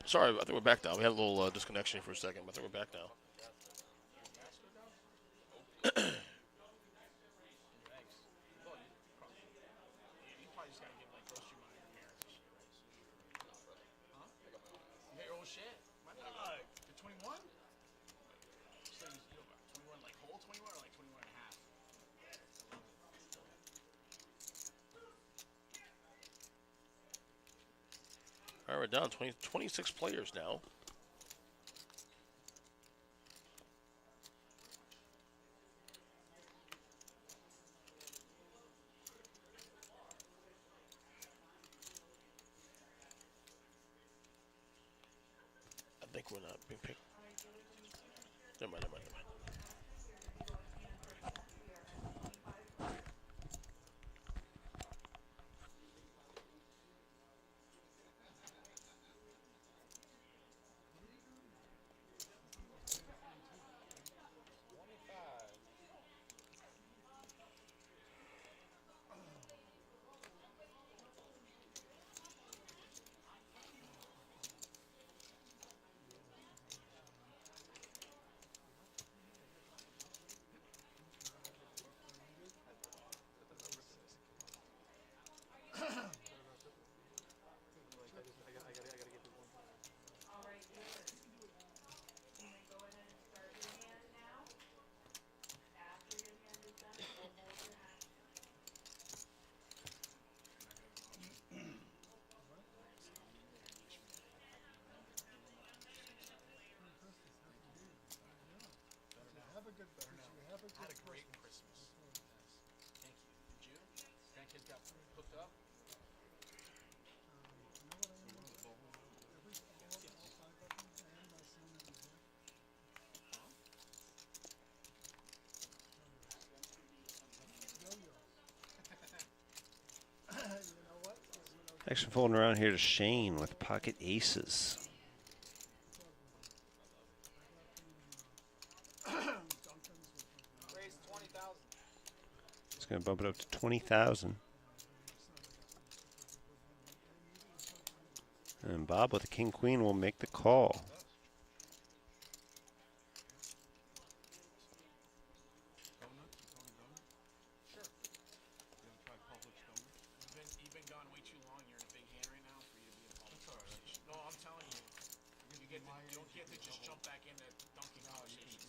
Sorry, I think we're back now. We had a little disconnection for a second, but I think we're back now. All right, we're down 26 players now. I think we're not being picked. Never mind. Had a great Christmas. Thank you. Did you? Grandkids got hooked up? Action folding around here to Shane with pocket aces. It's going to bump it up to 20,000. And Bob with the king queen will make the call. You've been gone way too long. You're in a big hand right now for you to be in public conversation. No, I'm telling you. You don't get to just jump back into dunking conversations.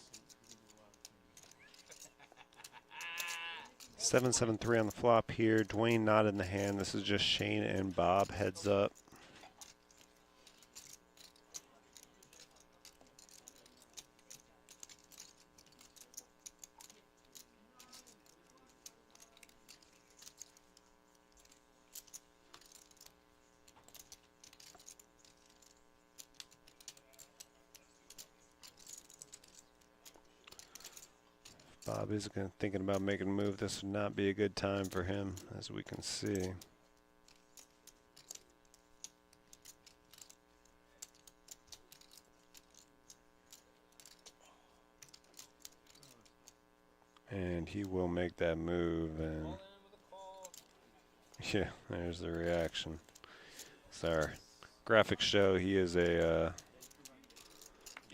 7-7-3 on the flop here. Dwayne not in the hand. This is just Shane and Bob heads up. Bob is thinking about making a move. This would not be a good time for him, as we can see. And he will make that move, and yeah, there's the reaction. It's our graphics show. He is a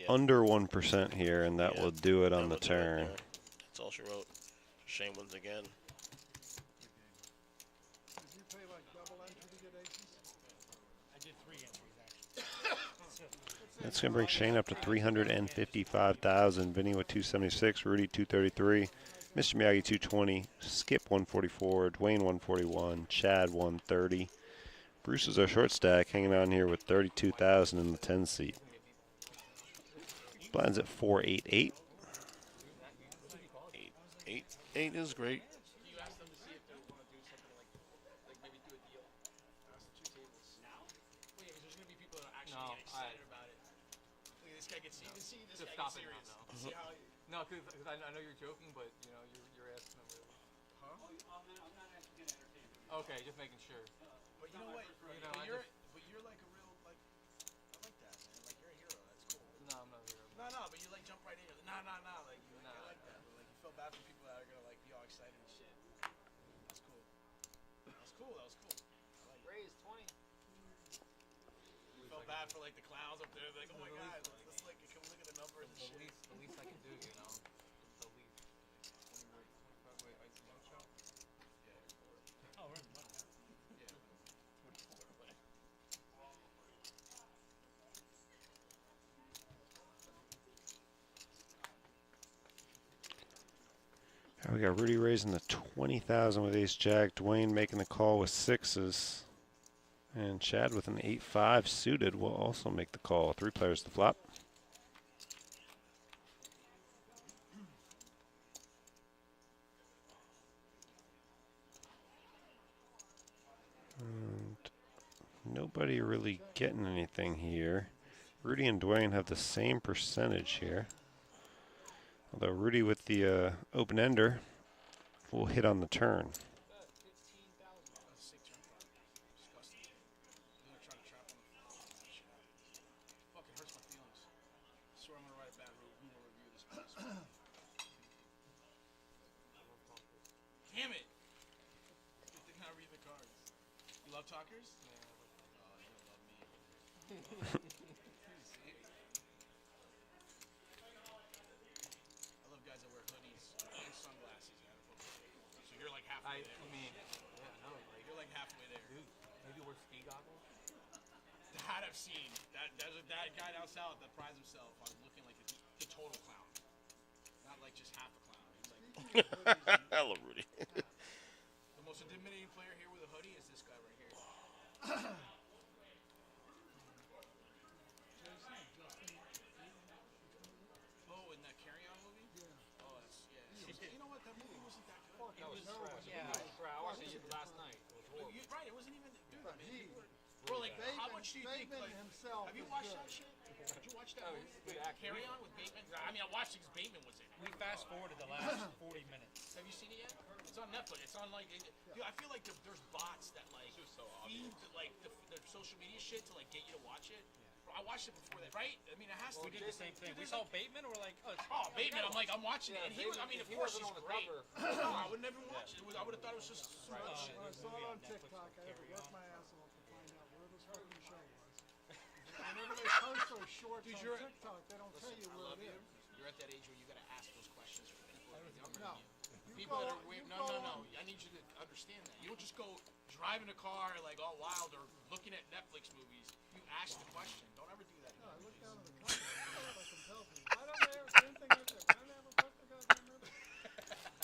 under 1% here, and that will do it on the turn. That's all she wrote. Shane wins again. Did you pay like double entry to get aces? I did 3 entries, actually. That's going to bring Shane up to 355,000. Vinnie with 276, Rudy 233, Mr. Miyagi 220, Skip 144, Dwayne 141, Chad 130. Bruce is our short stack, hanging on here with 32,000 in the 10 seat. Blinds at 488. 8 is great. You asked them to see if they want to do something like maybe do a deal. Ask the 2 tables. Now? Well, yeah, because there's going to be people that are actually getting excited about it. Look at this guy gets serious. See this guy gets serious. See how No, because I know you're joking, but you know you're asking them really. Huh? Oh, I'm not actually gonna entertain them. Okay, just making sure. But you know what? You know, but you're like a real I like that, man. Like you're a hero. That's cool. No, I'm not a hero. No, but you like jump right in. Like you like that. But like you feel bad for people that are gonna like be all excited and shit. That's cool. That was cool. I like Raise 20. it. You felt bad for like the clowns up there. They're like, oh my god, let's like come look at the numbers and The shit. least I can do, you know. The least. 25 way ice no shot. Oh, we're in the money now. Yeah. 24 away. We got Rudy raising the 20,000 with ace jack. Dwayne making the call with sixes. And Chad with an 8-5 suited will also make the call. 3 players to flop. And nobody really getting anything here. Rudy and Dwayne have the same percentage here. Although Rudy with the open ender will hit on the turn. Damn it! Good thing I read the cards. You love talkers? Yeah, I love talkers. Oh, you don't love me. I love guys that wear hoodies and sunglasses at a football game. So you're like halfway there. I mean, yeah, no, like, You're like halfway there. dude, maybe wear ski goggles. That I've seen. That guy down south that prides himself on looking like the total clown. Not like just half a clown. He's like I love Rudy. the most intimidating player here with a hoodie is this guy right here. Oh, in that Carry On movie? Yeah. Oh, that's you know what? That movie wasn't that good. That was terrible. trash. Yeah, I watched it last night. It was horrible. Right, it wasn't even. Dude, But man, he, bro, like, how much do you think? Bateman Like, himself have you is watched good. that shit? Did you watch that Oh, movie? he's a good actor. Carry On with Bateman? I mean, I watched it because Bateman was in it. We fast forwarded the last 40 minutes. Have you seen it yet? It's on Netflix. It's on like, dude, I feel like there's bots that like feed like the social media shit to like get you to watch it. Bro, I watched it before that, right? I mean, it has to. We did the same thing. We saw Bateman, and we're like, oh, it's Oh, Bateman! I'm like, I'm watching it, and he was. I mean, of course he's on the great. cover. No, I would never watch it. I would have thought it was just some other shit. When I There's a saw movie it on on Netflix TikTok, called I had to Carry work On. my ass off to find out where this fucking show was. Whenever they post those shorts Dude, on you're- TikTok, they don't tell you I where love it you. is. You're at that age where you gotta ask those questions from people that are younger No. than you. You People that go- are you no, go no, no. on- I need you to understand that. You don't just go driving a car like all wild or looking at Netflix movies. You ask the question. Don't ever do that. No, I look down at the comments and fucking tells me, why don't they have the same thing I said? Why don't they have a fucking goddamn movie?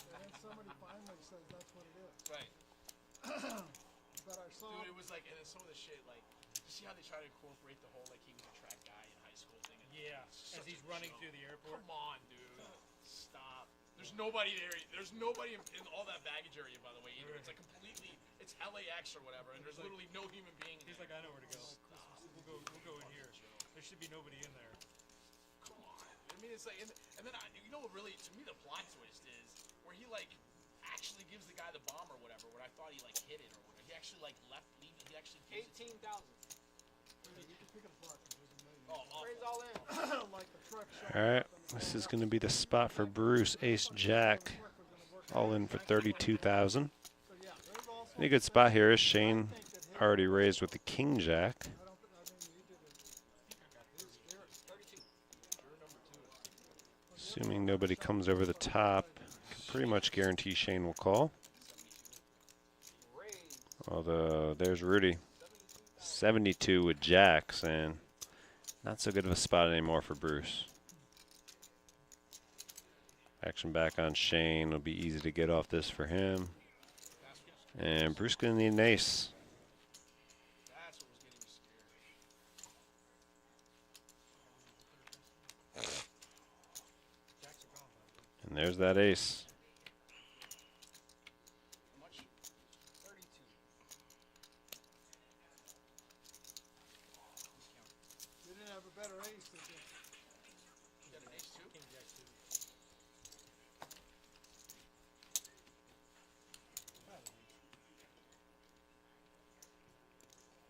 And then somebody finally says that's what it is. Right. But I saw, Dude, it was like, and then some of the shit, like, you see how they try to incorporate the whole, like, he was a track guy in high school thing? And Yeah, it's as such he's a running joke. through the airport. Come on, dude. Stop. There's nobody there. There's nobody in all that baggage area, by the way, either. It's like completely, it's LAX or whatever, and there's literally no human being He's there. like, I know where to go. We'll go in here. There should be nobody in there. Come on. I mean, it's like, and then, you know what really, to me, the plot twist is where he, like, actually gives the guy the bomb or whatever, when I thought he, like, hit it or whatever. He actually, like, he actually gives it to him. 18,000. you can pick it apart. There's a million. Oh, awful. Raise all in. Like the truck show. All right, this is going to be the spot for Bruce. Ace Jack, all in for 32,000. So yeah, there's also. And a good spot here is Shane, already raised with the King Jack. I mean, you did it. 32. Assuming nobody comes over the top, can pretty much guarantee Shane will call. Raise. Although there's Rudy, 72 with jacks, and not so good of a spot anymore for Bruce. Action back on Shane. It'll be easy to get off this for him. And Bruce gonna need an ace. That's what was getting me scared. Jacks are gone, man. And there's that ace. How much? 32. You didn't have a better ace, did you? You got an ace too? King Jack suited.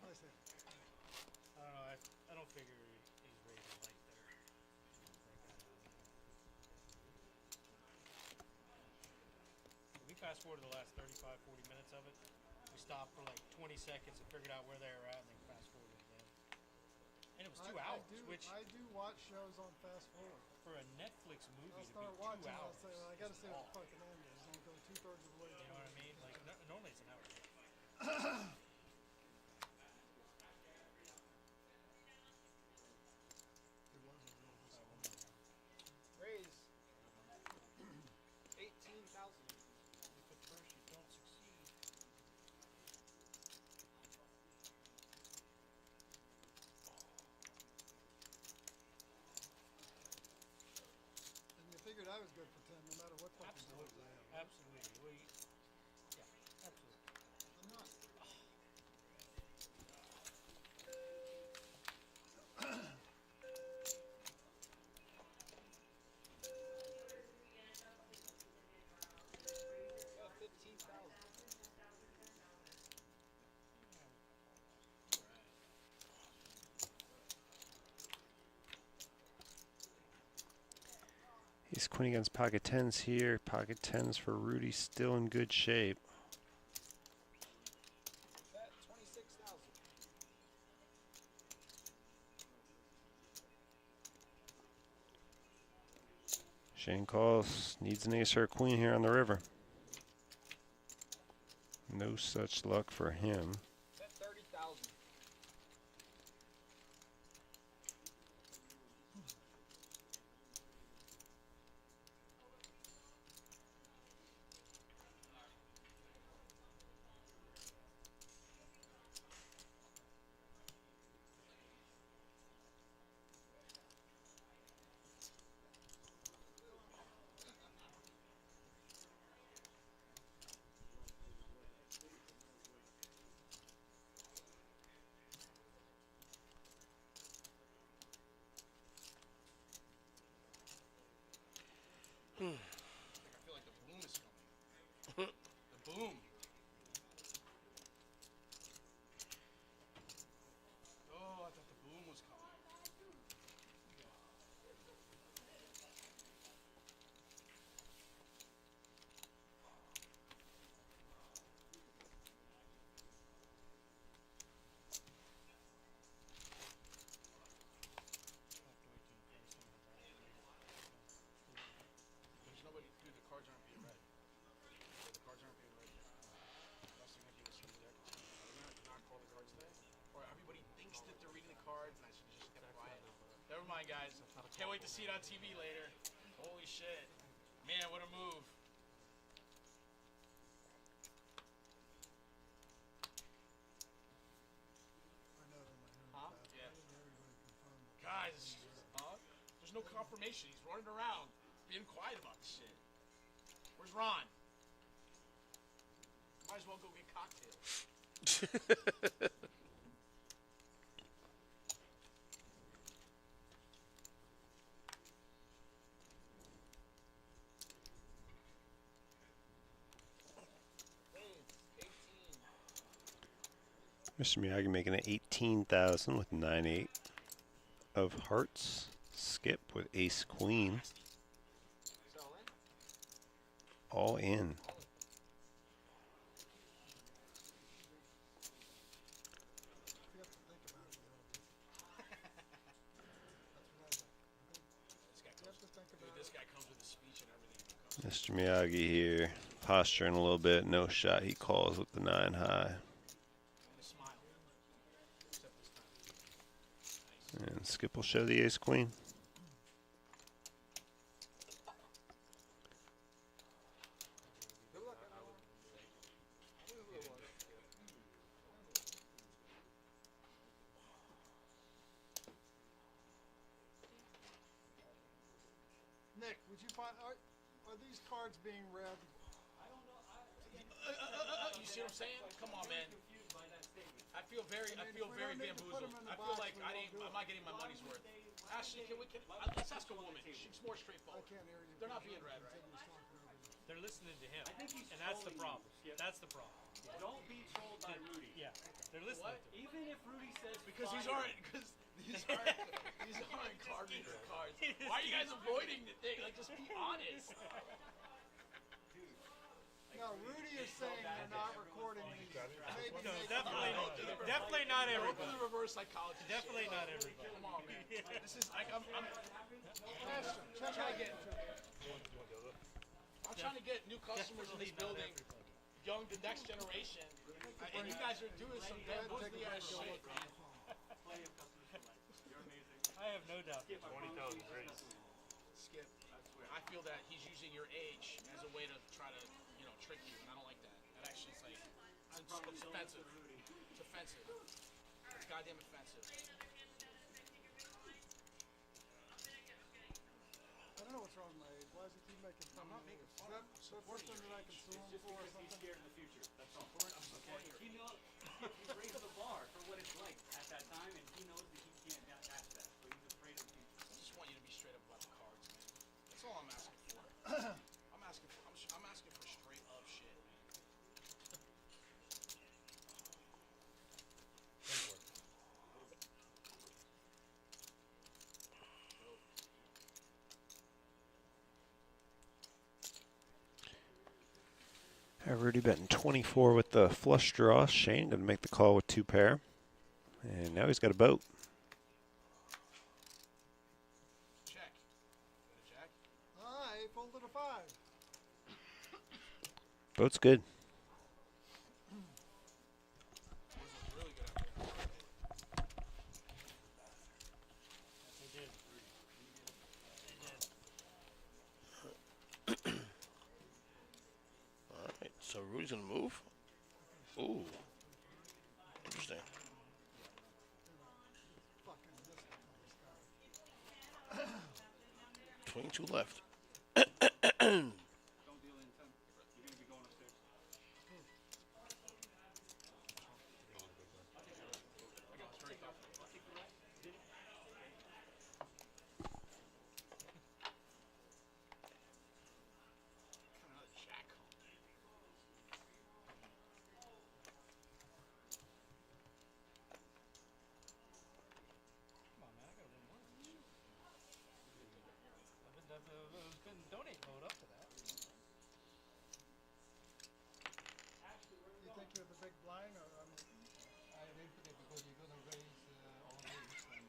I said, I don't know. I don't figure he's raising light there. We fast forward to the last 35, 40 minutes of it. We stopped for like 20 seconds and figured out where they were at, and then fast forwarded again. And it was 2 hours, which I do watch shows on fast forward. for a Netflix movie I'll to start be 2 watching. I'll hours. say, well, I gotta is see what long. the fucking end is. I'll go 2/3 of the way. You know what I mean? Like normally it's an hour. It was a real Raise. 18,000. If at first you don't succeed. And you figured I was good for 10, no matter what fucking doors I have. Absolutely. Well, yeah, absolutely. I'm not. Got 15,000. He's queen against pocket tens here. Pocket tens for Rudy, still in good shape. Bet 26,000. Shane calls, needs an ace or a queen here on the river. No such luck for him. Bet 30,000. I feel like the boom is coming. The boom. Oh, I thought the boom was coming. There's nobody, dude, the cards aren't being read. The cards aren't being read yet. Last thing I do is see the deck. Are they gonna not call the cards today? Or everybody thinks that they're reading the cards and I should just kept quiet. Never mind, guys. Can't wait to see it on TV later. Holy shit. Man, what a move. I know they're my Huh? fast. Yeah. I didn't hear anybody confirm that. Guys, there's no confirmation. He's running around being quiet about this shit. Where's Ron? Might as well go get cocktails. Raise, 18. Mr. Miyagi making it 18,000 with 9-8 of hearts. Skip with ace queen. Sell in? All in. You have to think about it, That's what I think. This guy You have to think dude, about this it. guy comes with a speech and everything. Mr. Miyagi here, posturing a little bit. No shot. He calls with the 9 high. And a smile. Except this time. Nice. And Skip will show the ace queen. Good luck, everyone. I knew who it was. Nick, would you find are these cards being read? You see what I'm saying? Come on, man. I feel very if we don't need to put bamboozled. 'em in the I feel box, like we won't do I'm it. not getting my money's worth. Ashley, let's ask a woman. She's more I straightforward. can't hear you. They're not being read, right? Continuous talking over you. They're listening to him, and that's the problem. That's the problem. Don't be trolled by Rudy. Yeah, they're listening What? to him. Even if Rudy says Because these fire, aren't card reader cards. Why are you guys avoiding the thing? Like, just be honest. No, Rudy is saying they're not recording these. Maybe No, they definitely, can. Definitely not Open everybody. the reverse psychology. Definitely not everybody. Come on, man. This is like I'm trying to get. I'm trying to get new customers in this Definitely not building, everybody. young, the next generation, and you guys are doing some damn Bundesliga ass shit, man. I have no doubt. Skip, I feel that he's using your age as a way to try to, trick you, and I don't like that. That actually is like, it's offensive. It's offensive. It's goddamn offensive. I don't know what's wrong with my age. Why does he keep making fun I'm not of me? making Is fun that of him. the first thing that I can sue him for or something? Scared in the future. That's all. I'm supporting your age. He raised the bar for what it's like at that time, and he knows that he can't match that. So he's afraid of the future. I just want you to be straight up about the cards, man. That's all I'm asking for. I'm asking for straight up shit. Rudy betting 24 with the flush draw. Shane going to make the call with 2 pair. And now he's got a boat. Check. Got a jack? I folded a 5. Boat's good. Boys look really good out there. Yes, he did. All right, so Rudy's gonna move. Ooh, interesting. Fucking this guy. 22 left. Don't deal in 10. You're going to be going upstairs. Coming out of jack home. Come on, man. I gotta win one. I've been donate mode up to that. You think you're the big blind or I mean, I wait for that because you're gonna raise all this. I'm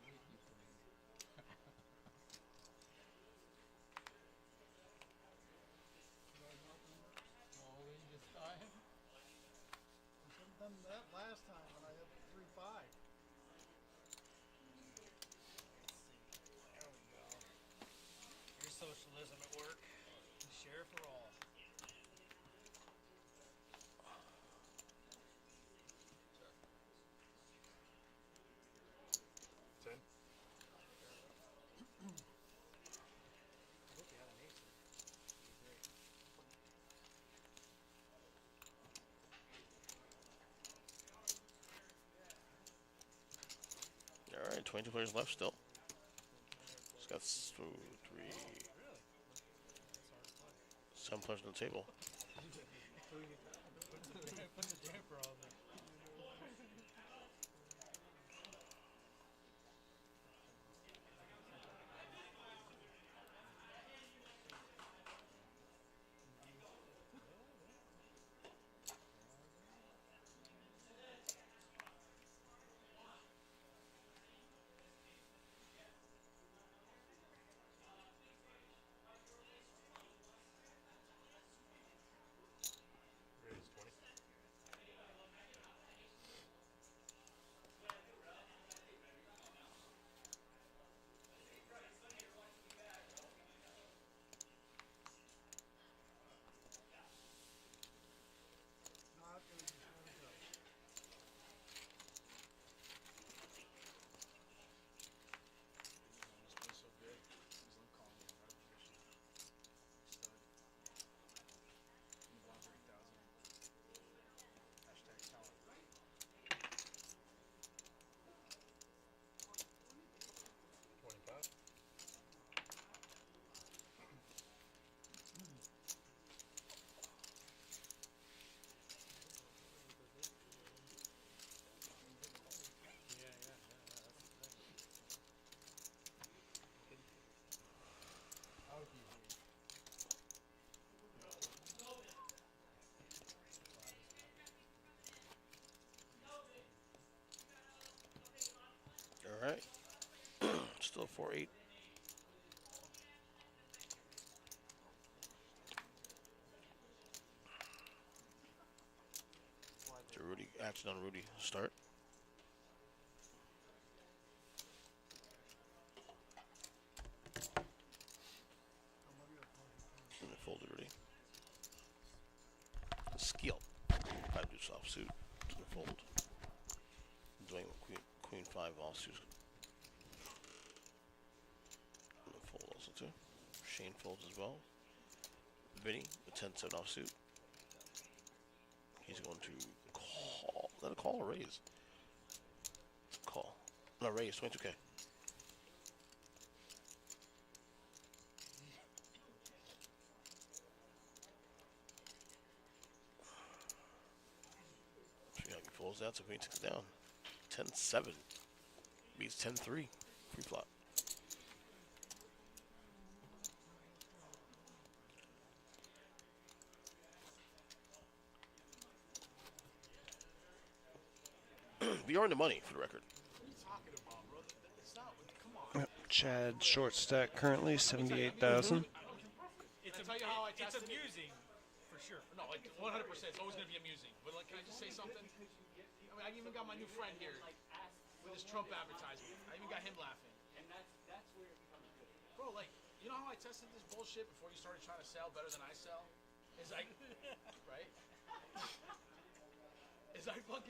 waiting for it. All in this time. I should have done that last time when I had 3-5. There we go. Here's socialism at work. Share for all. I hope you had an ace there. That'd be great. All right, 22 players left still. He's got 3, Really? 7 players on the table. Put the damper on there. right. Still 4-8. So Rudy, action on Rudy. Start. And then folded Rudy. Skill. 5 deuce offsuit. To the fold. Dwayne with queen 5 offsuit. And then fold also too. Shane folds as well. Vinnie with 10-7 offsuit. He's going to call. Is that a call or raise? Call. No, raise. 22K. So yeah, he folds that, so Vinnie takes it down. 10-7. Beats 10-3. Free flop. We are in the money, for the record. Yep, Chad short stack currently 78,000. It's tell you how It's amusing, for sure. No, like 100%. It's always gonna be amusing. But like, can I just say something? I mean, I even got my new friend here with his Trump advertisement. I even got him laughing. And that's where it becomes good. Bro, like, you know how I tested this bullshit before you started trying to sell better than I sell? Is like, right? Is I put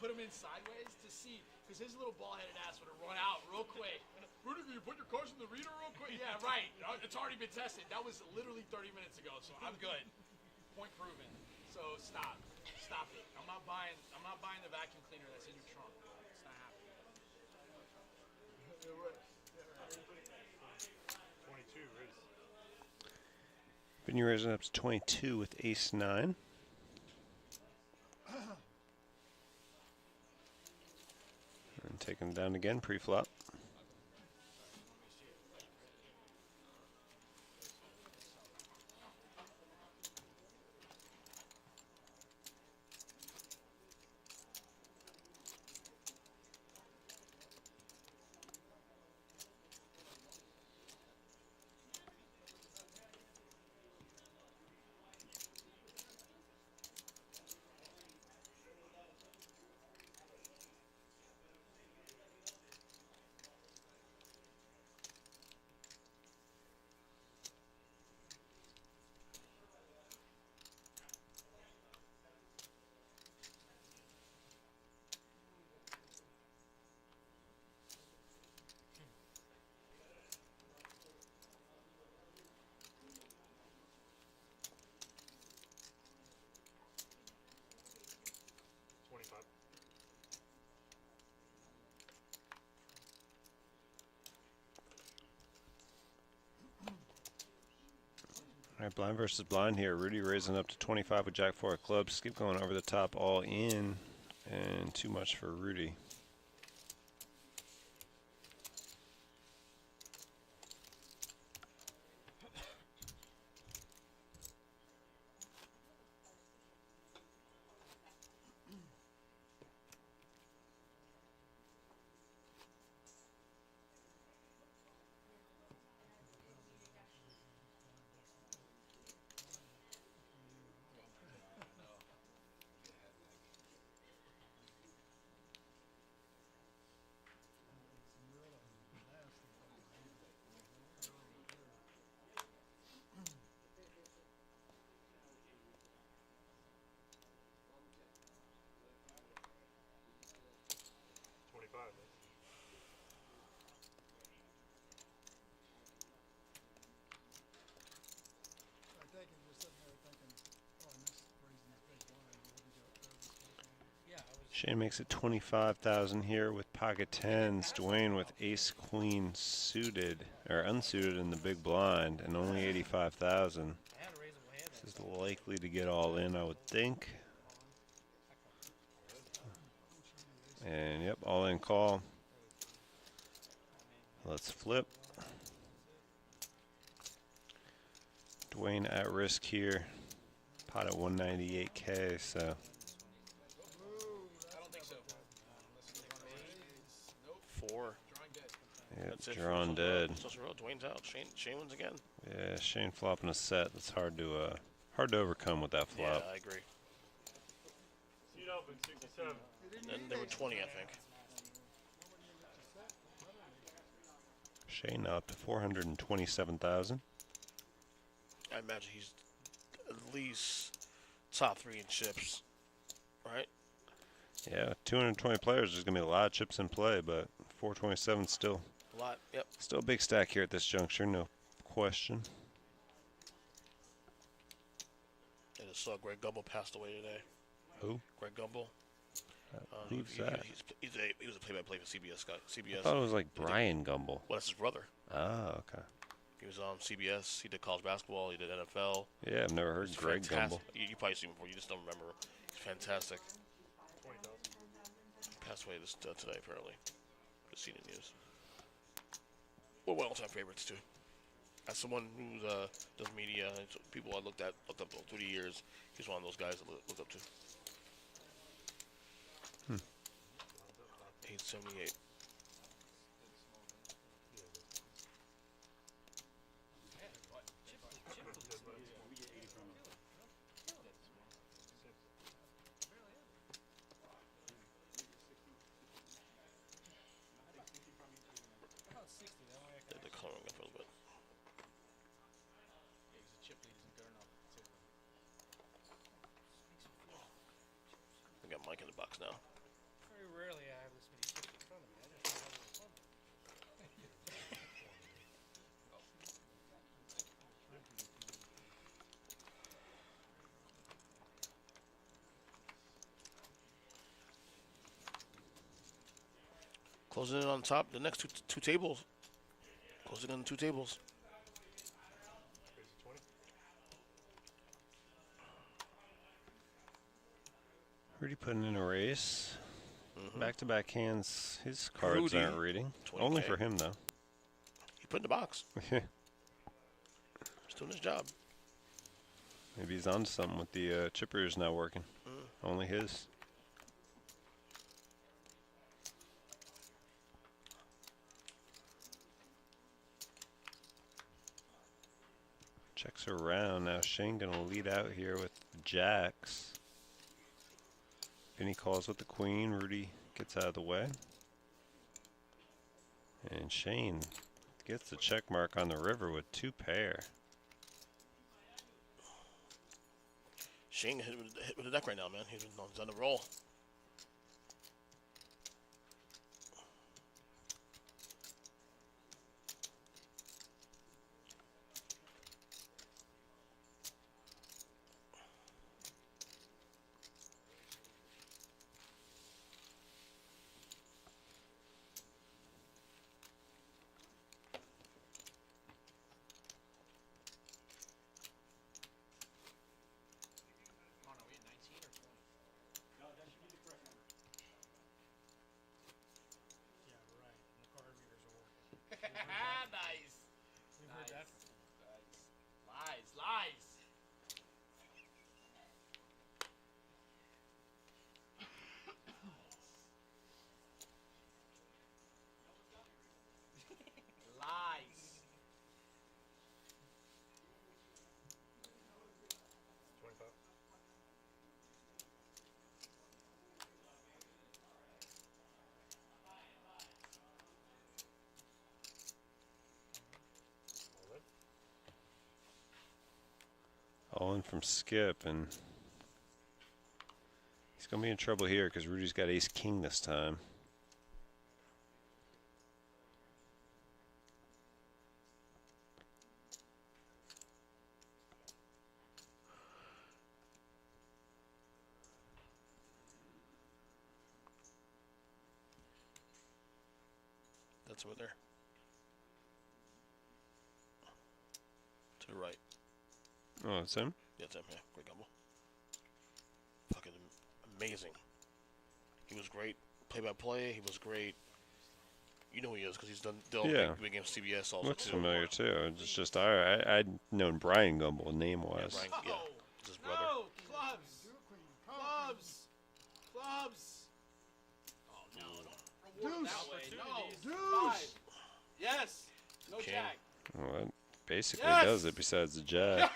him in sideways to see, because his little ball-headed ass would have run out real quick. Rudy, can you put your cards in the reader real quick? Yeah, right. It's already been tested. That was literally 30 minutes ago, so I'm good. Point proven. So stop it. I'm not buying the vacuum cleaner that's in your trunk. It's not happening. 22 raise. Vinnie raising up to 22 with ace-9. And taking down again, pre-flop. All right, blind versus blind here. Rudy raising up to 25 with Jack 4 of clubs. Skip going over the top, all in, and too much for Rudy. Shane makes it 25,000 here with pocket tens. Dwayne with ace queen suited or unsuited in the big blind, and only 85,000. This is likely to get all in, I would think. And yep, all in call. Let's flip. Dwayne at risk here. Pot at 198K, so. I don't think so. Four. Yeah, That's it. drawn dead. Social roll. Dwayne's out. Shane wins again. Yeah, Shane flopping a set. That's hard to overcome with that Yeah, flop. I agree. Seat open, 67. And they were 20, I think. Shane now up to 427,000. I imagine he's at least top 3 in chips, right? Yeah, 220 players. There's gonna be a lot of chips in play, but 427 still A lot. Yep. still a big stack here at this juncture. No question. I just saw Greg Gumbel passed away today. Who? Greg Gumbel. Who's that? He was a play-by-play for CBS guy. I CBS. thought it was like Brian Gumbel. Well, that's his brother. Oh, okay. He was on CBS. He did college basketball. He did NFL. Yeah, I've never heard He's Greg fantastic. Gumbel. You probably seen him before. You just don't remember. He's fantastic. 20,000. Passed away today, apparently. Just seen the news. One of my all-time favorites too. As someone who does media, and people I looked up through the years, he's one of those guys I looked up to. 878. The coloring up a little bit. We got Mike in the box now. Very rarely I have this many chips in front of me. I just don't have any fun. Closing in on top, the next two tables. Closing on 2 tables. Crazy 20. Rudy putting in a race. Back-to-back hands. His cards Rudy, aren't reading. 20K. Only for him, though. He put in the box. He's doing his job. Maybe he's on to something with the chippers not working. Only his. Checks around. Now Shane going to lead out here with jacks. Vinnie calls with the queen. Rudy gets out of the way. And Shane gets the check mark on the river with 2 pair. Shane hit with the deck right now, man. He's on the roll. Oh, no, we had 19 or 20? No, that should be the correct number. Yeah, right. And the card readers are working. Nice. We've heard that. Lies, lies. Lies. 25. All in. All in from Skip, and he's going to be in trouble here because Rudy's got ace-king this time. That's over there. To the right. Oh, it's him? Yeah, it's him. Yeah, Greg Gumbel. Fucking amazing. He was great. Play-by-play. He was great. You know who he is because he's done Yeah. big games CBS also Looks too. familiar, too. It's just, I'd known Brian Gumbel name-wise. Brian, yeah, Oh, it's his brother. no, clubs. Do it, Queen. Come. Clubs. Clubs. Oh, no. Reward Deuce. that way. No. Deuce. Yes. No King. jack. Well, it basically Yes! does it besides the jack.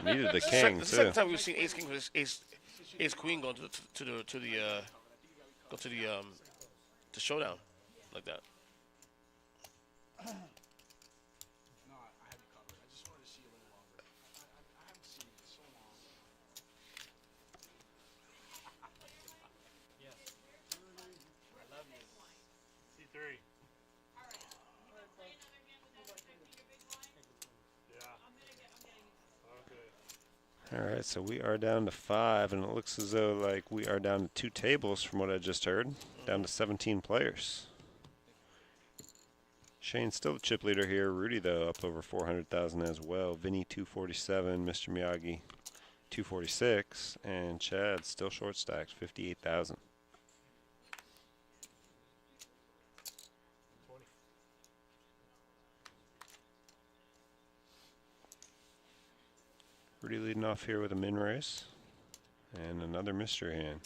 Needed the This is king the too. second time we've seen ace king with ace queen going to showdown like that. No, I had you covered. I just wanted to see you a little longer. I haven't seen you in so long. Yes. I love you. C3. Yeah. Okay. All right, so we are down to 5, and it looks as though like we are down to 2 tables from what I just heard. Down to 17 players. Shane's still the chip leader here. Rudy, though, up over 400,000 as well. Vinnie, 247. Mr. Miyagi, 246. And Chad, still short stacked, 58,000. 20. Rudy leading off here with a min race. And another mystery hand.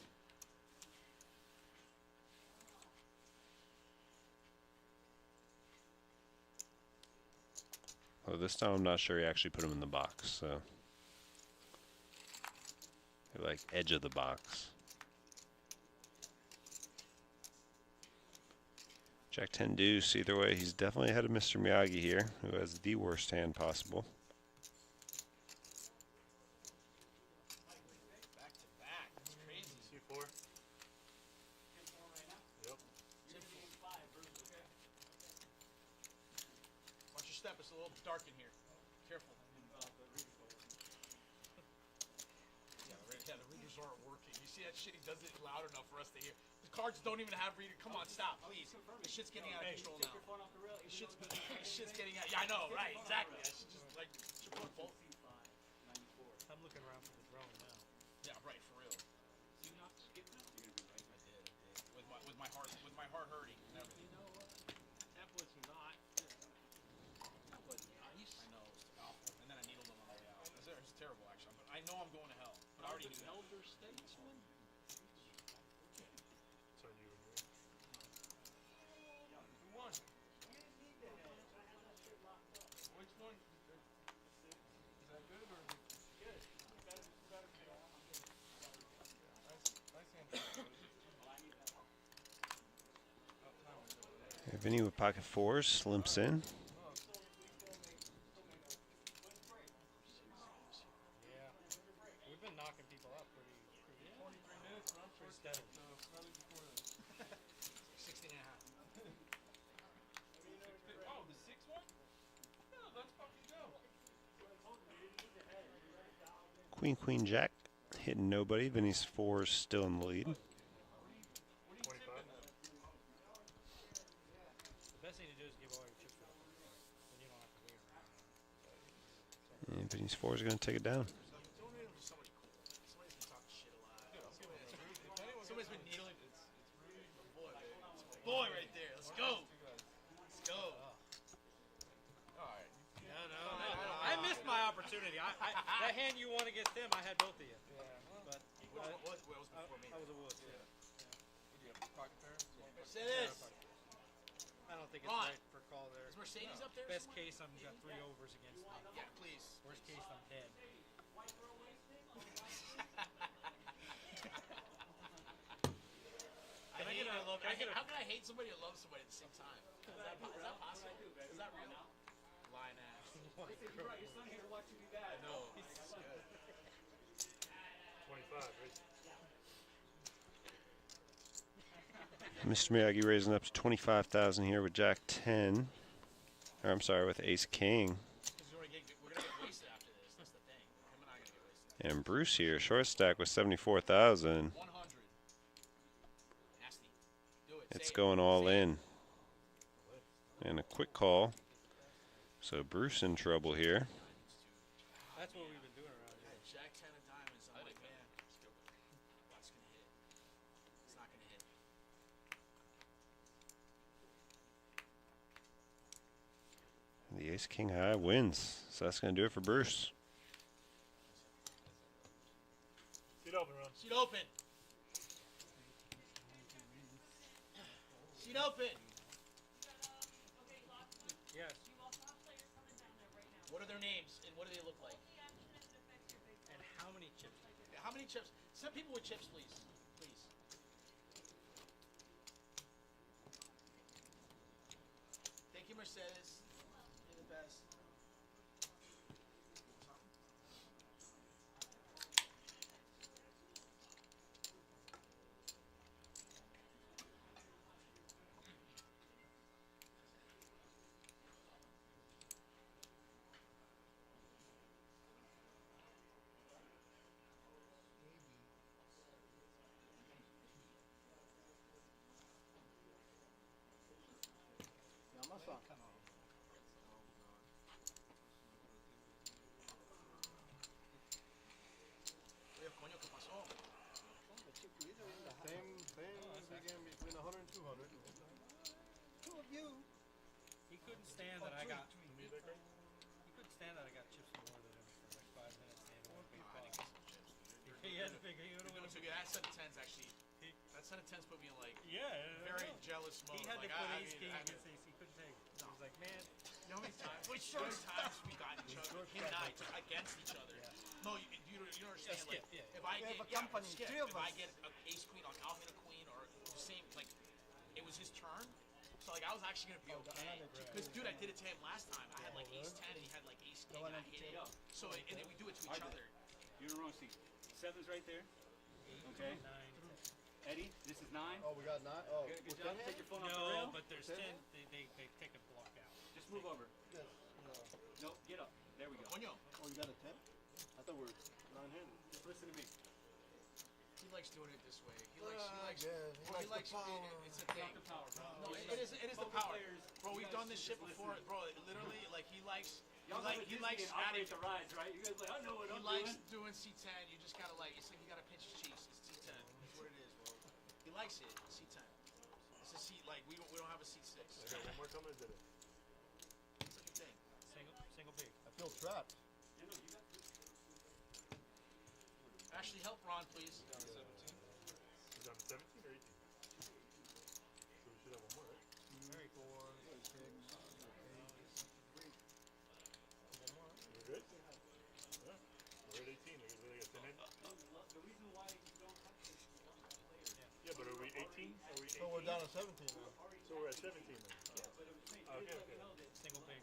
Well, this time I'm not sure he actually put him in the box, so. They're like edge of the box. Jack 10 deuce. Either way, he's definitely ahead of Mr. Miyagi here, who has the worst hand possible. Back to back. That's crazy. C4. Yep. Watch your step. It's a little dark in here. Careful. Yeah, the readers aren't working. You see that shit? He does it loud enough for us to hear. The cards don't even have reader. Come on, stop, please. This shit's getting out of control now. This shit's getting out. Yeah, I know, right? Exactly. I should just like should put both. I'm looking around for the drone now. Yeah, right. For real. I did. With my heart hurting and everything. That was not. That was nice. I know, it's awful. And then I needled him on the way out. It's terrible, actually. But I know I'm going to hell. But I already knew that. Elder statesman. It's on you and me. Who won? Which one? Is that good or? Good. Vinny with pocket 4s, limps in. Yeah. We've been knocking people up pretty 23 minutes and I'm pretty first. steadily. So smelly before this. 16 and a half. Oh, the 6 one? No, let's fucking go. Queen, queen, jack. Hitting nobody. Vinny's 4s still in the lead. 25. The best thing to do is give all your chips up. Then you don't have to wait around. And Vinny's 4s are going to take it down. Donate them to somebody cool. Somebody's been talking shit a lot. Somebody's been needling. It's Rudy. Boy right there. Let's go. Let's go. Alright. No. I missed my opportunity. That hand you won against him, I had both of you. But What was before me? I was a Woods. Yeah. What do you have? Pocket pair? Say this. I don't think it's Ron. right for call there. Is Mercedes up there? Best case, I'm got 3 overs against me. Yeah, please. Worst case, I'm dead. Can I get a look? How can I hate somebody or love somebody at the same time? Is that possible? Is that real? Lying ass. You brought your son here to watch you do that. I know. That's good. 25. Right? Mr. Miyagi raising up to 25,000 here with Jack 10. Or I'm sorry, with Ace King. Because we're gonna get wasted after this. That's the thing. Him and I are gonna get wasted. And Bruce here, short stack with 74,000. 100. Nasty. Do it. It's Say it. going all Say it. in. And a quick call. So Bruce in trouble here. That's what we've been doing around here. Jack 10 of diamonds. I'm like, man. What's gonna hit? It's not gonna hit. The Ace King high wins. So that's going to do it for Bruce. Seat open, Ron. Sheet open. Sheet open. Yes. What are their names and what do they look like? And how many chips do you get? How many chips? Send people with chips, please. Please. Thank you, Mercedes. You're the best. Oye, coño, ¿qué pasó? Same again between 100 and 200. Two of you. He couldn't stand that I got. To me, that guy? He couldn't stand that I got chips more than him for like 5 minutes. And he had to win a big buck. He had to figure. He would have Doing won. so good. That set of tens actually. That set of tens put me in like Yeah. very jealous mode. He had like, to put I ace mean, king I against ace. He couldn't take it. He was like, man. You know how many times? Wait, times we got each other. Him and I took against each other. No, you don't understand. skip, Like, yeah. if I We get have a company, skip, three of if I us. get an ace queen, like I'll hit a queen or the same. Like it was his turn, so like I was actually gonna be okay. Because dude, I did it to him last time. I had like ace ten, and he had like ace king, and I hit it. So and then we do it to each other. You're in the wrong seat. 7's right there. Okay. 9, Eddie, this is 9. Oh, we got 9. Oh, Good, good with job. 10 Take your phone off the no, rail. but there's 10. They take a block out. Just move over. Yes. No, get up. There we go. Coño, Oh, you got a 10? I thought we were 9-handed. Just listen to me. he likes doing it this way. He likes. Yeah, Well, he likes. It's a thing. Not the power, bro. No, it is the Poker power. players, Bro, you we've guys done this should shit just before. listen. Bro, literally, like he likes. Y'all go to He Disney likes and operate adding. the rides, right? You guys like, I know what He I'm likes doing. doing C10. You just gotta like. It's like you gotta pinch his cheeks. It's C10. That's what it is, bro. He likes it. C10. It's a C. Like we don't have a C6. I got one more coming, is it? What do you think? Single big. I feel trapped. You know, you got Ashley, help Ron, please. Is it on 17 or 18? So we should have one more, right? 3, 4, 6, 8. We're good? Yeah. We're at 18. We got 10 in. the reason why you don't have to Yeah, but are we 18? Are we 18? So we're down to 17 now. So we're at 17 then. Okay, okay. Single big.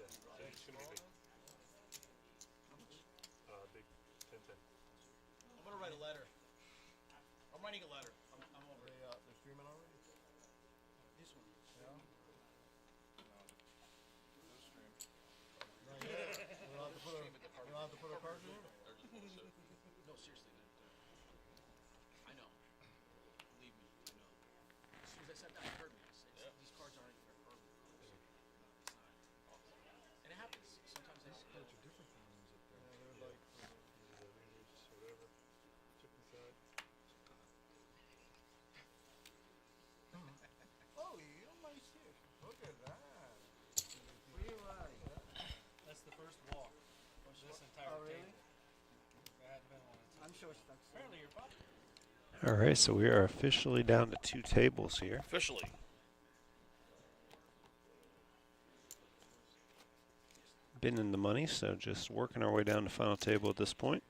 Yeah, so it's gonna be big. Big 10-10. I'm gonna write a letter. I'm writing a letter. I'm over it. They're streaming already? This one. Yeah. Not yet. We don't have to put our, we don't have to put our cards in here? No, seriously. I know. Believe me, I know. As soon as I said that, I heard me. These cards aren't perfect. No, it's not. And it happens. Sometimes they don't. Cards are different from these up there. Yeah, they're like. These are the leaders, whatever. Chip inside. Oh, you're my shit. Look at that. Free ride. That's the first walk of this entire Oh, really? table. There hadn't been one. I'm sure that's. Apparently you're popular. All right, so we are officially down to 2 tables here. Officially. Been in the money, so just working our way down to final table at this point.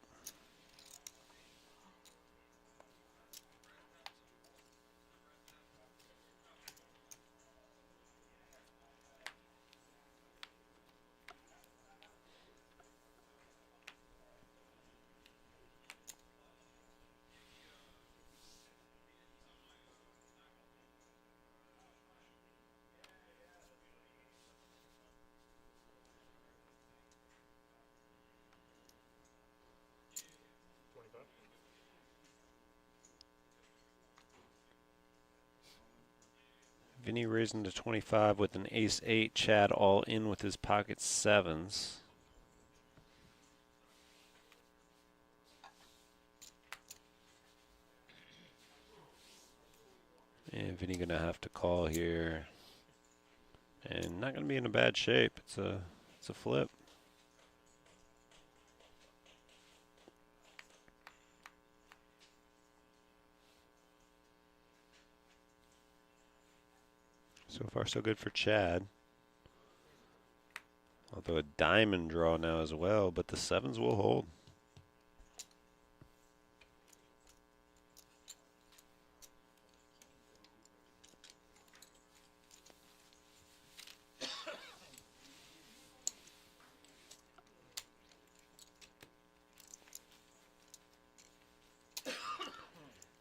Vinny raising to 25 with an ace-8. Chad all in with his pocket 7s. And Vinny gonna have to call here, and not gonna be in a bad shape. It's a flip. So far, so good for Chad. Although a diamond draw now as well, but the 7s will hold.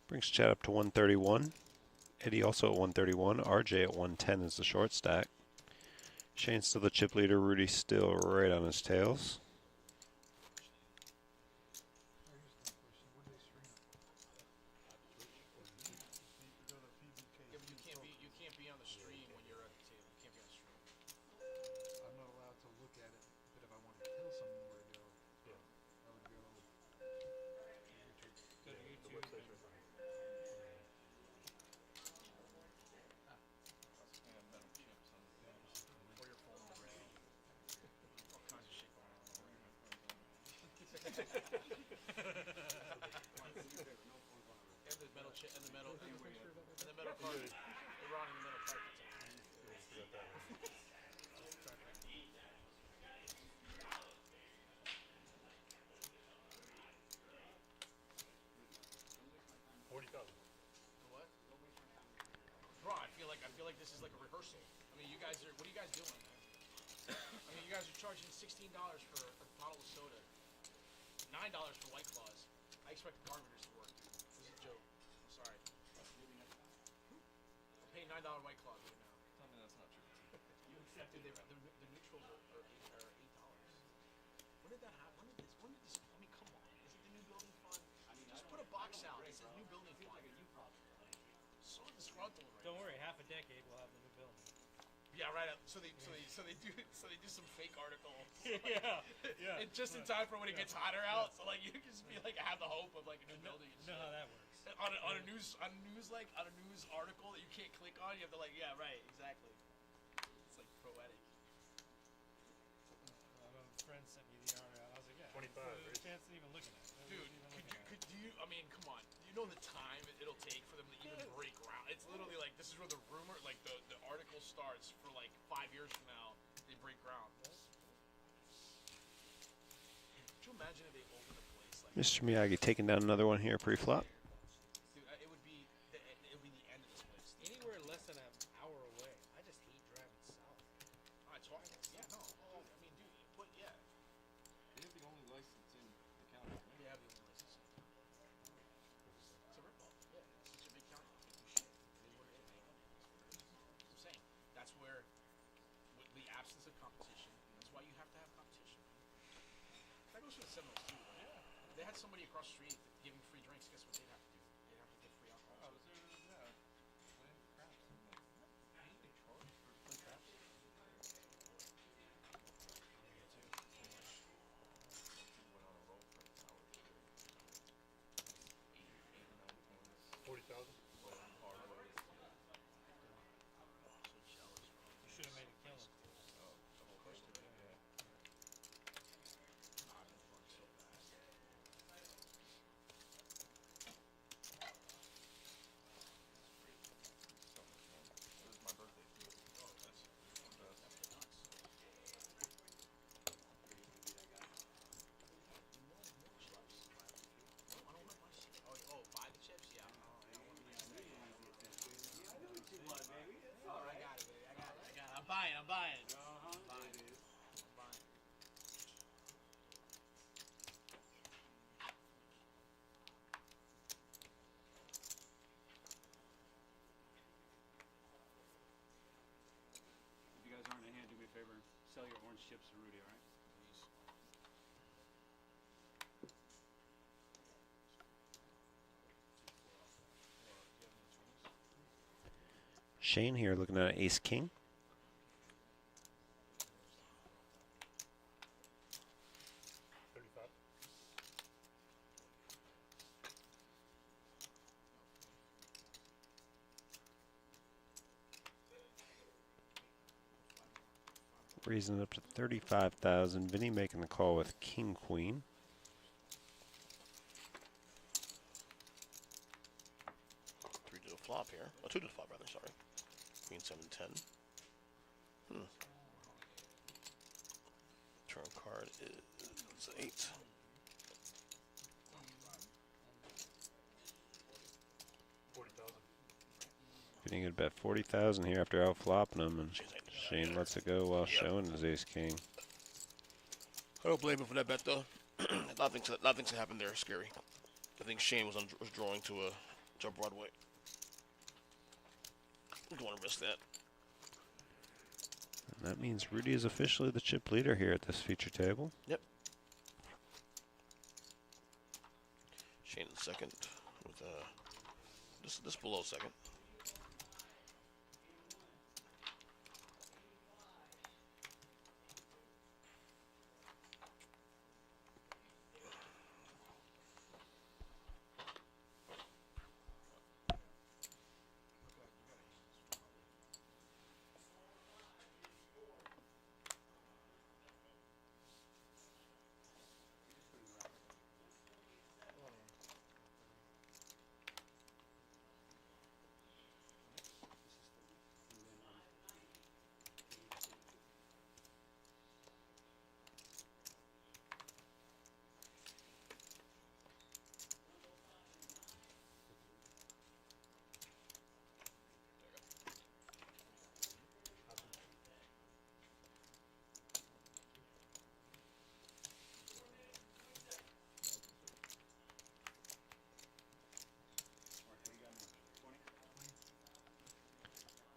Brings Chad up to 131. Eddie also at 131. RJ at 110 is the short stack. Shane's still the chip leader. Rudy still right on his tails. I used to question, what do they stream it? Go to PBKC. Yeah, but you can't be on the stream when you're at the table. You can't be on the stream. I'm not allowed to look at it, but if I want to kill someone where to go, Yeah. I would go. Go to The YouTube. website's right behind. I have metal chips on the Or your phone already. All kinds of shit going on over here. And the metal chip and the metal card. They're running the metal card. What? Bro, I feel like this is like a rehearsal. I mean, what are you guys doing, man? I mean, you guys are charging $16 for a bottle of soda, $9 for White Claws. I expect the carpenters to work, dude. This is a joke. I'm sorry. I'm paying $9 White Claws right now. Tell me that's not true. You accepted the neutrals are $8. When did that happen? When did this? I mean, come on. Is it the new building fund? Just put a box out. It says new building fund. So disgruntled right Don't worry, half a decade we'll have the new building. Yeah, right. So they do some fake article. Yeah. And just in time for when it gets hotter out. So like you can just be like have the hope of like a new building. You know how that works. On a news article that you can't click on, you have to like right, exactly. It's like poetic. My friend sent me the article. I was like, yeah. 25, There's right? a chance to even looking at it. Dude, do you? I mean, come on. You know the time it'll take for them to even break ground. It's literally like this is where the rumor, like the article starts for like 5 years from now. They break ground. Could you imagine if they opened a place like? Mr. Miyagi taking down another one here pre-flop. Dude, it would be the end of this place. Anywhere less than an hour away. I just hate driving south. I talk. Yeah, no. I mean, dude, but yeah, They have the only license in the county. Right? they have the only license. It's a ripoff. Yeah, it's such a big county. Can't do shit. It is what it is. I'm saying that's where, with the absence of competition, that's why you have to have competition. That goes for the Seminoles too. Right? Yeah. If they had somebody across the street giving free drinks, guess what they'd have to do? They'd have to give free alcohol. I was there, playing craps. I'm like, how do they charge for play craps? Went on a roll for an hour straight. 8 or 9 points. 40,000? Hard ways. So jealous, bro. You should have made a killing. Oh, the whole thing. Yeah. I've been fun so fast. So much fun. It was my birthday too. Oh, that's nuts. I don't want my shit. Oh, buy the chips? Yeah. Oh, I want the chips. Oh, I got it, baby. I got it. I'm buying. I'm buying. I'm buying. If you guys aren't in hand, do me a favor and sell your orange chips to Rudy, all right? Please. Shane here looking at an ace king. Raising it up to 35,000. Vinnie making the call with king queen. Three to the flop here. Oh, two to the flop rather. Sorry. Queen 7-10. card is 8. Vinny could bet 40,000 here after outflopping him, and Shane's like, Shane lets it go while Yep. showing his ace king. I don't blame him for that bet though. a lot of things that happened there are scary. I think Shane was drawing to a Broadway. You don't want to risk that. And that means Rudy is officially the chip leader here at this feature table. Yep. Shane in second with this below second.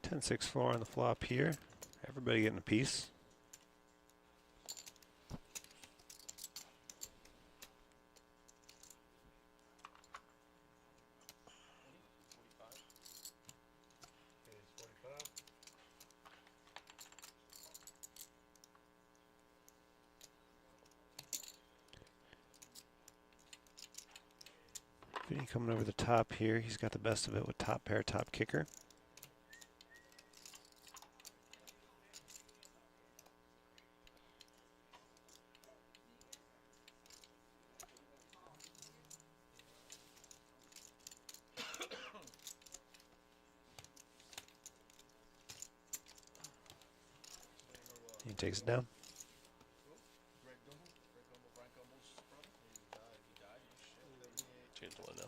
Ten six four on the flop here. Everybody getting a piece. Ace 45. Vinny coming over the top here. He's got the best of it with top pair, top kicker. He takes it down. Change the one now.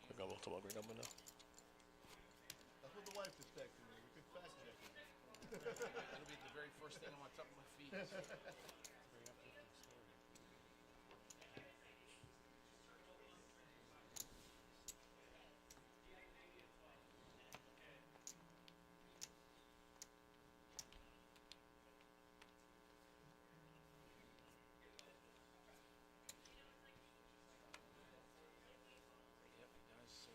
Greg Gumbel, talk about Greg Gumbel now. That's what the wife just texted me. We could fact check it. It'll be the very first thing on top of my feet. Yep, he does. So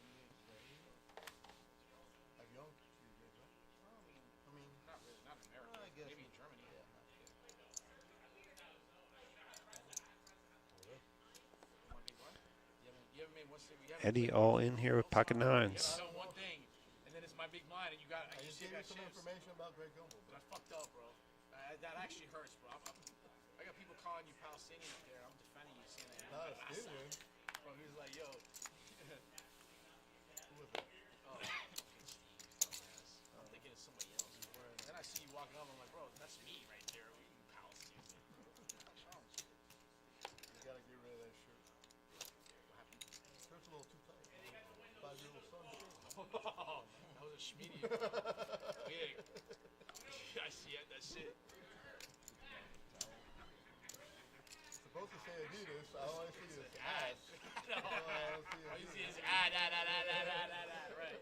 Have young? You guys, right? I mean, not really, not in America. I guess Maybe in Germany. yeah. My big one? You haven't made one single. Eddie all in here with pocket You haven't nines. done one thing, and then it's my big blind, and you got. I You just still gave you got some chips. information about Greg Gumbel. But I fucked up, bro. That actually hurts, bro. I got people calling you Palestinian up there. I'm defending you, saying that. Not a you're skin win. Bro, he was like, yo. Who was it? Oh, fucking Steve, dumbass. I'm thinking it's somebody else. Then I see you walking up, I'm like, bro, that's me right there. What are you Palestinian? What's wrong with you? You gotta get rid of that shirt. What happened? Shirt's a little too tight. 5-year-old son shirt. That was a schmeedy. Big. I see it, that shit. It's supposed to say Adidas. All I see is Ad. ass. No. All All you see is ad. Right.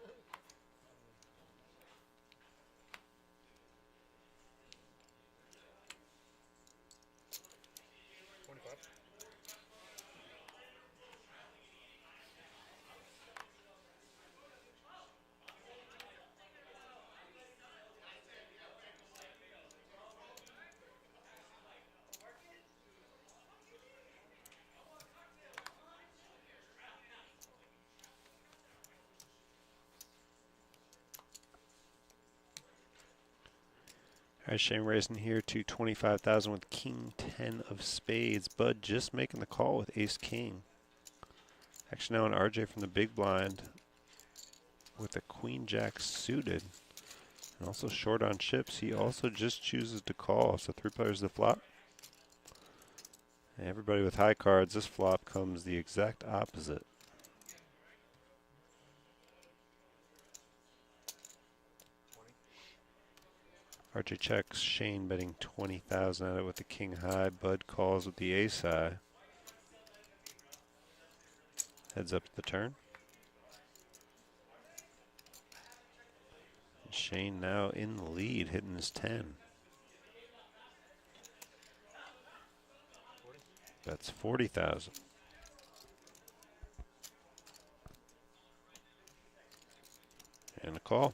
25. All right, Shane raising here to 25,000 with King 10 of spades. Bud just making the call with Ace King. Actually now an RJ from the big blind with a Queen Jack suited. And also short on chips. He also just chooses to call. So 3 players to flop. Everybody with high cards, this flop comes the exact opposite. RJ checks, Shane betting 20,000 at it with the king high. Bud calls with the ace high. Heads up to the turn. Shane now in the lead, hitting his 10. That's 40,000. And a call.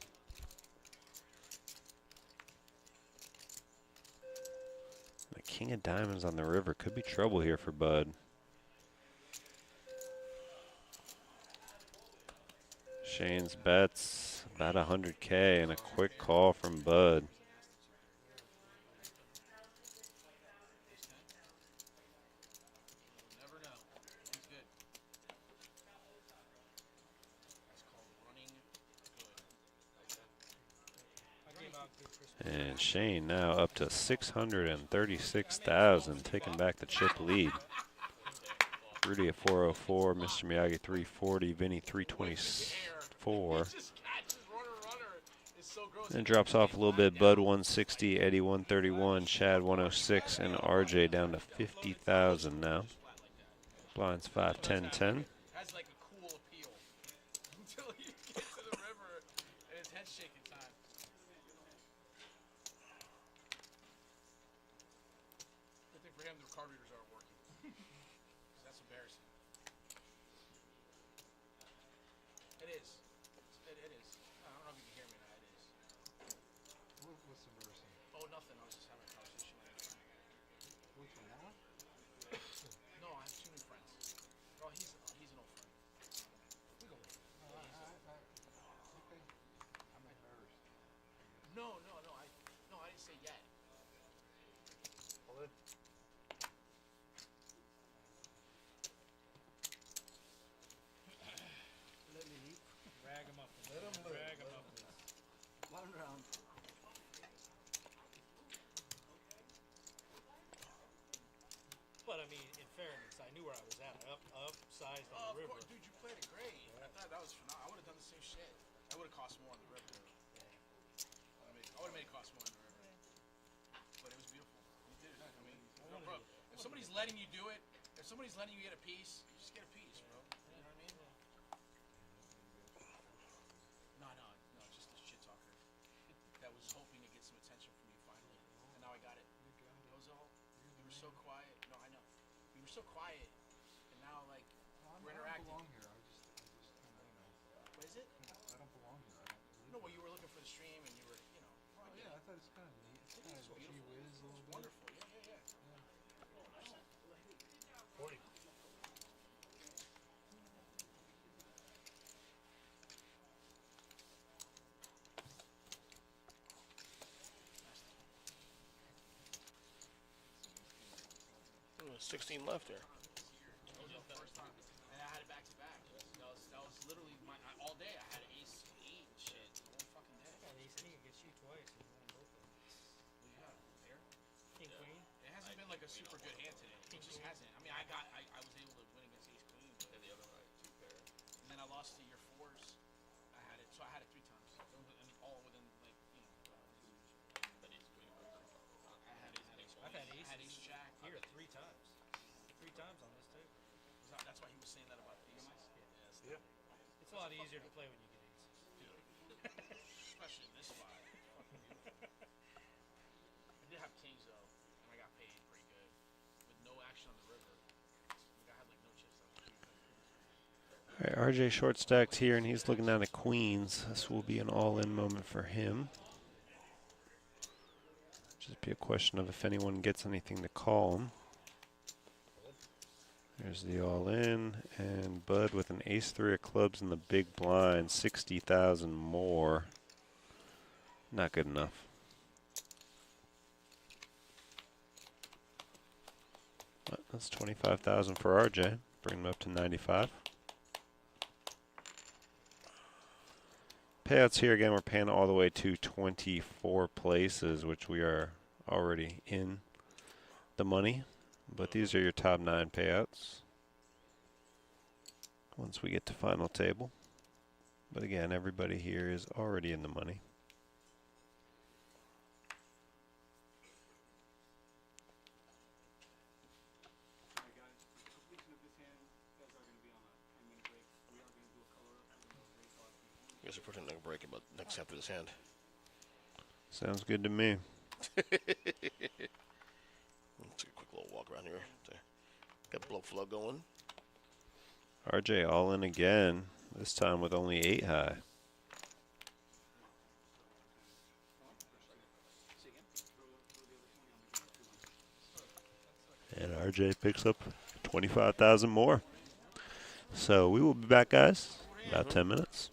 The king of diamonds on the river. Could be trouble here for Bud. Shane's bets about 100K and a quick call from Bud. Never know. He's good. That's called running good. I gave out good Christmas. And Shane now up to 636,000, taking back the chip lead. Rudy at 404, Mr. Miyagi 340, Vinnie 324. And drops off a little bit. Bud 160, Eddie 131, Chad 106, and RJ down to 50,000 now. Blinds 5, 10, 10. Has like a cool appeal until you get to the river and it's head shaking time. Good thing for him, the card readers aren't working. 'Cause that's embarrassing. It is. It is. I don't know if you can hear me now. It is. What's embarrassing? Oh, nothing. I was just having a conversation with my friend. Which one, that one? No, I have two new friends. Oh, he's an old friend. We go. Okay. I'm embarrassed. No, I didn't say yet. All in. Let me leave. Drag him up. Let him live. Drag him up. One round. But I mean, in fairness, I knew where I was at. Upsized on Oh, the of river. course, dude, you played it great. I thought that was phenomenal. I would have done the same shit. That would have cost more on the river. I would have made it cost more on the river. But it was beautiful. You did it. I mean, bro, if somebody's letting you do it, if somebody's letting you get a piece, you just get a piece, bro. You know what I mean? No, just the shit talker that was hoping to get some attention from you finally, and now I got it. That was all. You were so quiet. No, I know. You were so quiet, and now like we're I don't interacting. belong here. I just kind of, What is it? I don't belong here. I don't believe No, well, you were looking for the stream, and you were, you know. Oh, yeah, I thought it's kind of neat. It's kind of gee Beautiful. whiz a little It's bit. wonderful. Yeah. 40. Ooh, 16 left there. That was the first time, and I had it back to back. That was literally all day. I had ace 8 and shit the whole fucking day. Yeah, they sneak against you twice. And you won both of them. What do you have? There? King Queen. It hasn't been like a super good hand today. It just hasn't. I mean, I was able to win against ace queen, but And the other one, I had 2 pair. and then I lost to your 4s. I had it, so I had it 3 times. I mean, all within like That ace queen was 3 times. I had ace. I've had I had ace aces jack. here 3 times. 3 times on this table. That's why he was saying that about the aces. Yeah. It's a lot easier to play when you get aces. Especially in this spot. I did have kings though, and I got paid pretty good with no action on the river. Like, I had like no chips. All right, RJ short stacked here, and he's looking down at queens. This will be an all-in moment for him. Just be a question of if anyone gets anything to call him. There's the all-in, and Bud with an ace-3 of clubs in the big blind, 60,000 more. Not good enough. But that's 25,000 for RJ. Bring him up to 95. Payouts here again. We're paying all the way to 24 places, which we are already in the money. But these are your top 9 payouts once we get to final table. But again, everybody here is already in the money. Sorry guys, for completion of this hand, you guys are going to be on a 10-minute break. We are going to do a color up and a race off. You guys are pretending to break about next after this hand. Sounds good to me. Let's take a quick little walk around here. Got blow flow going. RJ all in again, this time with only 8 high. And RJ picks up 25,000 more. So we will be back, guys, about 10 minutes.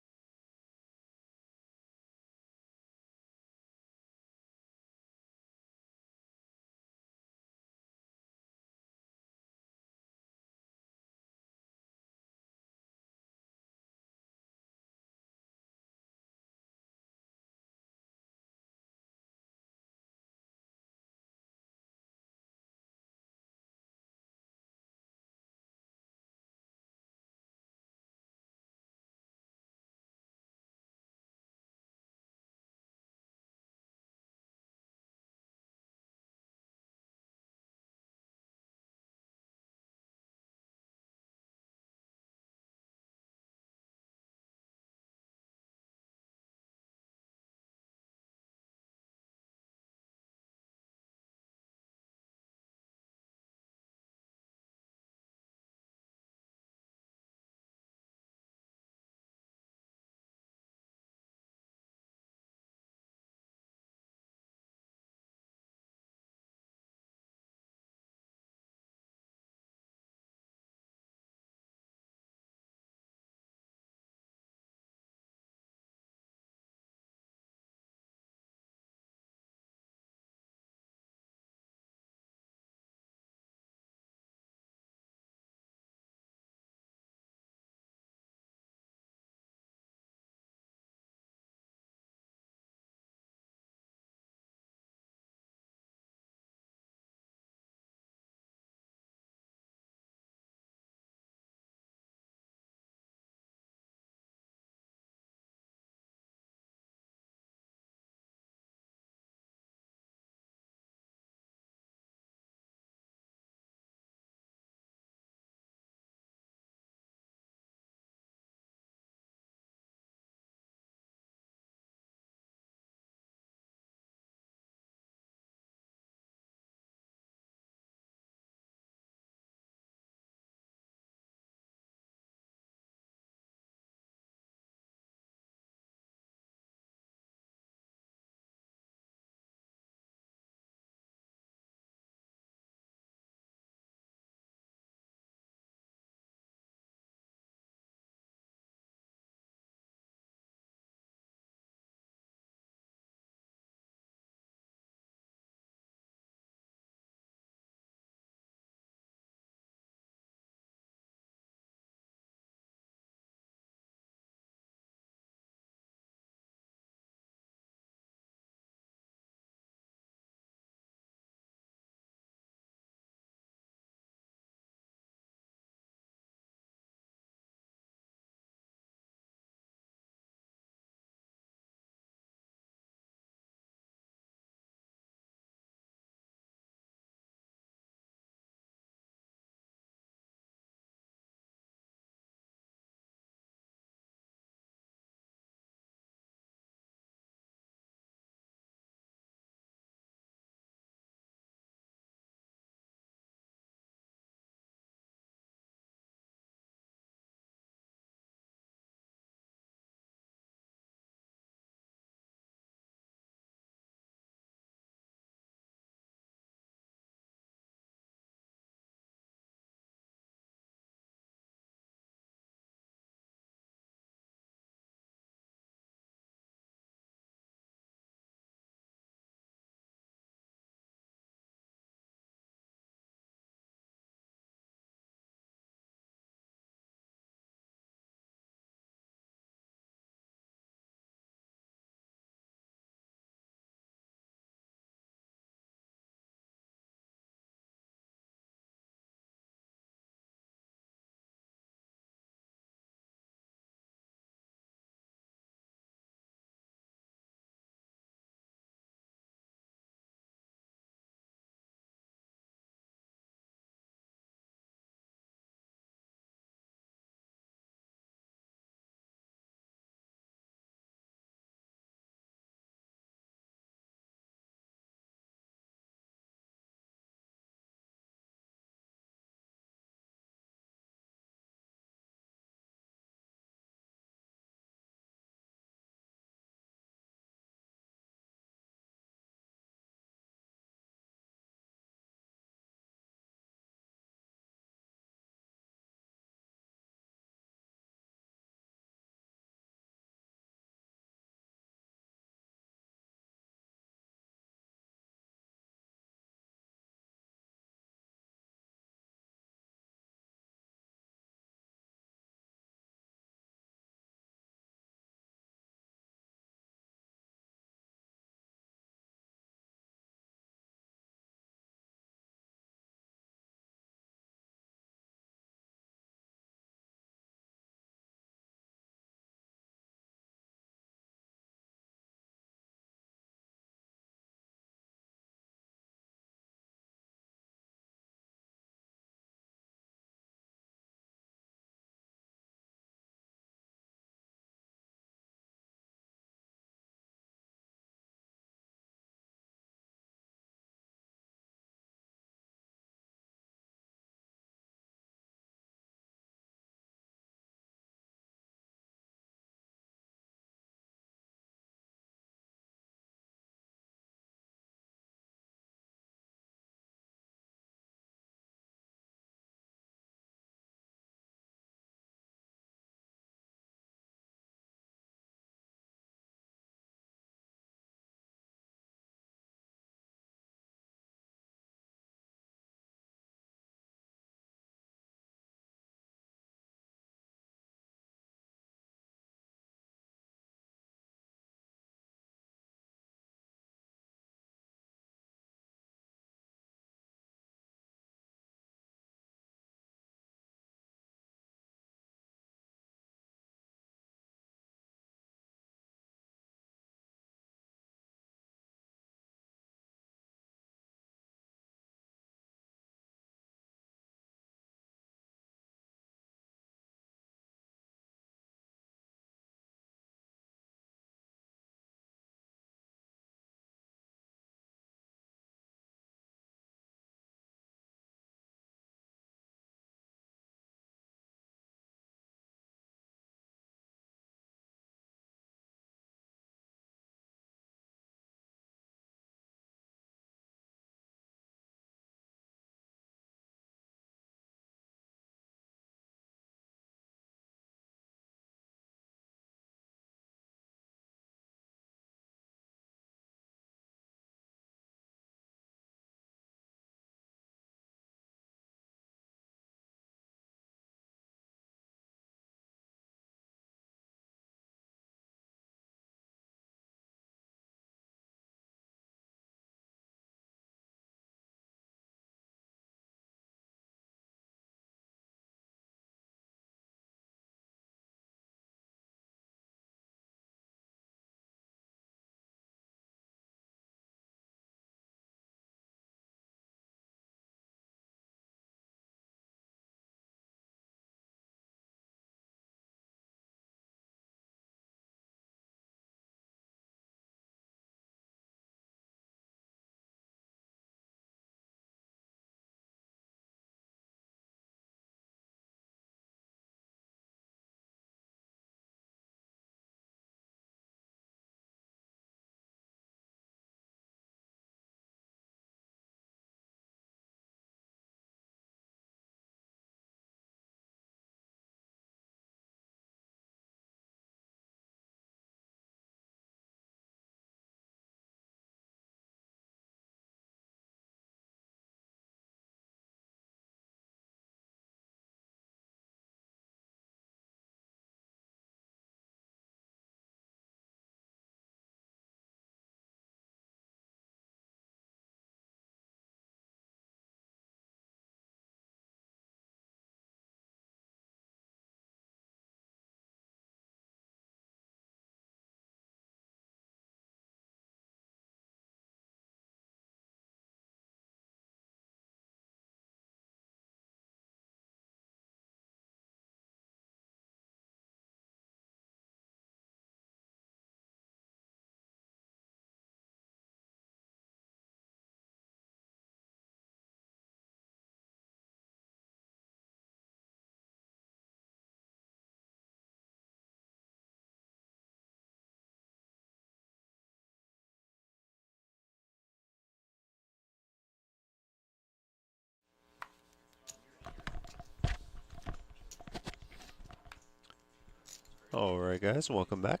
All right, guys, welcome back.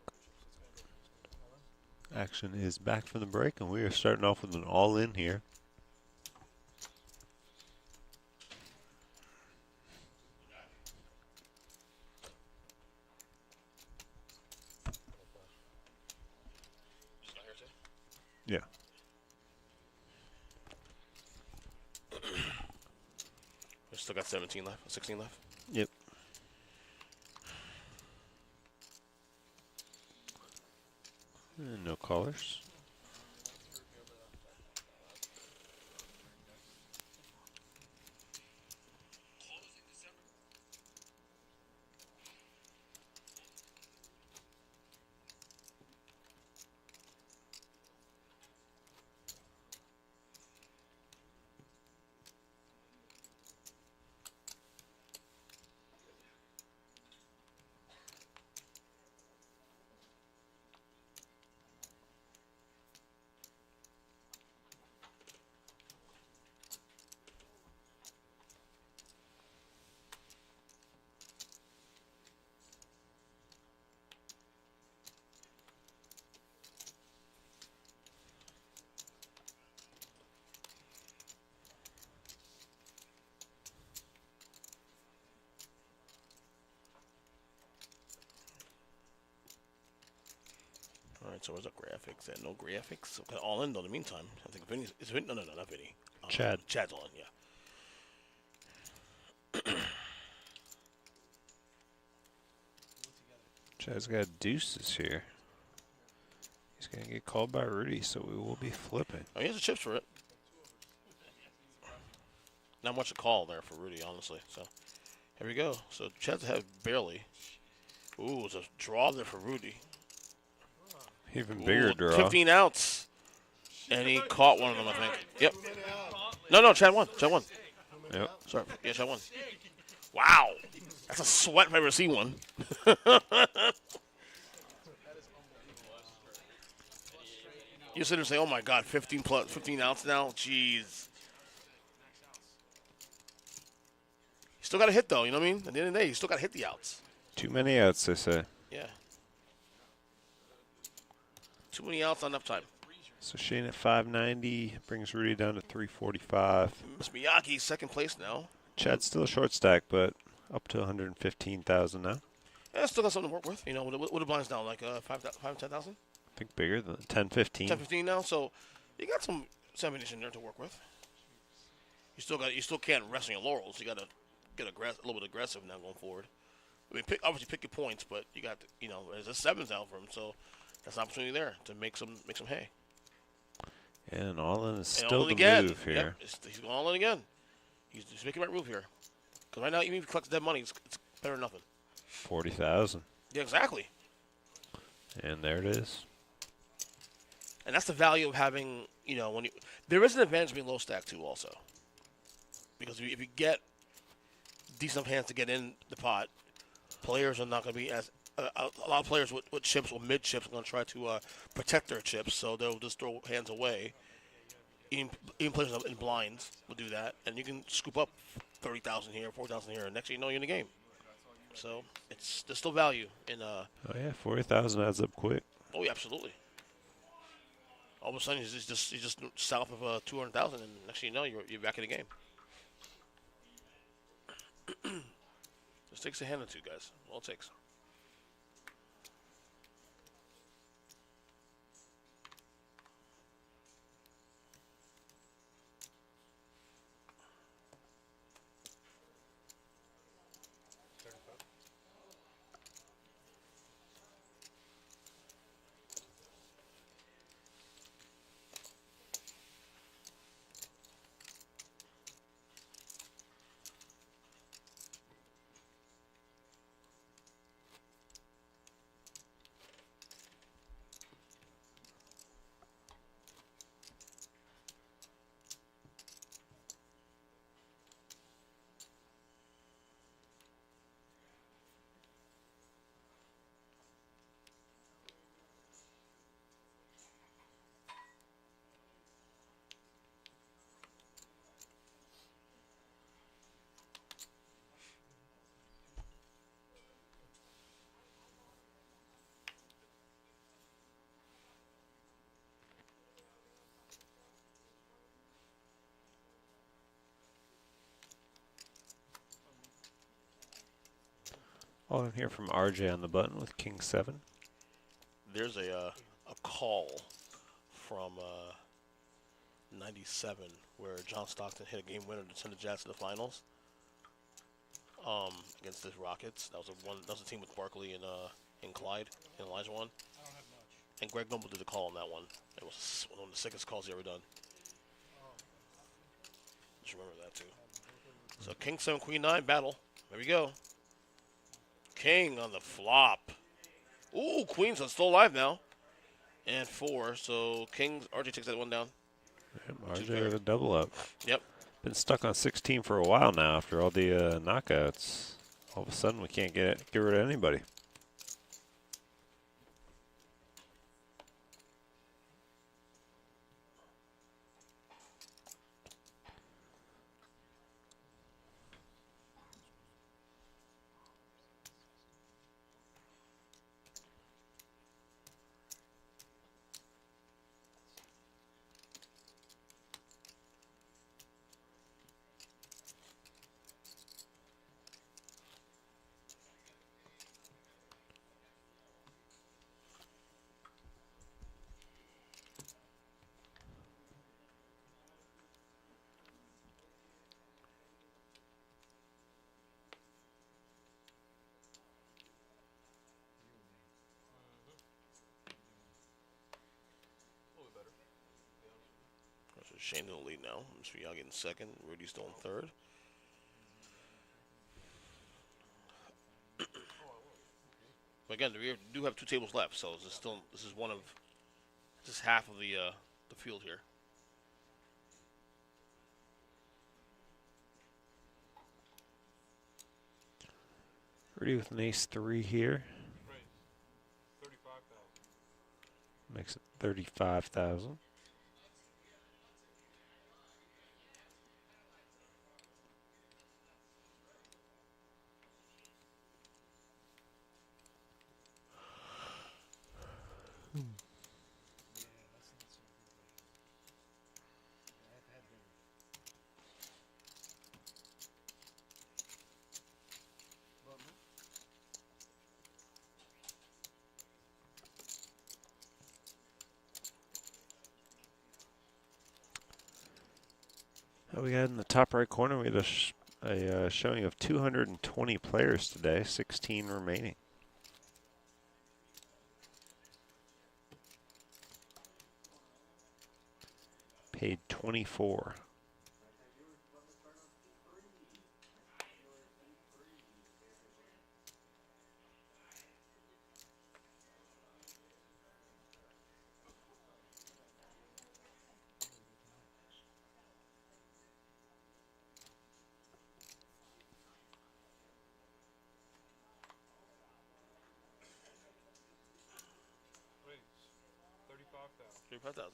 Action is back from the break, and we are starting off with an all-in here. Yeah. We still got 17 left, 16 left. Yep. And no callers. All right, so where's the graphics? And no graphics. Okay, all in though. In the meantime, I think Vinny's is Vinny. No, not Vinny. Chad. Chad's all in. Yeah. Chad's got deuces here. He's going to get called by Rudy, so we will be flipping. Oh, he has the chips for it. Not much to call there for Rudy, honestly. So here we go. So Chad's ahead barely. Ooh, it's a draw there for Rudy. Even bigger Ooh, draw. 15 outs. And he caught one of them, I think. Yep. No, Chad won. Chad won. Yep. Sorry. Yeah, Chad won. Wow. That's a sweat if I ever see one. You sit there and say, oh my God, 15 outs now? Jeez. You still got to hit, though, you know what I mean? At the end of the day, you still got to hit the outs. Too many outs, they say. Yeah. Too many outs, not enough time. So Shane at 590 brings Rudy down to 345. Miss Miyagi, second place now. Chad's still a short stack, but up to 115,000 now. Yeah, still got something to work with. You know, what the blinds now? Like 5, 10,000? I think bigger than 10, 15. 10, 15 now. So you got some ammunition there to work with. You still can't rest on your laurels. You got to get a little bit aggressive now going forward. I mean, obviously pick your points, but you got there's a sevens out for him, so that's an opportunity there to make some hay. And all in is And still all in the again. move here. Yep, he's going all in again. He's making the right move here. Because right now, even if he collects dead money, it's better than nothing. 40,000. Yeah, exactly. And there it is. And that's the value of having, there is an advantage of being low stack too, also. Because if you get decent hands to get in the pot, players are not going to be as a lot of players with chips or mid chips are going to try to protect their chips, so they'll just throw hands away. Even players in blinds will do that, and you can scoop up 30,000 here, 4,000 here, and next thing you know, you're in the game. So there's still value in. Oh yeah, 40,000 adds up quick. Oh yeah, absolutely. All of a sudden, he's just south of 200,000, and next thing you know, you're back in the game. Just takes a hand or two, guys. All it takes. All in here from RJ on the button with King 7. There's a call from 97 where John Stockton hit a game winner to send the Jazz to the finals against the Rockets. That was a team with Barkley and Clyde and Elijah won. I don't have much. And Greg Noble did the call on that one. It was one of the sickest calls he ever done. Just remember that too. So King 7, Queen 9 battle. There we go. King on the flop. Ooh, Queen's still alive now. And 4. So King, RJ takes that one down. Yep, RJ with a double up. Yep. Been stuck on 16 for a while now after all the knockouts. All of a sudden we can't get rid of anybody. So Shane in the lead now. Mr. Miyagi in second. Rudy's still in third. But again, we do have 2 tables left, so this is half of the field here. Rudy with an ace 3 here. Right. 35,000. Makes it 35,000. We had in the top right corner, we had a showing of 220 players today, 16 remaining. Paid 24. Raise. 35,000. 35,000.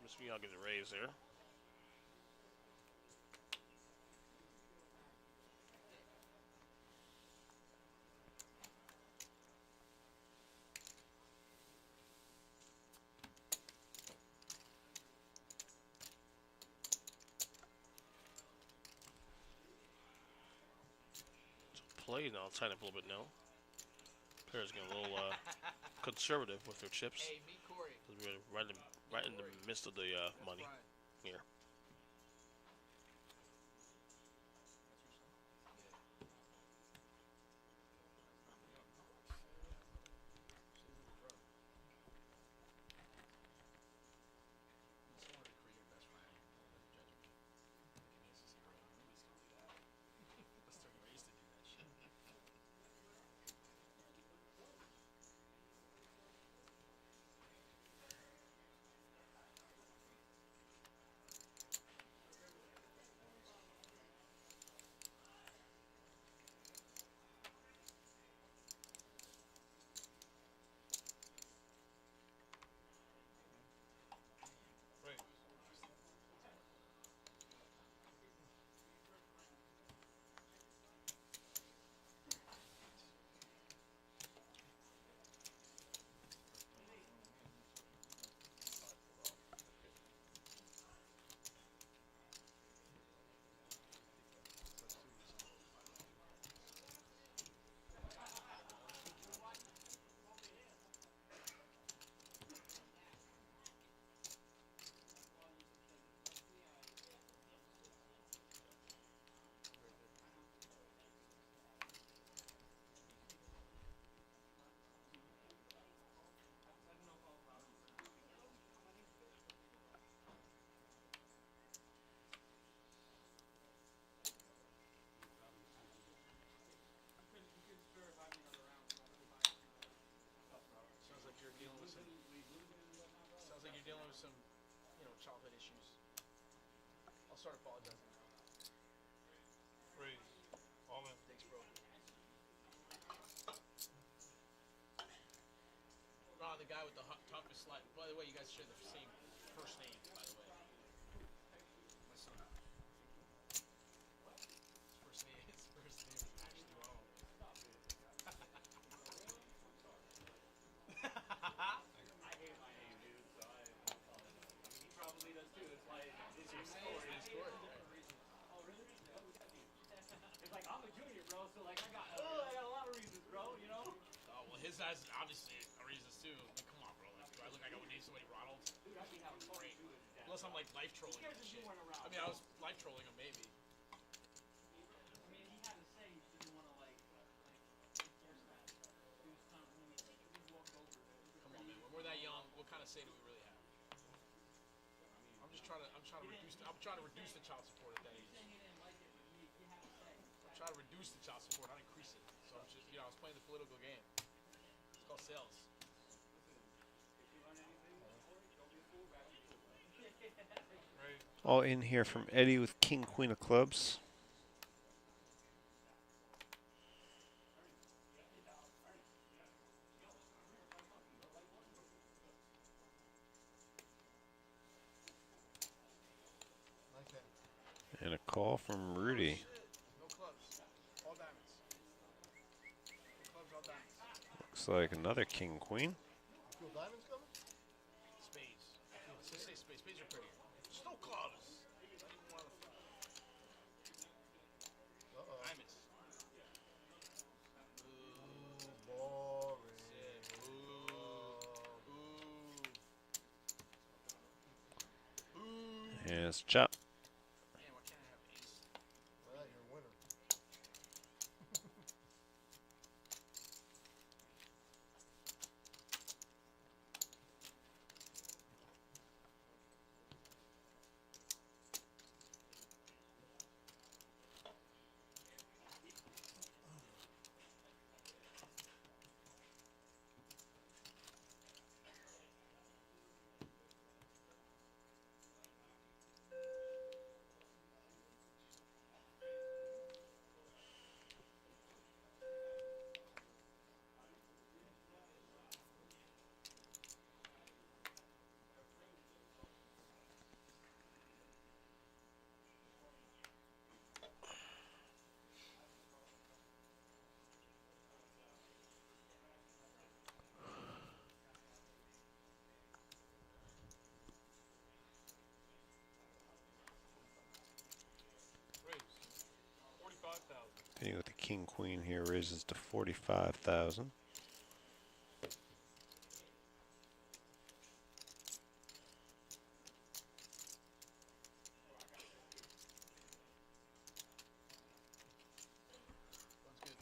Mr. Miyagi's a raise there. Play now, tighten up a little bit now. Players getting a little conservative with their chips. Hey, meet Corey. We're right in the midst of the money here. Sounds like you're dealing with some, childhood issues. I'll start apologizing now. Raise. All in. Thanks, bro. The guy with the toughest slide. By the way, you guys share the same first name, by the way. My son. His first name is actually wrong. I hate my name, dude, so I apologize. He probably does too. That's why it's your story. Oh, really? It's like, I'm a junior, bro, so like I got a lot of reasons, bro, you know? Oh, well, his has obviously reasons too. I mean, come on, bro. Like, do I look like I would name somebody Ronald? Dude, I'd be having fun Great. too with his dad. Unless I'm like life trolling You him guys and just shit. weren't around. I mean, I was life trolling him maybe. I mean, he had to say he didn't want to like enforce that. He was kind of when we walked over. Come on, man. When we're that young, what kind of say do we really have? I'm trying to reduce the child support at that age. Saying he didn't like it, but you had to say. I'm trying to reduce the child support, not increase it. So I'm just, I was playing the political game. It's called sales. If you learn anything, don't be a fool, grab your fool. Raise. All in here from Eddie with King Queen of Clubs. Nice hand. And a call from Rudy. No clubs. All diamonds. No clubs, all diamonds. Looks like another King Queen. Feel diamonds coming? Spades. Let's just say spades. Spades are prettier. Just no clubs. Uh-oh. Diamonds. Boring. And it's chop. Man, why can't I have ace? Well, you're a winner. Raise. 45,000. Vinny with the King Queen here raises to 45,000. Sounds good.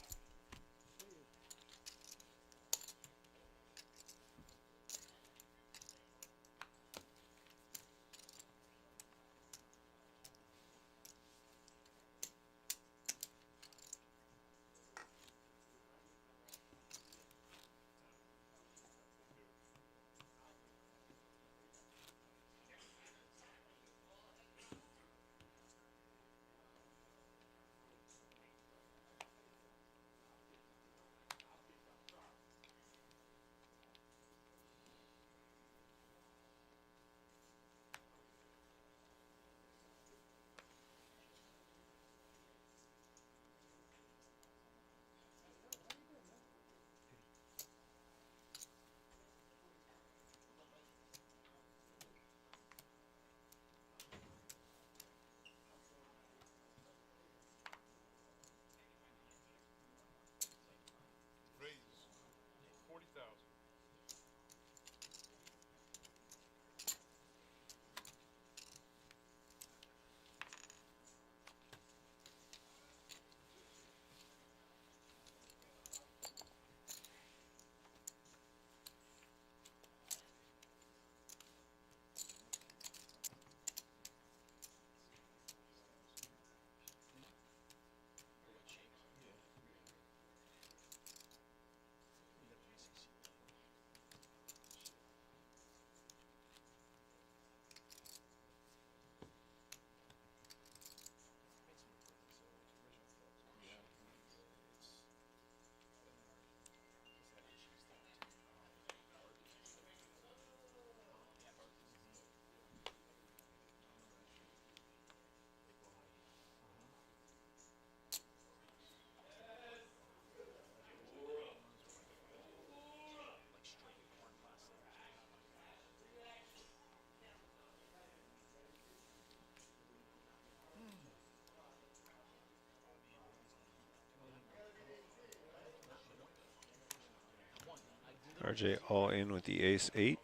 RJ all in with the ace 8.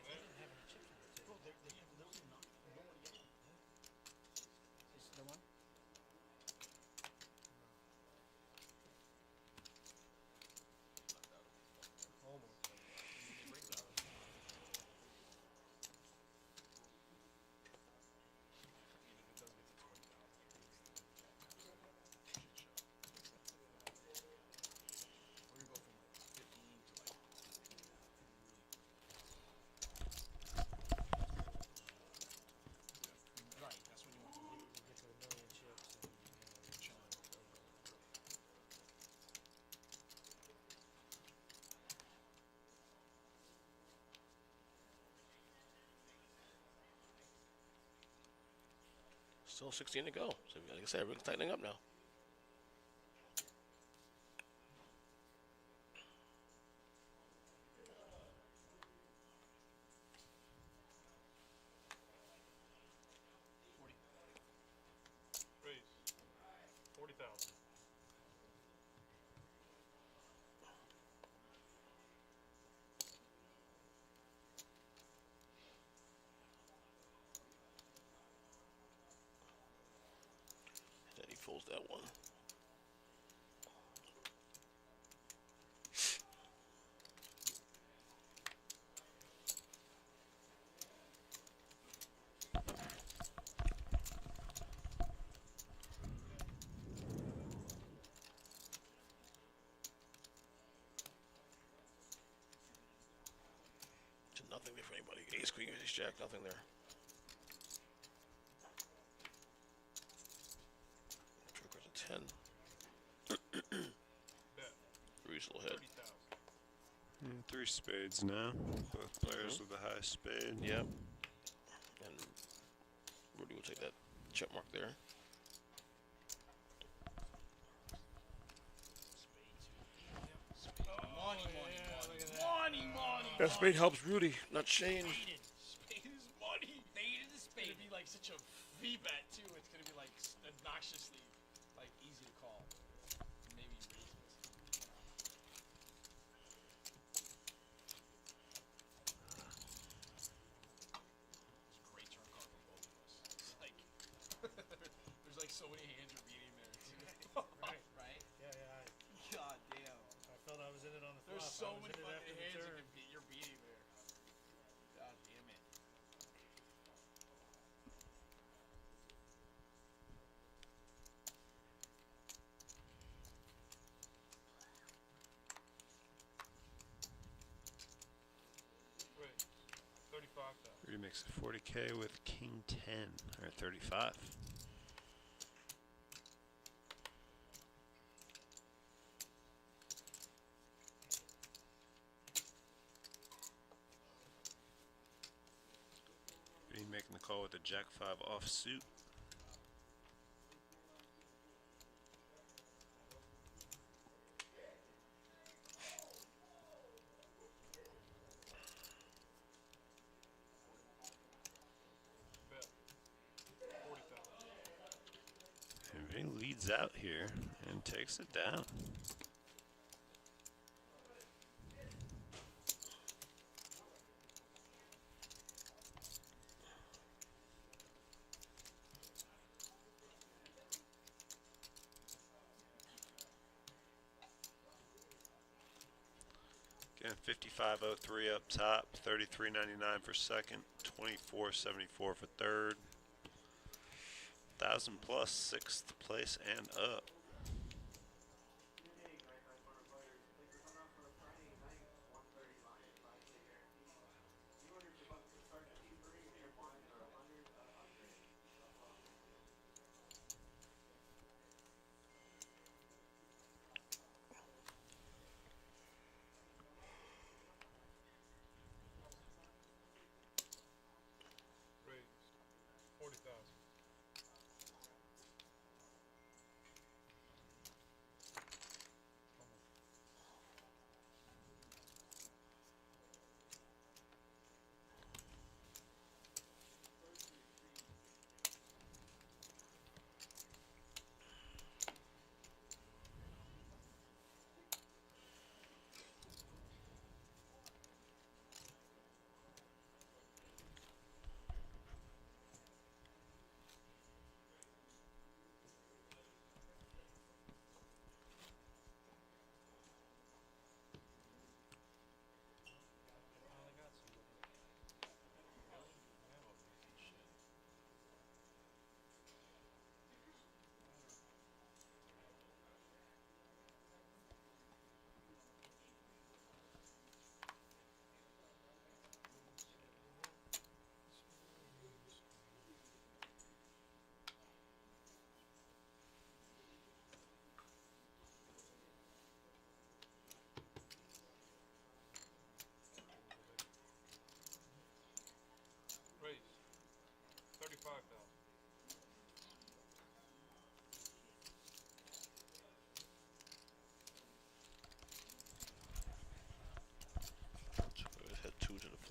Still 16 to go. So like I said, everything's tightening up now. Raise. 40,000. Then he folds that one. So nothing there for anybody. Ace, queen, ace, jack, nothing there. Tricker's a 10. Bet. Rudy's a little head. 30,000. 3 spades now. Both players with the high spade. Yep. And Rudy will take that check mark there. That spade helps Rudy, not Shane. Spade is money. Faded the spade. It's gonna be like such a V bet too. It's gonna be like obnoxiously like easy to call. Maybe raises. It's a great turn card for both of us. It's like there's like so many hands you're beating there too. Right. Right? Yeah, yeah. God damn. I felt I was in it on the flop. There's I so was many in it fucking after the hands turn. you're beating there. God damn it. Raise. 35,000. Rudy makes it 40K with king 10, or 35. Rudy making the call with the jack 5 offsuit. Bet. 40,000. And Vinnie leads out here and takes it down. Again, 55.03 up top, 33.99 for second, 24.74 for third, 1,000 plus sixth place and up. Raise. 40,000.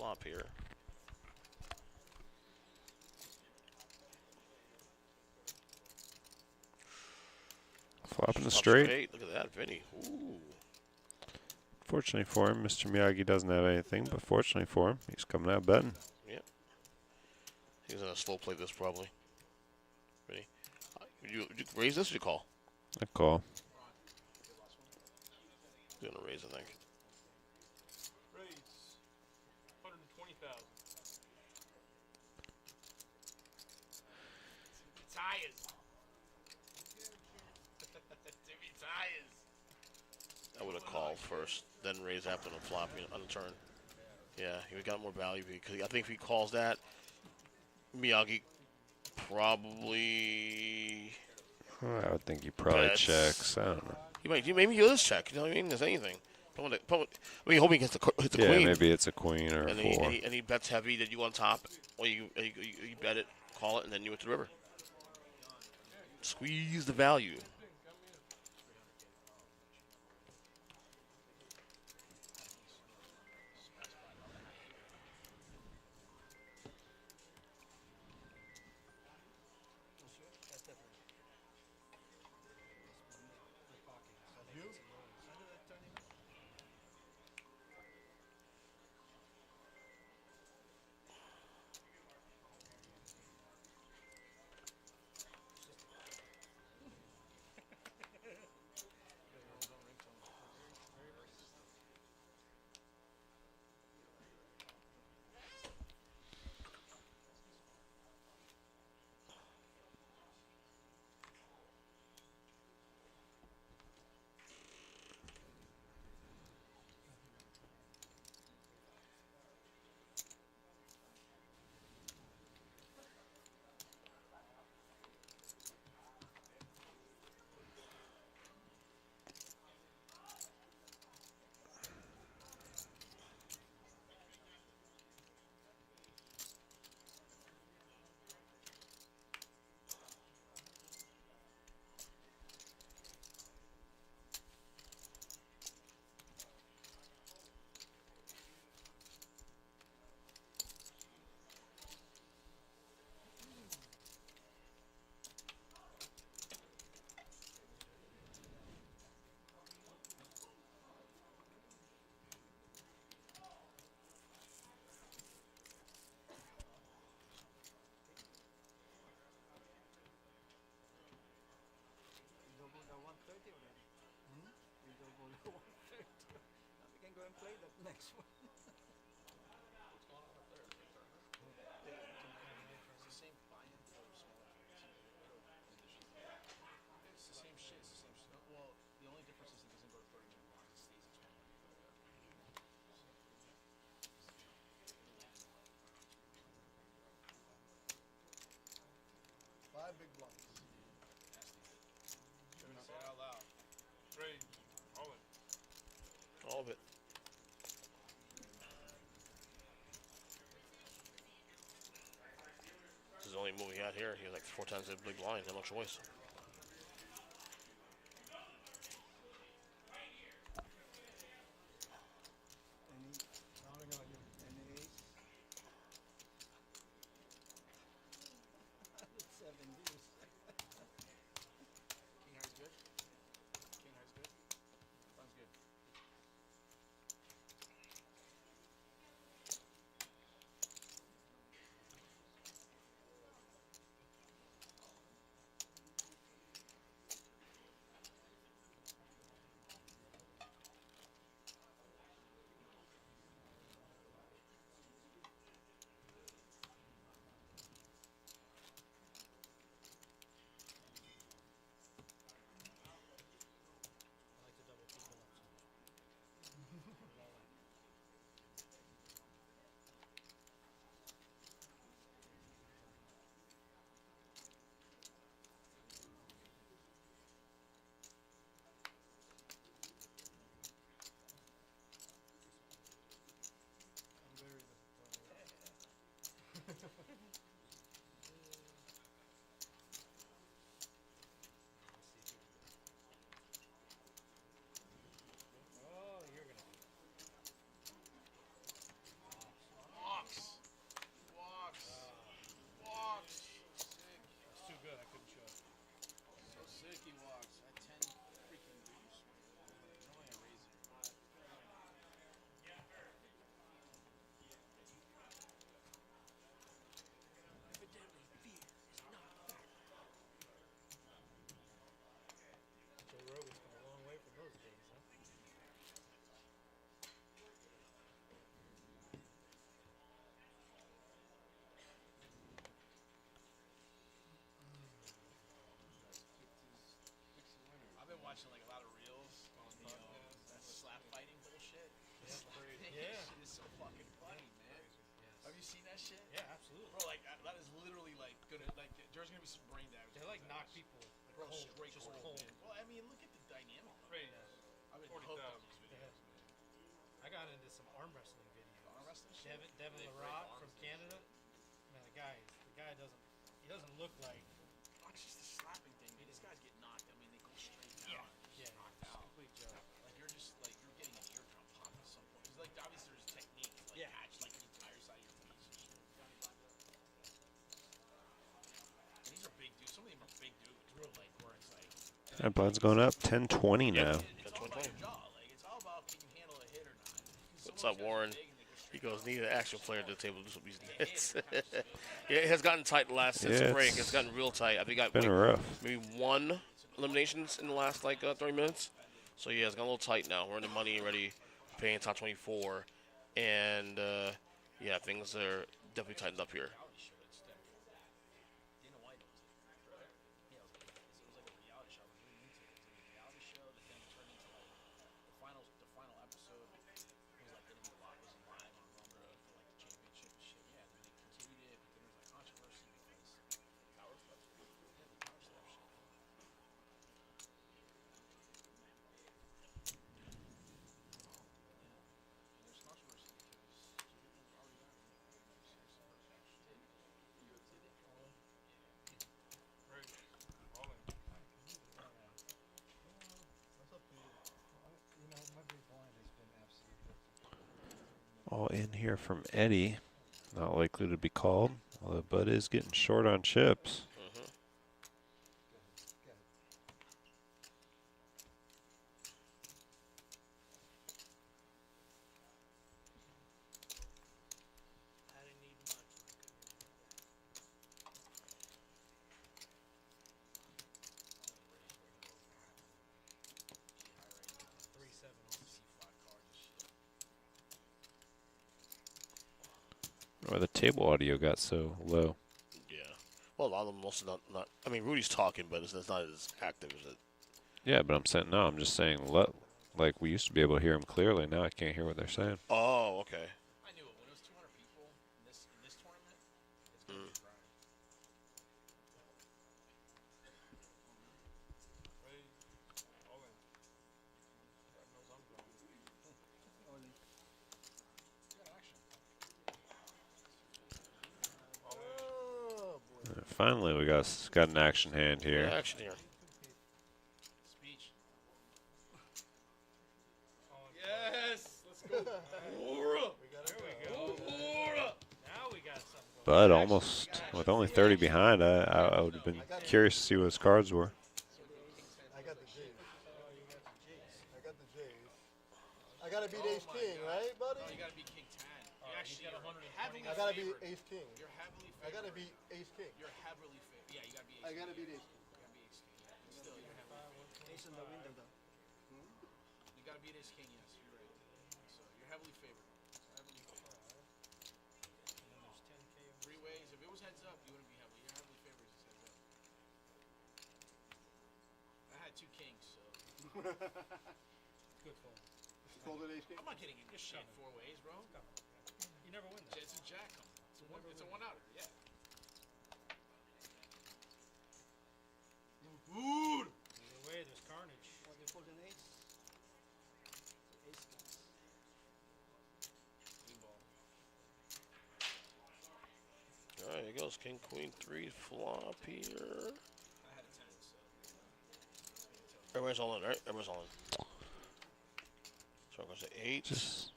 flop here. Flopping the Flop straight. Look at that, Vinnie. Ooh. Fortunately for him, Mr. Miyagi doesn't have anything, but fortunately for him, he's coming out betting. Yep. He's gonna slow play this probably. Ready? Would you raise this or you call? I call. He's gonna raise, I think. Raise. 120,000. Tires. Timmy tires. I would have called first, then raise after the flop on the turn. Yeah, he would got more value because I think if he calls that, Miyagi probably. I would think he probably Bets. checks. I don't know. Maybe he does check. You know what I mean? There's anything. I mean, hoping hits the Yeah, queen. maybe it's a queen or a And four. he bets heavy that you on top, or you bet it, call it, and then you went to the river. Squeeze the value. Five big blinds. Say it out loud. Raise. All in. All of it. This is the only move he had here. He had like 4 times the big blind. No choice. Counting on you. King high's good. King high's good. Sounds good. there's gonna be some brain damage. They like knock people Bro, cold, straight just cold, cold. man. Well, I mean, look at the dynamic. Right. I've been 40,000. hooked on these videos, man. I got into some arm wrestling videos. Arm wrestling shit? Devin They break LaRock arms from and Canada. Man, the guy doesn't look like. Oh, it's just the slapping thing, man. These guys get knocked. I mean, they go straight down. Yeah, Knocked out. complete joke. Like you're getting an eardrum pop at some point. 'Cause, like obviously there's technique to like catch like the entire side of your face and shit. And these are big dudes. Some of them are big dudes, bro. Like where it's like That bud's going up 10-20 now. it's all about your jaw. Like it's all about can you handle a hit or not. What's up, Warren? He goes, need an action player to the table to do some of these hits. Yeah, it has gotten tight the last since the Yeah, break. it's It's gotten real tight. I think I Been got rough. maybe 1 eliminations in the last like 30 minutes. So yeah, it's gotten a little tight now. We're in the money already, paying top 24, and yeah, things are definitely tightened up here. Dana White owns it. Yeah, it was like a reality show. I was really into it. It was like a reality show that then turned into like the final episode was like gonna be live on Rumble for like the championship and shit. Yeah, and then they continued it, but then there was like controversy because power stuff. Yeah, the power stuff shit. And there's controversy because people already got it. Right. All in. That's up to you. You know, my big blind has been absolutely perfect. All in here from Eddie. Not likely to be called. Although Bud is getting short on chips. Mm-hmm. Go ahead. I didn't need much. I couldn't. 3-7 Or the table audio got so low. Yeah. Well, a lot of them also not. I mean, Rudy's talking, but it's not as active as it. Yeah, but I'm saying no. I'm just saying like we used to be able to hear them clearly. Now I can't hear what they're saying. Oh, okay. I knew it. When it was 200 people in this tournament, it's going to be grind. Right. All in. God knows I'm going. Only. You got action. All in. Oh, boy. Finally, we got an action hand here. Action here. Speech. Yes! Let's go. Now we got something going. Bud almost with only 30 behind. I would have been curious to see what his cards were. I got the J's. I got the J's. I gotta beat Ace King, right, buddy? No, you got to be King 10. You actually got 120. heavily I gotta beat favored. Ace King. You're heavily favored. I gotta beat Ace King. You're heavily favored. Yeah, you got to be Ace I gotta King. beat Ace King. You got to be Ace King. Yeah. But still, you're heavily favored. Ace in the window, though. You got to beat Ace King, yes. You're right. So you're heavily favored. Heavily favored. There's 10K. 3 ways. If it was heads up, you wouldn't be heavily. You're heavily favored as heads up. I had 2 kings, so Good fold. Folded Ace King? I'm not getting in this shit 4 ways, bro. You never win that. It's a jack coming. It's a one outer. Yeah. Food. Either way, there's carnage. They folded Ace? Ace King. Green ball. All right, here goes King Queen 3 flop here. I had a 10, so. Everybody's all in, right? Everybody's all in. So it goes to 8. Just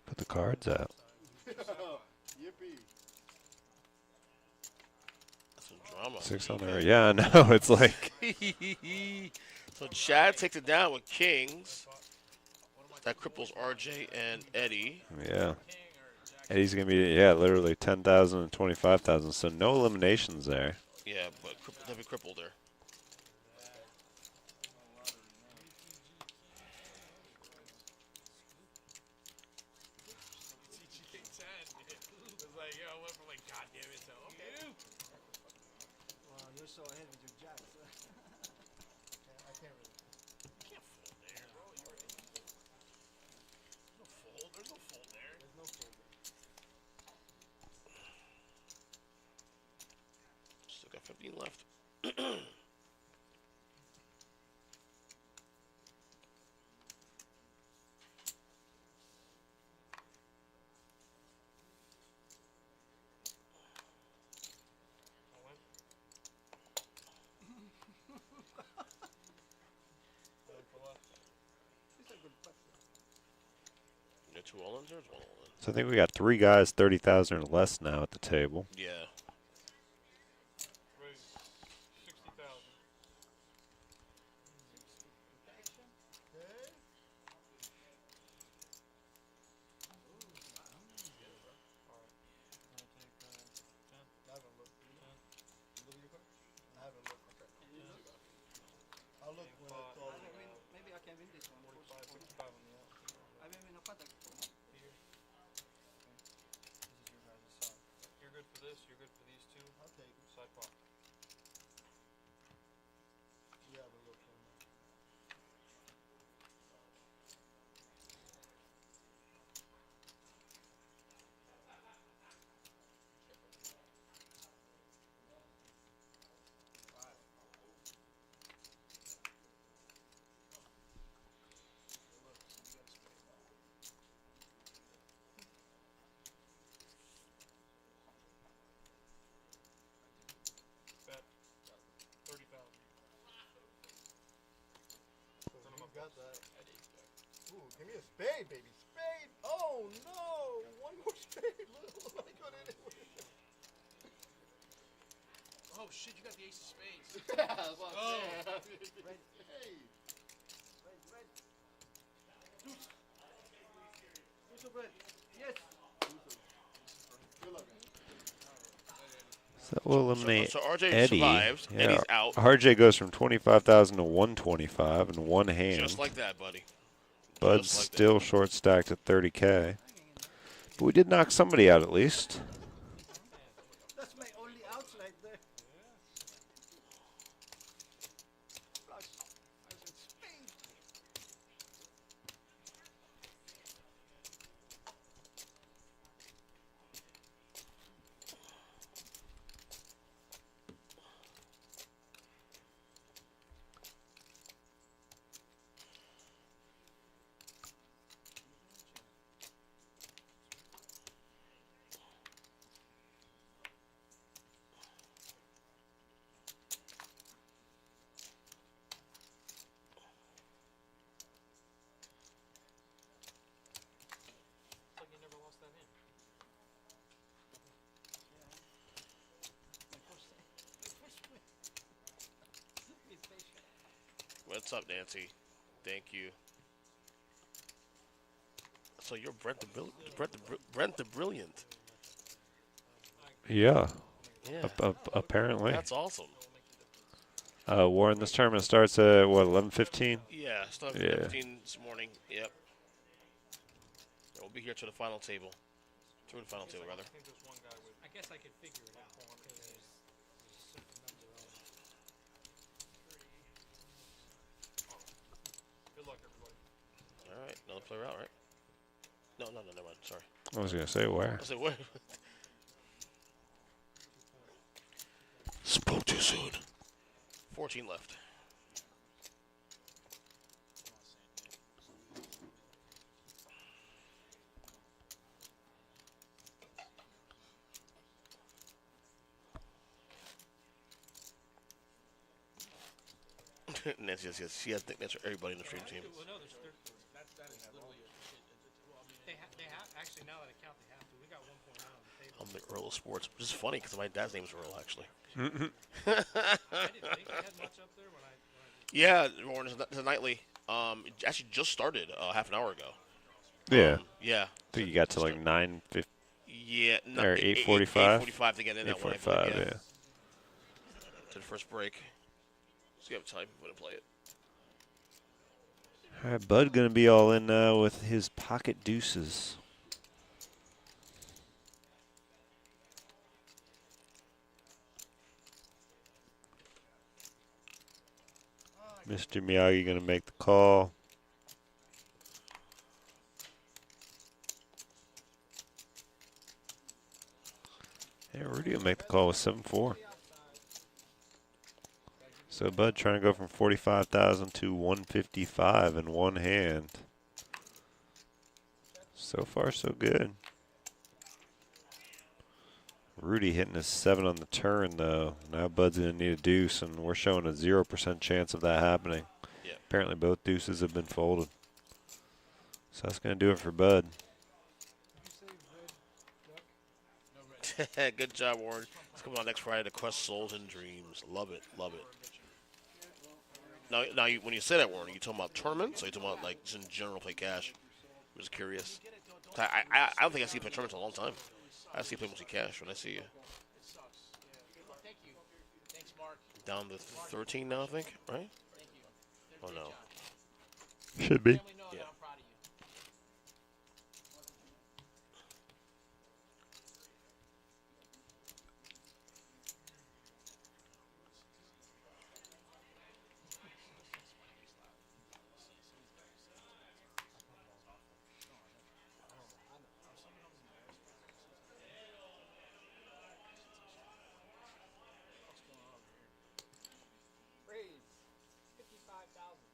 put the cards out. Yippee. That's some drama. 6 on there. Yeah, I know. It's like So Chad takes it down with kings. That cripples RJ and Eddie. yeah. King or jack. Eddie's gonna be literally 10,000 and 25,000. So no eliminations there. Yeah, but definitely crippled there. King 10. It was like, yo, I went from like, God damn it, to okay. Wow, you're so ahead with your jacks. I can't really. You can't fold there, bro. There's no fold. There's no fold there. There's no fold. We got 15 left. I went. One for left. He's a good putter. You got 2 all-ins or 1 all-in? So I think we got 3 guys 30,000 or less now at the table. Yeah. Ready. 60,000. Okay. I haven't looked. You know? Look at your card? I haven't looked. Okay. I'll look when it's all. Maybe I can win this one. 45, 65 on the out. I will win a putter. Here. This is your guys' side. You're good for this. You're good for these two. I'll take it. Side pot. You haven't looked on that. Bet. 30,000. So you got that. Ooh, give me a spade, baby. Spade. Oh no! One more spade. Look like I got anywhere. Oh shit! You got the ace of spades. Yeah, that's what I'm Oh. saying. Red. Hey. Red, red. Deuce of red. Yes. Good luck, man. So that will eliminate So RJ Eddie. survives. Yeah, Eddie's out. RJ goes from 25,000 to 125 in one hand. Just like that, buddy. Bud's just like still short stacked at 30K. But we did knock somebody out at least. That's my only outs right there. Flush. I said spade. It's like you never lost that hand. My first win. Be patient. What's up, Nancy? Thank you. So you're Brent the Brilliant. Yeah, Yeah. apparently. That's awesome. Warren, this tournament starts at, what, 11:15? Yeah, started Yeah. 15 this morning. Yep. Yeah, we'll be here to the final table. Through the final table, rather. I think there's one guy with. I guess I could figure it out. Because there's a certain number of. Good luck, everybody. All right, another player out, right? No, never mind. Sorry. I was going to say, where? I said, what? Spoke too soon. 14 left. Nancy, yes, she has nicknames for everybody in the stream team. Well, no, that is literally a shit. Well, I mean, they have actually now that I count they have to. We got 1.9 on the table. I'm the Earl of Sports, which is funny because my dad's name is Earl, actually. I didn't think they had much up there when I Yeah, Warren, it's a nightly. It actually just started half an hour ago. Yeah. Yeah. I think you got to like 9:50 Yeah. No, or 8:45. 8:45 to get in that one. I 8:45, believe, yeah. To the first break. So you have time to play it. All right, Bud going to be all in now with his pocket deuces. Mr. Miyagi going to make the call. Yeah, Rudy will make the call with 7-4. So Bud trying to go from 45,000 to 155 in one hand. So far, so good. Rudy hitting a 7 on the turn, though. Now Bud's going to need a deuce, and we're showing a 0% chance of that happening. Yeah. Apparently both deuces have been folded. So that's going to do it for Bud. Good job, Warren. It's coming out next Friday to Quest Souls and Dreams. Love it, love it. Now, when you say that, Warren, are you talking about tournaments, or are you talking about like just in general play cash? I'm just curious. I don't think I see you play tournaments in a long time. I see you play mostly cash when I see you. Thank you. Thanks, Mark. Down to 13 now, I think, right? Thank you. Oh no. Should be. Family knows Yeah. I'm proud of you. Raise 55,000.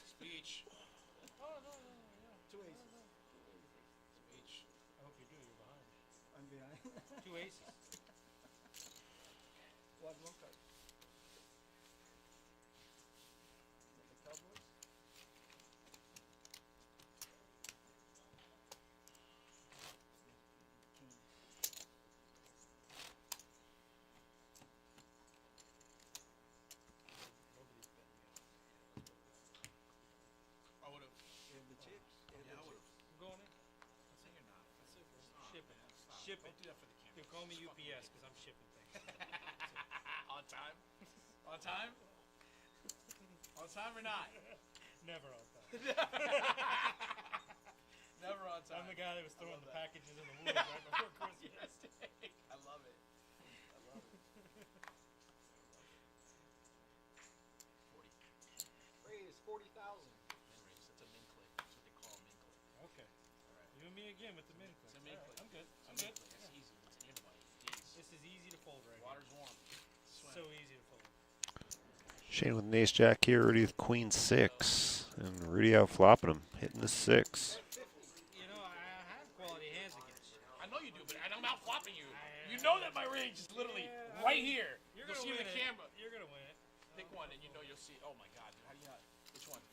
Speech. Oh, no, yeah. 2 aces. Speech. I hope you do. You're behind. I'm behind. 2 aces. One card. The Cowboys? I would have. And the chips. Yeah, I would have. I'm going in. I'm saying you're not. That's it. Shipping. Stop. Shipping. Don't do that for the camera. You call me UPS because I'm shipping things. On time? On time? On time or not? Never on time. Never on time. I'm the guy that was throwing the that. packages in the woods right before Christmas. I love it. I love it. 40. Raise 40,000. Min raise. That's a min click. That's what they call a min click. Okay. All right. You and me again with the min It's click. a min All right, click. I'm good. I'm It's a good. min click. It's easy. It's an invite. Jeez. This is easy to fold right Water's warm. Swim. here. So easy to fold. Shane with an ace jack here. Rudy with queen 6. And Rudy out flopping him, hitting the 6. You know, I have quality hands against you. I know you do, but I'm out flopping you. You know that my range is literally right here. You're You'll gonna see win in the it. camera. You're gonna win it. Pick one, and you know you'll see. Oh my God, dude, how do you not? Which one?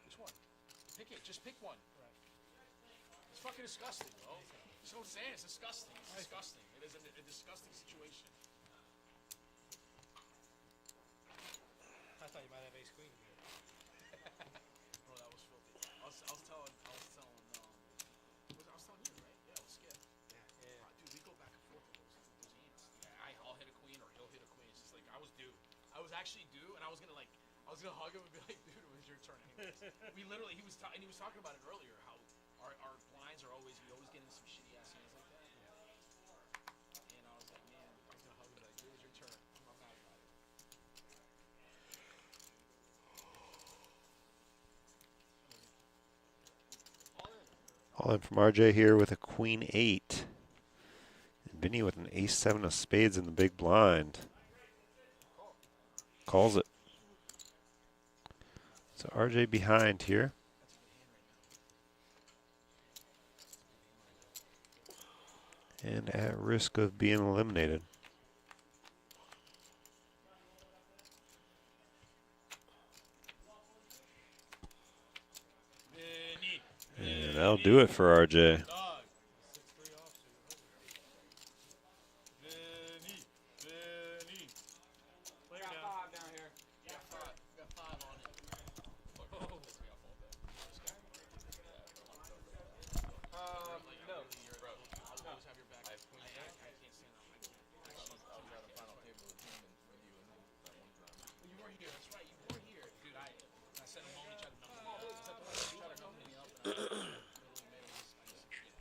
Which one? Pick it. Just pick one. Right. It's fucking disgusting, bro. That's what I'm saying. It's disgusting. It's disgusting. It is a disgusting situation. I thought you might have ace queen here. Bro, that was filthy. I was telling you, right? Yeah, it was scared. Yeah. Dude, we go back and forth with those hands. Yeah, I'll hit a queen or he'll hit a queen. It's just like I was due. I was actually due, and I was gonna hug him and be like, dude, it was your turn anyways. he was talking about it earlier, how our blinds are always, we always get into some shitty ass hands like that. Yeah. And I was like, man, I was gonna hug him and be like, dude, it was your turn. I'm mad about it. All in from RJ here with a queen 8. And Vinnie with an ace 7 of spades in the big blind. Calls it. So RJ behind here. And at risk of being eliminated. Vinnie. And that'll do it for RJ. Dog. 6-3 offsuit. Vinnie. Player Got down. 5 down here. Got five on it. Oh. No. Bro, I'll always have your back. I can't stand up. I was at a final table with him and with you and him that one time. You were here. That's right. You were here, dude. I sent him home. He tried to numb me up. He tried to numb me up. And I literally made him.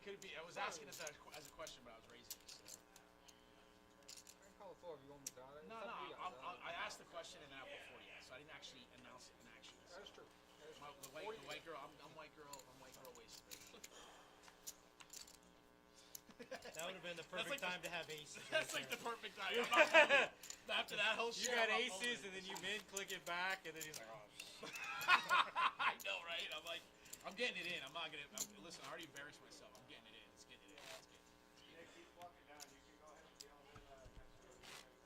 It could be. I was asking this as a question, but I was raising it. So. I can call it 4 if you want me to. No. I asked the question and then I put 40. So I didn't actually announce it in action. That is true. The white girl. I'm white girl wasted. That would have been the perfect time to have aces. That's right like the there. perfect time. After that whole You shit, got I'm aces, over and then you click it back, and then he's like, oh, shit. I know, right? I'm like, I'm getting it in. I'm not gonna. Listen, I already embarrassed myself. I'm getting it in. It's getting it in. Yeah, keep walking down. You can go ahead and deal with next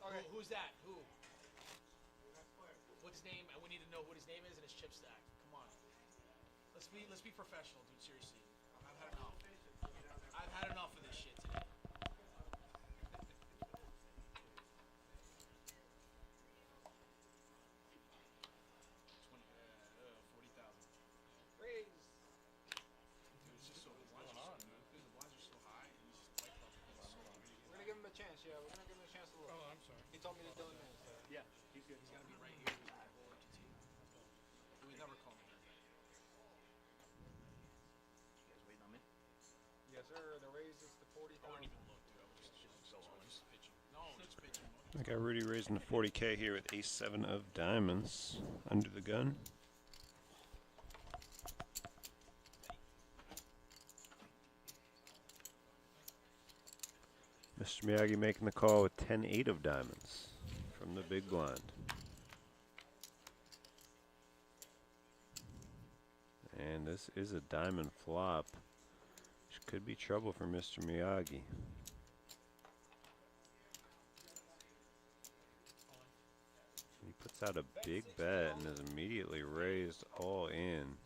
Okay. Who's that? Who? next player. What's his name? And we need to know what his name is and his chip stack. Come on. Let's be professional, dude. Seriously. I've had enough. I've had enough of this shit today. 40,000. Raise. Dude, it's just so the blinds are so high. And he's white club. We're gonna give him a chance. Yeah, we're gonna give him a chance to look. Oh, I'm sorry. He told me to do it. Yeah, he's good. He's gotta be right here. He would never call me. You guys waiting on me? Yes, sir. The raise is to 40,000. I wouldn't even look, dude. I would just pitching. No, just pitching. I got Rudy raising to 40K here with ace-7 of diamonds under the gun. Mr. Miyagi making the call with 10-8 of diamonds from the big blind. And this is a diamond flop, which could be trouble for Mr. Miyagi. He puts out a big bet and is immediately raised all in.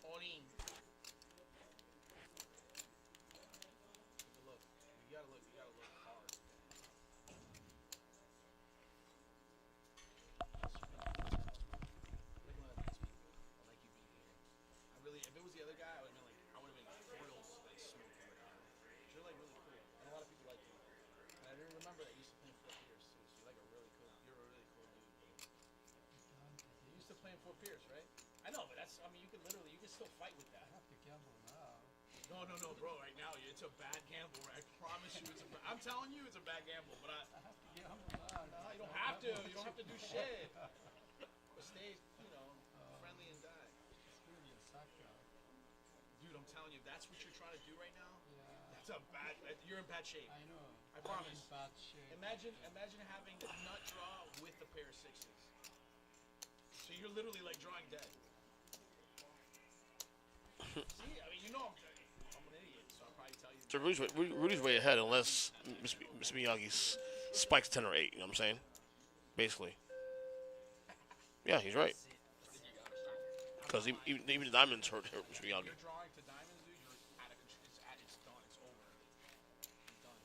All in. Look. You gotta look hard. I like you being here. I really, if it was the other guy, I would have been real like smooth or whatever. You're like really cool, and a lot of people like you. And I didn't remember that you used to play in 4 Piers too. So you're a really cool dude. You used to play in 4 Piers, right? I know, but that's, I mean, you can still fight with that. I have to gamble now. No, bro. Right now, it's a bad gamble. Right? I promise you, I'm telling you, it's a bad gamble. But I have to gamble now. no, you don't have to. You don't have to do shit. But stay, friendly and die. It's gonna be a suck job. Dude, I'm telling you, if that's what you're trying to do right now, Yeah. that's a bad. You're in bad shape. I know. I promise. I'm in bad shape. Imagine having the nut draw with the pair of sixes. So you're literally like drawing dead. See, I mean, I'm an idiot, so I'll probably tell you. So Rudy's way ahead unless Mr. Miyagi spikes 10 or 8. You know what I'm saying? Basically. Yeah, he's right. Because even the diamonds hurt Mr. Miyagi. You're drawing to diamonds, dude. You're out of control. It's done. It's over. It's done.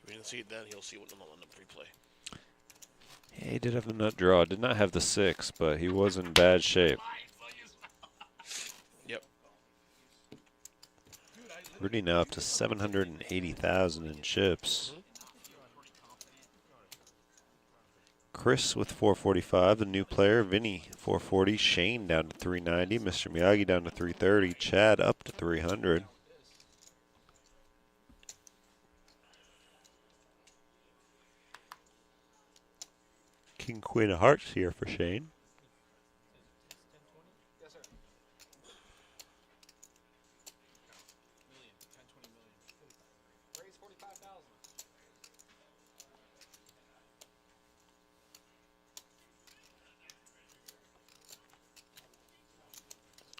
If he didn't see it then, he'll see it on the replay. Yeah, he did have a nut draw. Did not have the 6, but he was in bad shape. Yep. Rudy now up to 780,000 in chips. Chris with 445, the new player. Vinnie 440. Shane down to 390. Mr. Miyagi down to 330. Chad up to 300. King Queen of Hearts here for Shane. Yes, sir. Million, 10, 20 million. Raise 45,000.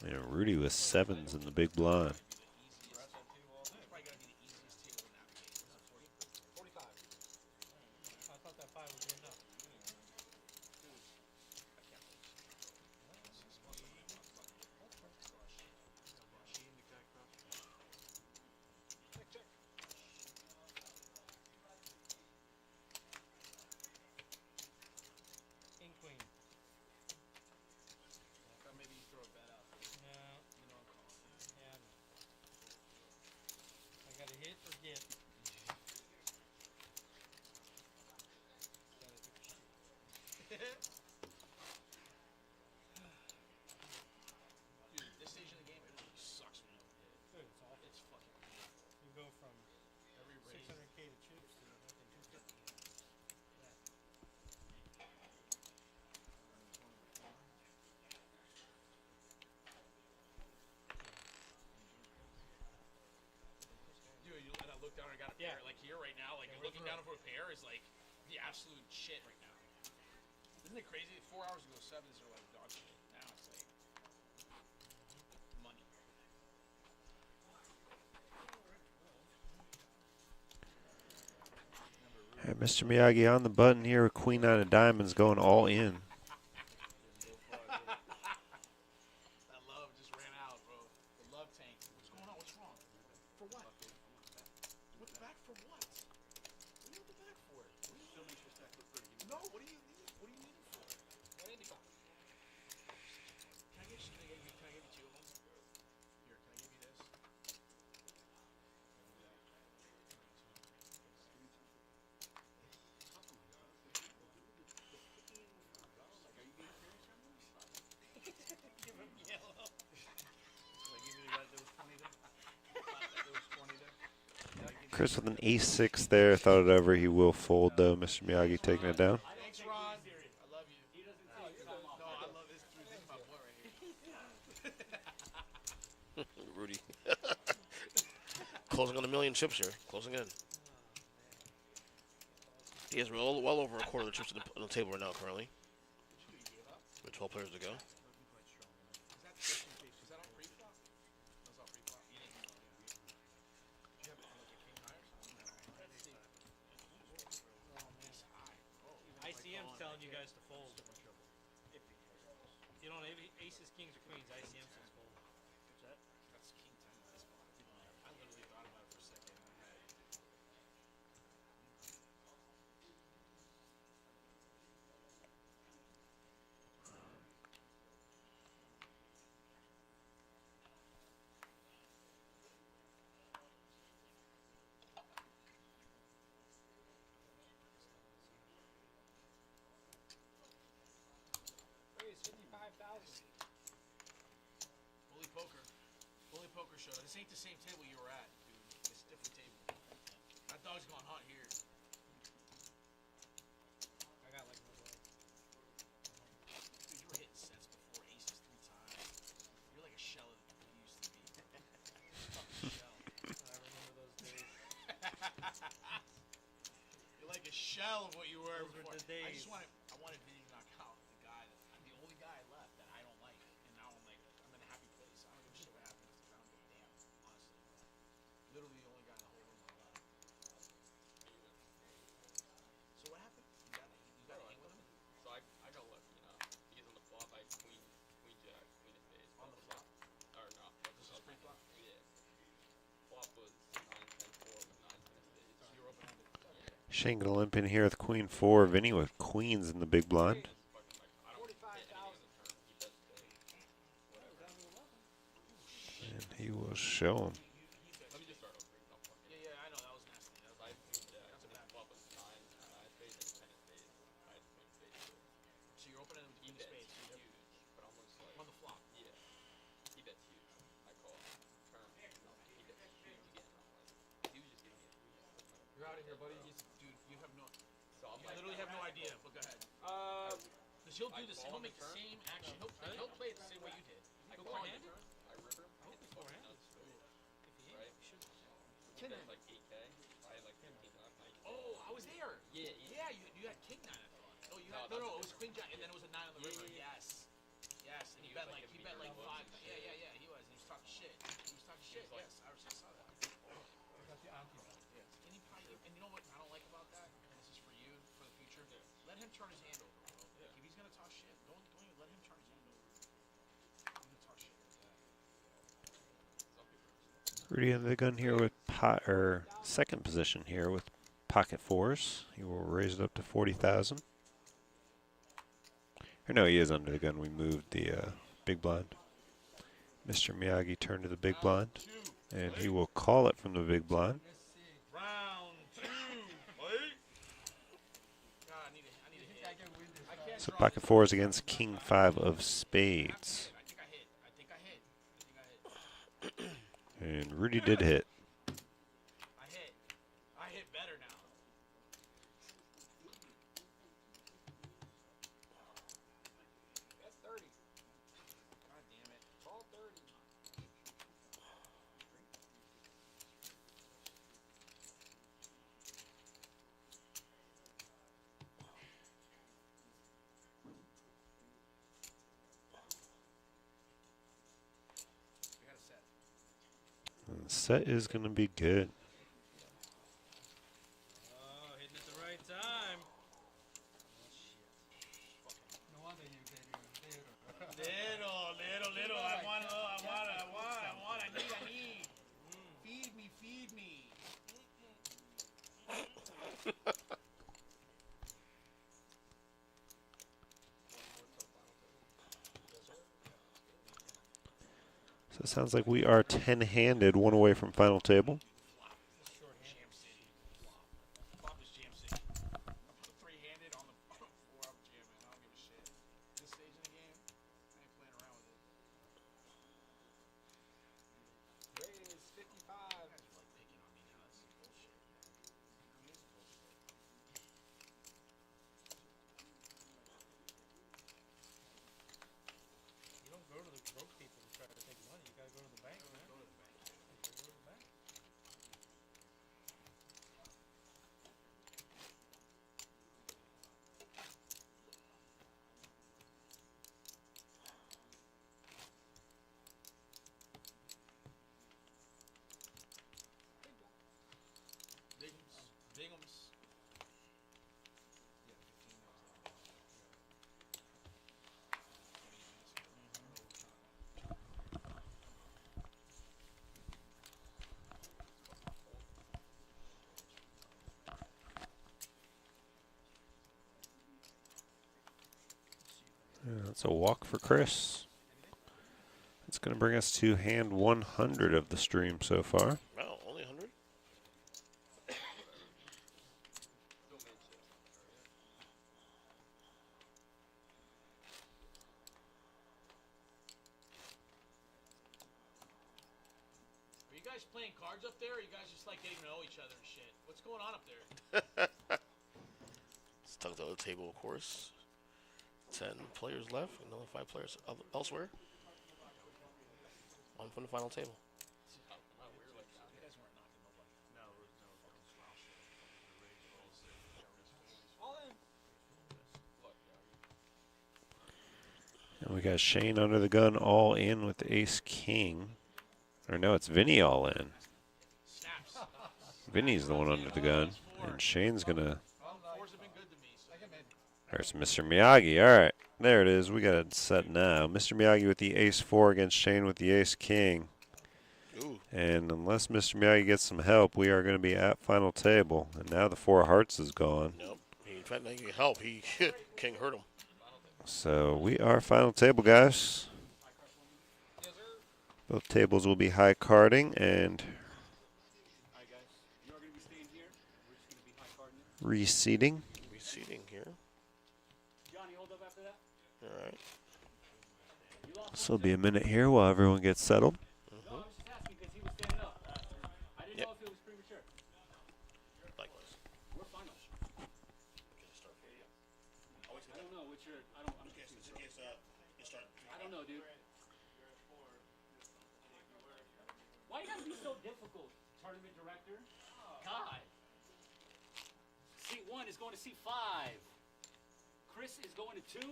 And Rudy with 7s in the big blind. Probably gotta be the easiest table to navigate. Is it 40? 45. I thought that 5 was good enough. Check, check. King, queen. Maybe you throw a bet out. No. I'm calling. Yeah. down for a pair is like the absolute shit right now. Isn't it crazy? 4 hours ago, sevens are like dog shit. Now it's like money. All right, Mr. Miyagi on the button here with Queen 9 of Diamonds going all in. That love just ran out, bro. The love tank. What's going on? What's wrong? For what? What the back for what? What do you want the back for? Still makes your stack look pretty. No, what do you need? What do you need it for? Can I get you? Can I give you two of them? Here, can I give you this? Give him yellow. Like, you really got those 20 there? Those 20 there? Chris with an ace-6 there. Thought it over. He will fold, though. Mr. Miyagi taking it down. Thanks, Ron. I love you. He doesn't say no, I love this. This is my boy right here. Rudy. Closing on 1 million chips here. Closing in. He has well over a quarter of the chips on the table right now currently. With 12 players to go. Is that on pre-flop? That was on pre-flop. You didn't know. Did you have like a king high or something? Ace high. ICM's telling you guys to fold. You don't have aces, kings, or queens. ICM says fold. What's that? That's king 10 in this spot. I literally thought about it for a second in my head. Fully poker show. This ain't the same table you were at, dude. It's a different table. That dog's gone hunt here. I got like no way. Dude, you were hitting sets before aces 3 times. You're like a shell of who you used to be. Fucking shell. I remember those days. You're like a shell of what you were Those were before. the I days. wanted Vinnie to knock out the guy that I'm the only guy left that I don't like, and now I'm like I'm in a happy place. I don't give a shit what happens because I don't give a damn, honestly. Literally the only guy in the whole room I love. So what happened? You got a hang with him? So I got lucky enough. Because on the flop I had queen jack, queen of spades. On the flop? Or no. This is pre-flop? Yeah. Flop was 9-10-4 with 9-10 spades. So you're open-ended. Shane gonna limp in here with Queen 4. Vinny with queens in the big blind. Fucking like, I don't hit anything on the turn. He bets big. And he will show him. Let me just start over. No fucking. Yeah, I know that was nasty. That was I had queen jack. That's a And bad then flop was 9 spades and 10 of spades. I had queen spades too. So you're open-ended with He queen of bets spades. huge, but almost like On the flop. yeah. He bets huge. I call turn. No, he bets huge again. I'm like, he was just giving me a huge. You're out of here, buddy. Dude, you have no. So I'm You like, literally have no idea. But go ahead. Because he'll do this. He'll make the same action. He'll play it the same way you did. He'll call you. I river him. I hit the fucking nuts straight. Right? He bet like 8K. I had like 15 left. Oh, I was there. Yeah. Yeah, you had king 9, I thought. Oh, you had No, no, that's it was queen jack, and then it was a 9 on the river. Yeah. Yes. Yes, and He he was bet like like giving me 5. nerves and shit. Yeah, he was. He was talking shit. like- Yes, I saw that. Got the auntie back. Yes. And he probably, and you know what I don't like about that? And this is for you for the future. Let him turn his hand over, bro. Like, if he's gonna talk shit, don't even let him turn his hand over. I'm gonna talk shit like that. Rudy under the gun here with second position here with pocket 4s. He will raise it up to 40,000. Or no, he is under the gun. We moved the big blind. Mr. Miyagi turned to the big blind, and he will call it from the big blind. Round 2. God, I need a hit. I can't So draw pocket this. 4s against King 5 of spades. I think I hit. And Rudy did hit. I hit better now. That's 30. God damn it. Call 30. Set is going to be good. Oh, hitting at the right time. No wonder you gave me Little. I want. I need. Feed me. So it sounds like we are 10-handed, one away from final table. Jam City. Flop is Jam City. I put a three-handed on the floor. I'm jamming. I don't give a shit. This stage in the game, I ain't playing around with it. Raise 55. You guys are like picking on me now. This is bullshit. I mean, it's bullshit. You don't go to the broke people to try to take money. You gotta go to the bank, man. Go to the bank. Go to the bank. Bingham's. Yeah, 15 That's a walk for Chris. It's going to bring us to hand 100 of the stream so far. Wow, only 100? Are you guys playing cards up there, or are you guys just like getting to know each other and shit? What's going on up there? Let's talk to the table, of course. 10 players left, another 5 players elsewhere. One from the final table. And we got Shane under the gun, all in with ace king. Or no, it's Vinny all in. Vinny's the one under the gun, and Shane's gonna. There's Mr. Miyagi. All right, there it is. We got it set now. Mr. Miyagi with the ace 4 against Shane with the ace king. Ooh. And unless Mr. Miyagi gets some help, we are going to be at final table. And now the 4 of hearts is gone. Nope. He tried making help. He King hurt him. So we are final table, guys. Both tables will be high carding and Alright guys, you are going to be staying here. We're just going to be high carding it. reseating. Reseating here. Johnny, hold up after that. All right. You lost This will be a minute here while everyone gets settled. No, I was just asking because he was standing up. I didn't Yep. know if it was premature. Likewise. We're final. I don't know which you're. I'm confused. I don't know, dude. Why you gotta be so difficult, tournament director? God. Seat 1 is going to seat 5. Chris is going to 2.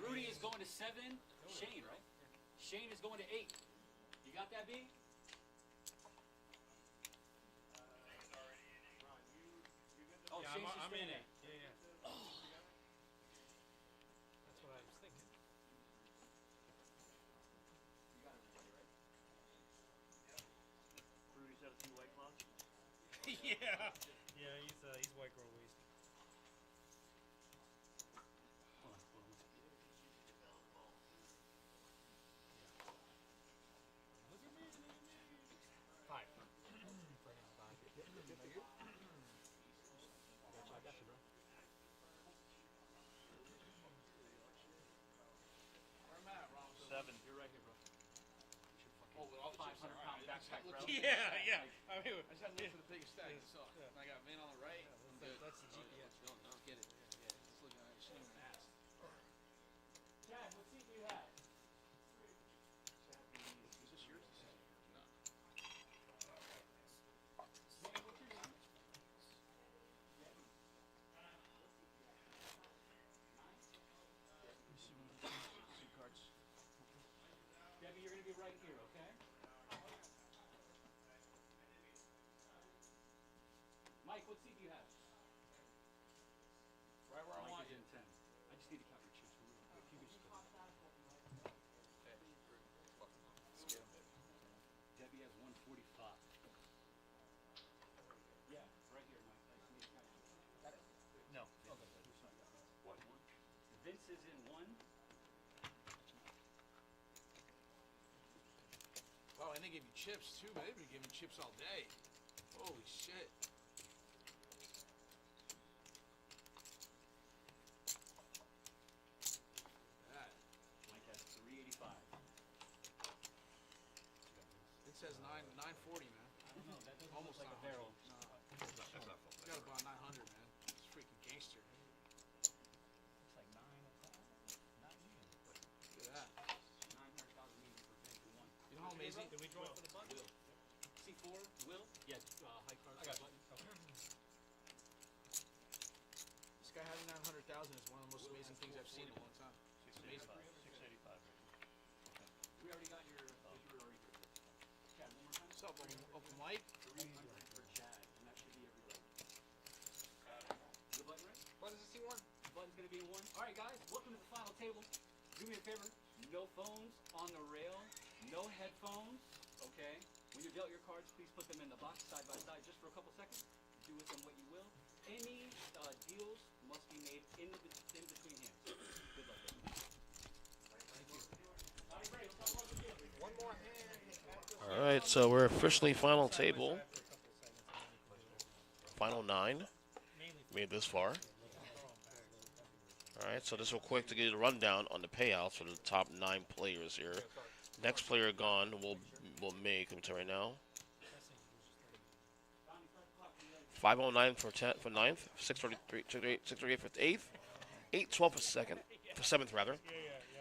Rudy is going to 7. Shane, right? Shane is going to 8. You got that, B? Oh, Yeah, Shane's just I'm in staying it. there. Yeah. That's what I was thinking. Rudy's had a few white clouds. Yeah. Yeah, he's white girl wasted. Hold on, hold on. Five. For him, five. I got you, bro. Where am I at, Ron? 7. You're right here, bro. Oh, with all the 500-pound backpack, bro. Yeah. I mean, I just had to look for the biggest stack. So I got Vin on the right. I'm good. that's the GPS. Let's get it. Yeah, just looking at it. Shouldn't even ask. Chad, what seat do you have? Is this yours? No. Wayne, what's your name? Two cards. Debbie, you're gonna be right here, okay? What seat do you have? Right where I want Mike you. is in 10. I just need to count your chips real quick. You can just go. Hey, Rudy, fuck him up. Let's get him, baby. Debbie has 145. Yeah, right here, Mike. I just need to count your chips. No. Okay. What? One. Vince is in 1. Wow, and they give you chips too, man. They've been giving chips all day. Holy shit. That. Mike has 385. It says 940, man. I don't know. That doesn't Almost look like a 900. barrel. No. You got about 900, man. It's freaking gangster. Looks like 9 o'clock. Not even. Look at that. 900,000 even for Vince in 1. You know how amazing? Did we draw for the button? Will. C4, Will? Yeah, high card. I got button. This guy having 900,000 is one of the most amazing things I've seen in a long time. It's amazing. 685. We already got your, already here. Chad, one more time. What's up, Uncle Mike? 300 for Chad, and that should be everybody. The button right? Button's a C1. The button's gonna be in 1. All right, guys, welcome to the final table. Do me a favor. No phones on the rail. No headphones. Okay. When you're dealt your cards, please put them in the box side by side just for a couple seconds. Do with them what you will. Any deals must be made in between hands. Good luck, guys. One more hand. All right, so we're officially final table. Final 9. Made it this far. All right, so just real quick to get a rundown on the payouts for the top 9 players here. Next player gone will make, let me tell you right now, 509 for 9th, 638 for 8th, 812 for 7th rather.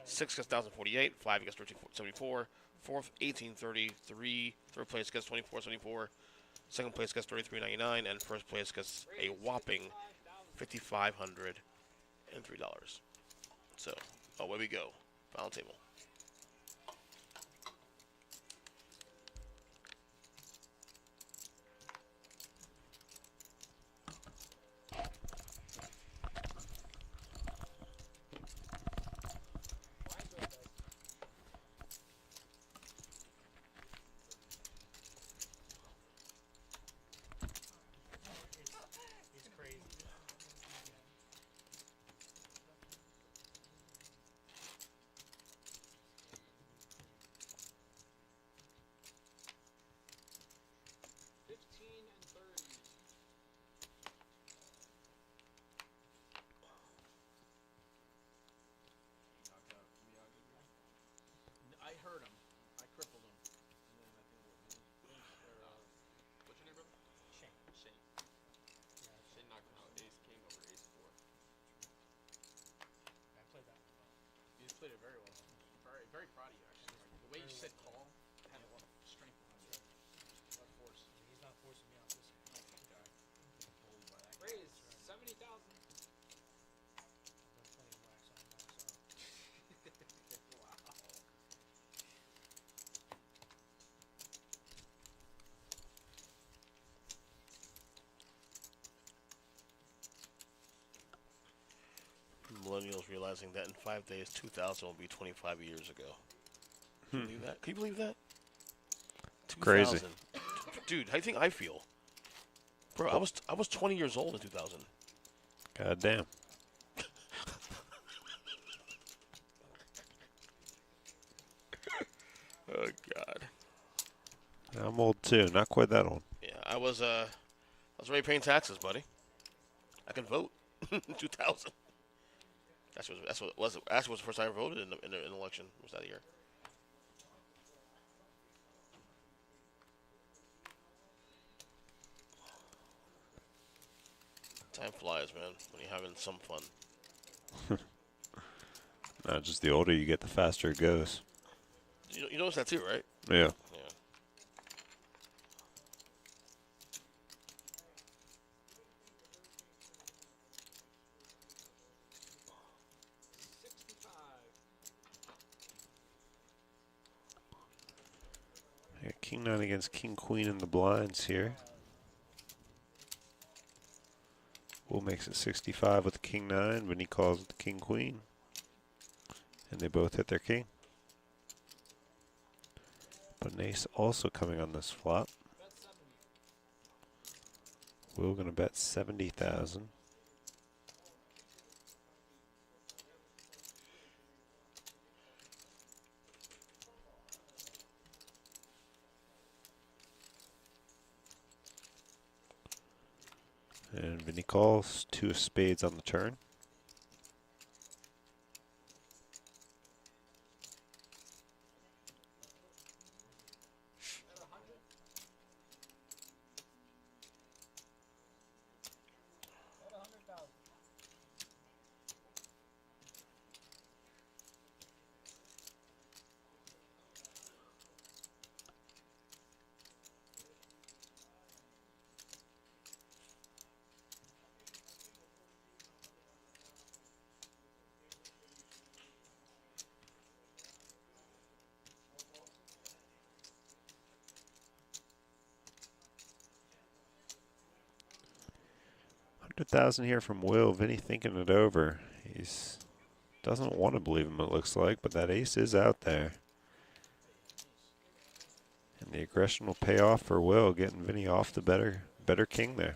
6 gets 1,048, 5 gets 1374, 4th 1833, 3rd place gets 2474, 2nd place gets 33.99, and 1st place gets a whopping $5,503. So, away we go. Final table. It's crazy. I heard him. I crippled him. And then I think What's your name, brother? Shane. Shane. Shane knocked him out. Ace king over ace 4. I played that one well. you played it very well. Very, very proud of you, actually. The way you said call had a lot of strength behind it. A lot of force. He's not forcing me out this hand. Raise 70,000. I've been playing wax on, wax off. Millennials realizing that in 5 days, 2000 will be 25 years ago. Can you believe that? Can you believe that? Crazy. 2000. Dude, how do you think I feel? Bro, I was 20 years old in 2000. God damn. Oh God. I'm old too. Not quite that old. Yeah, I was already paying taxes, buddy. I can vote. 2000. That's what it was. Actually, was the first time I voted in an election. Was that year? Time flies, man, when you're having some fun. Not just the older you get, the faster it goes. You notice that too, right? Yeah. Yeah. Yeah, King 9 against King Queen in the blinds here. Will makes it 65 with the king 9. Vinnie calls with the king queen. And they both hit their king. But an ace also coming on this flop. Will gonna bet 70,000. And Vinnie calls, 2 of spades on the turn. $100,000 here from Will. Vinnie thinking it over. He's doesn't want to believe him, it looks like, but that ace is out there. And the aggression will pay off for Will, getting Vinnie off the better king there.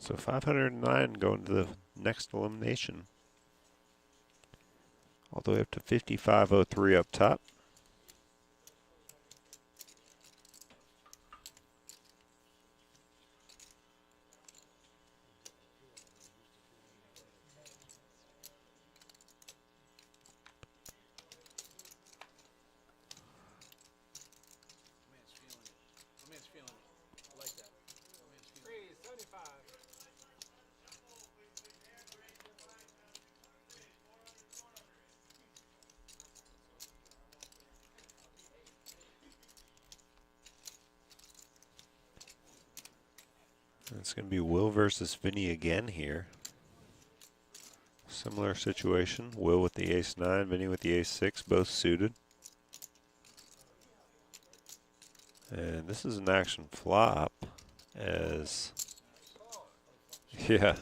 So 509 going to the next elimination. All the way up to 5503 up top. My man's feeling it. I like that. My man's feeling it. 75. It's going to be Will versus Vinnie again here. Similar situation. Will with the ace-9, Vinnie with the ace-6, both suited. And this is an action flop as, yeah.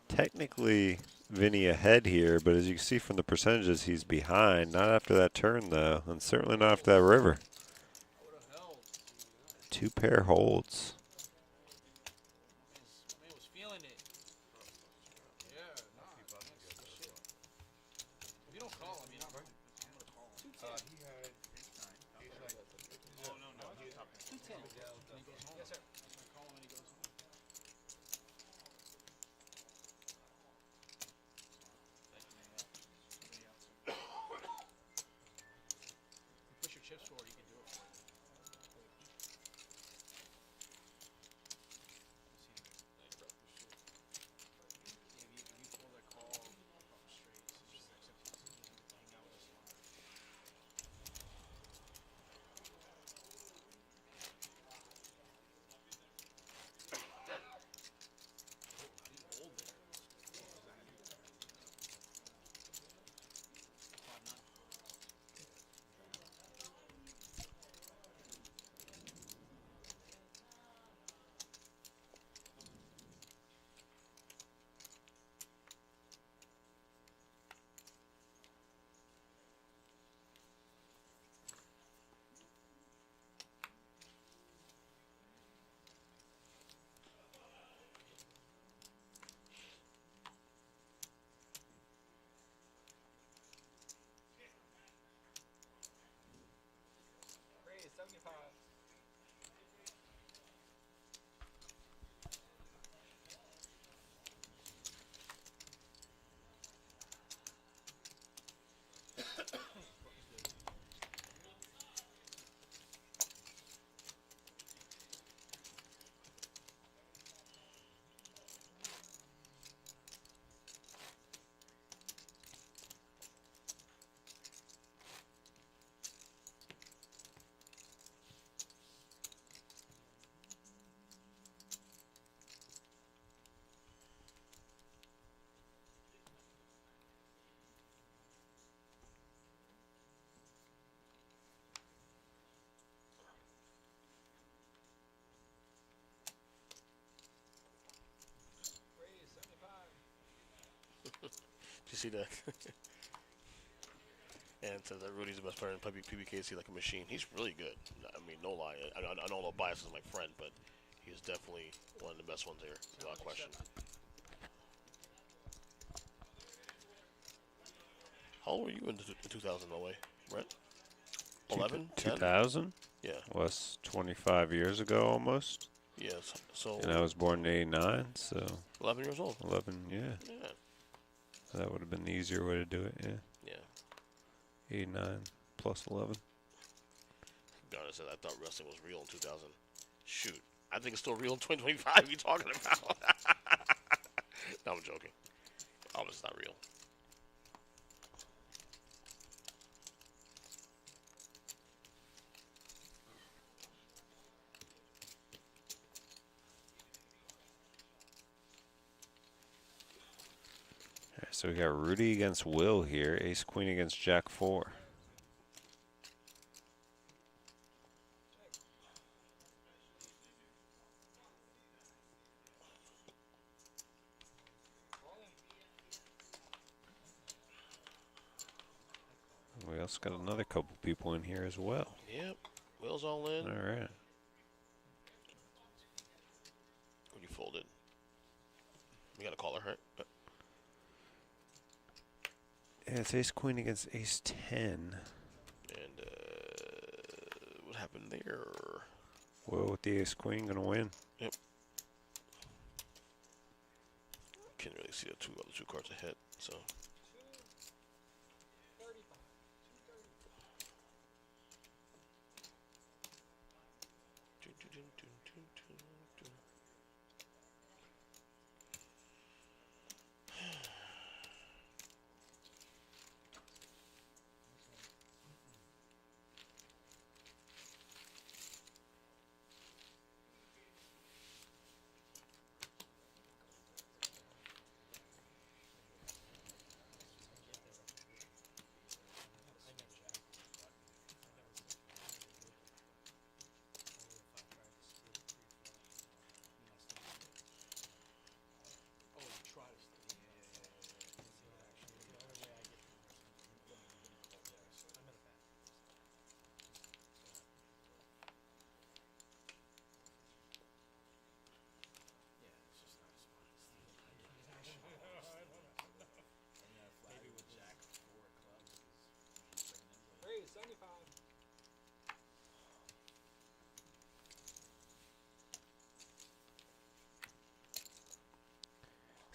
Technically Vinnie ahead here, but as you can see from the percentages, he's behind. Not after that turn though, and certainly not after that river. 2 pair holds. My man was feeling it. Yeah, nah. Shit. If you don't call, I mean, I'm gonna call him. He had Oh, no, he was up. 210. And he goes home. Yes, sir. I call him and he goes home. You push your chips forward, you can do it for you. see that? And it says that Rudy's the best player in PBKC like a machine. He's really good. I mean, no lie. I know no bias is my friend, but he's definitely one of the best ones there, without question. How old were you in 2000, no way, Brett? 11? 2000? Yeah. Was 25 years ago almost. Yes. So. And I was born in '89, so. 11 years old. 11, yeah. Yeah. That would have been the easier way to do it, yeah. Yeah. 89 plus 11. To be honest, I thought wrestling was real in 2000. Shoot. I think it's still real in 2025. What are you talking about? No, I'm joking. Obviously, it's not real. All right, so we got Rudy against Will here. Ace Queen against Jack 4. We also got another couple people in here as well. Yep. Will's all in. All right. When you folded. We got to call her, right? Yeah, it's Ace Queen against Ace 10. And what happened there? Will with the Ace Queen gonna win. Yep. Can't really see the other two cards ahead, so.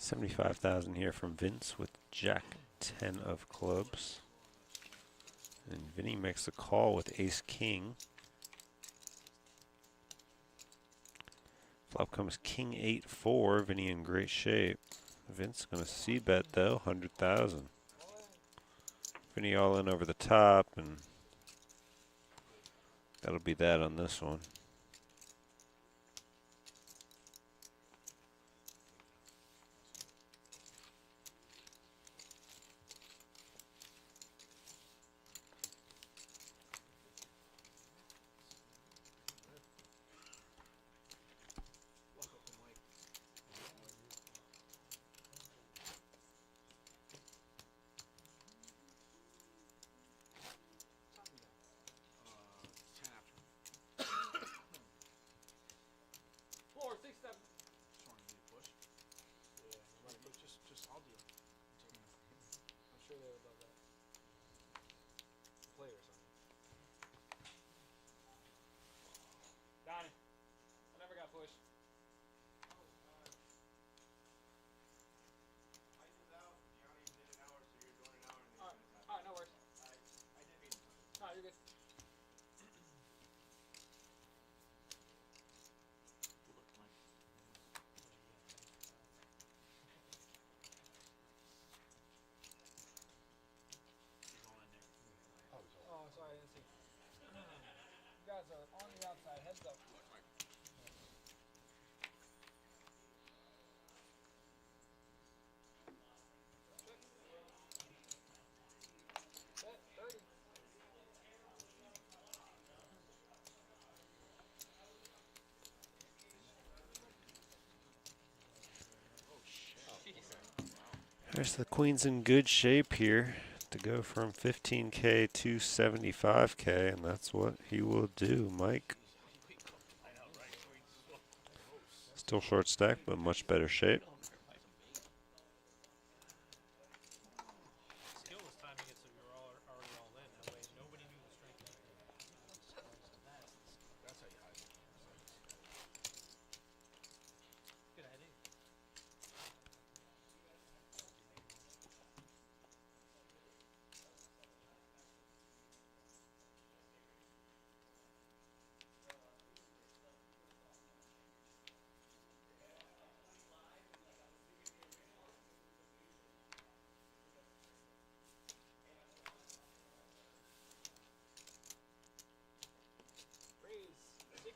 $75,000 here from Vince with Jack 10 of clubs. And Vinny makes the call with Ace King. Flop comes King 8-4. Vinny in great shape. Vince gonna c-bet though, 100,000. Vinny all in over the top, and that'll be that on this one. There's the Queen's in good shape here to go from 15K to 75K, and that's what he will do, Mike. Still short stack, but much better shape. Skill was timing it so you were already all in. That way nobody knew the strength of it. That's how you hide it. Good idea. Raise 60.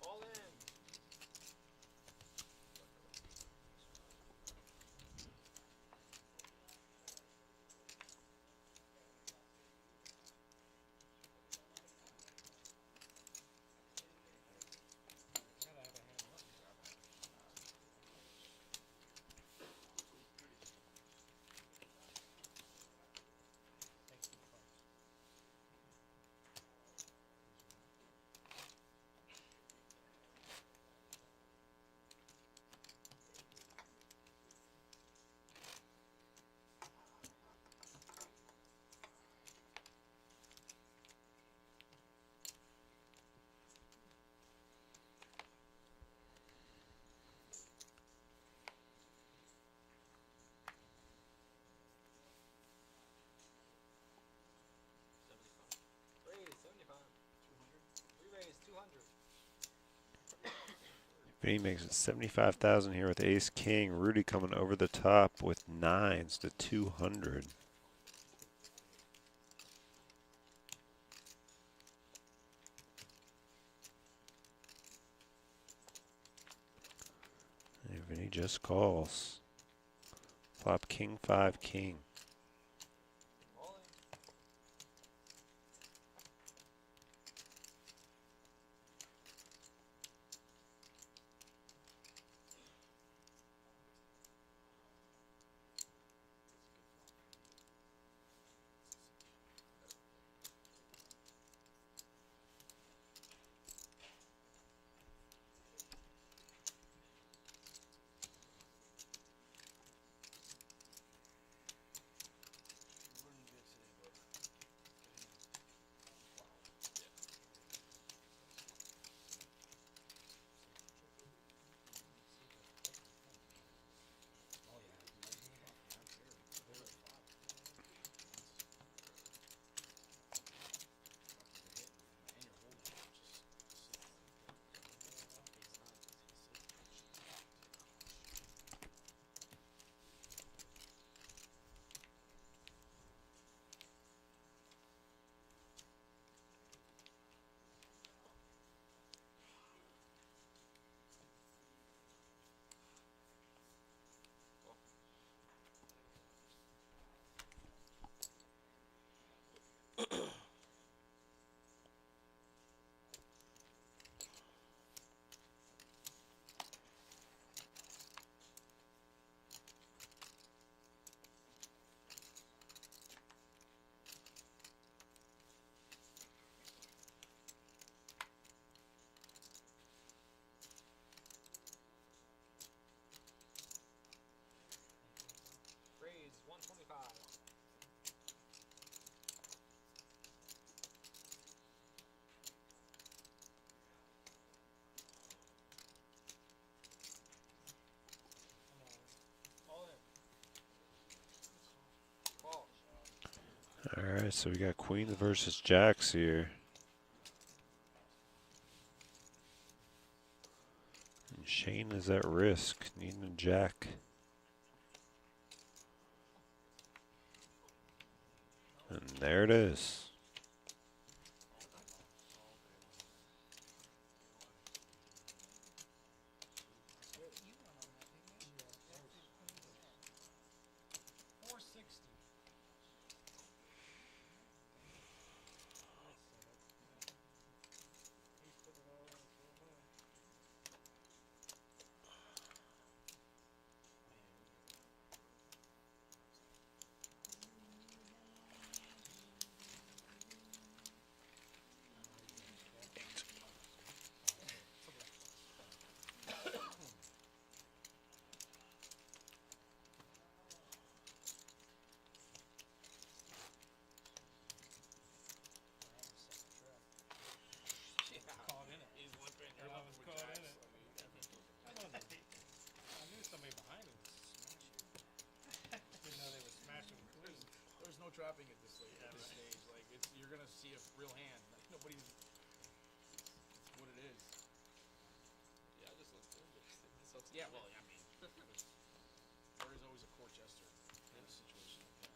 All in. Gotta have a hand left. Thanks for the cards. Raise 75. 200. Re-raise 200. Vinnie makes it 75,000 here with Ace King. Rudy coming over the top with nines to 200. And Vinnie just calls. Flop King 5 King. All in. Raise 125. All in. Call. Alright, so we got Queens versus Jacks here. And Shane is at risk, needing a Jack. And there it is. Yeah, well, I mean, there is always a court jester in a situation like that.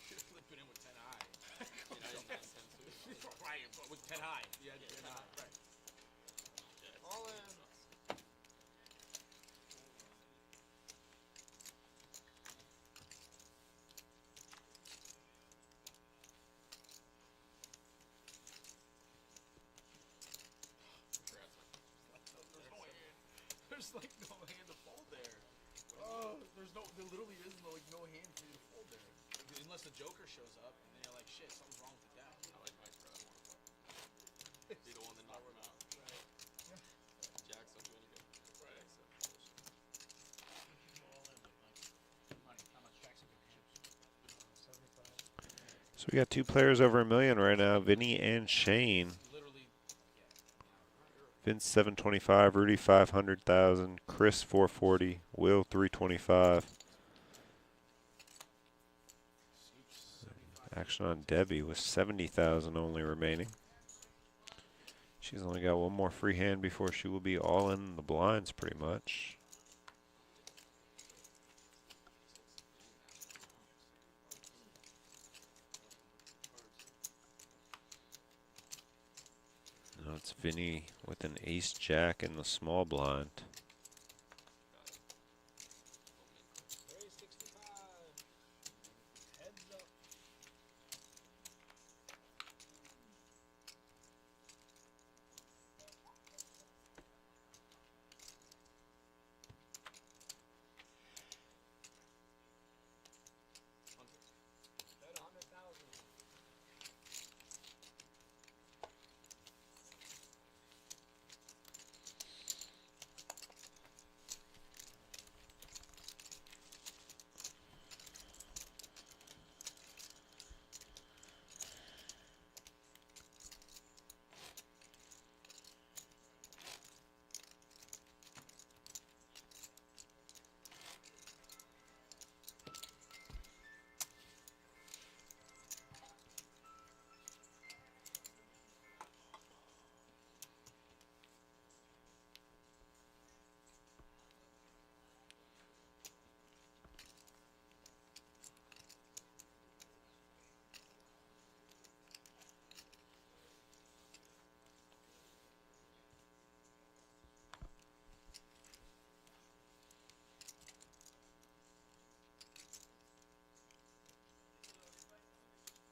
You're flipping in with 10 high. You know, he's 9, 10 too. Right, but with 10 high. Yeah, 10 high. Right. All in. There's like no hand to fold there. Oh, there literally is no hand for you to fold there. Unless the Joker shows up, and then you're like, shit, something's wrong with the deck. I like Mike's for that one fuck. Be the one that knocked him out. Right. Jacks don't do any good. Right. Except bullshit. All in, but like, money, how much tax in your hands? 75. So we got two players over $1 million right now, Vinnie and Shane. Literally, Vince 725, Rudy 500,000, Chris 440, Will 325. Action on Debbie with 70,000 only remaining. She's only got one more free hand before she will be all in the blinds pretty much. Now it's Vinny with an ace jack in the small blind. 365. Heads up. Bet 100,000.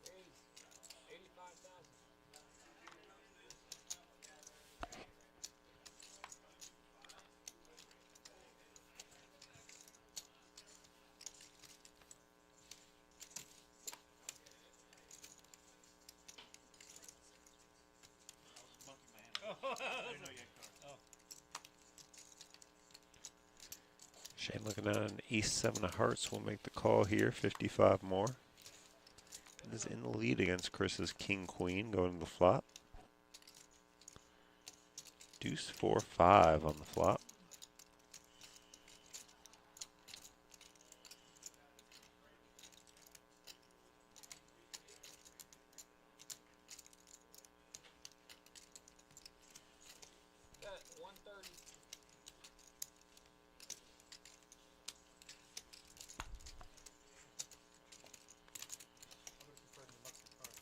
Raise 85,000. Monkey man. I didn't know you had cards. Shane looking at an ace 7 of hearts will make the call here, 55 more. And is in the lead against Chris's king queen going to the flop. Deuce 4-5 on the flop. Bet 130. I would have preferred the luxury card.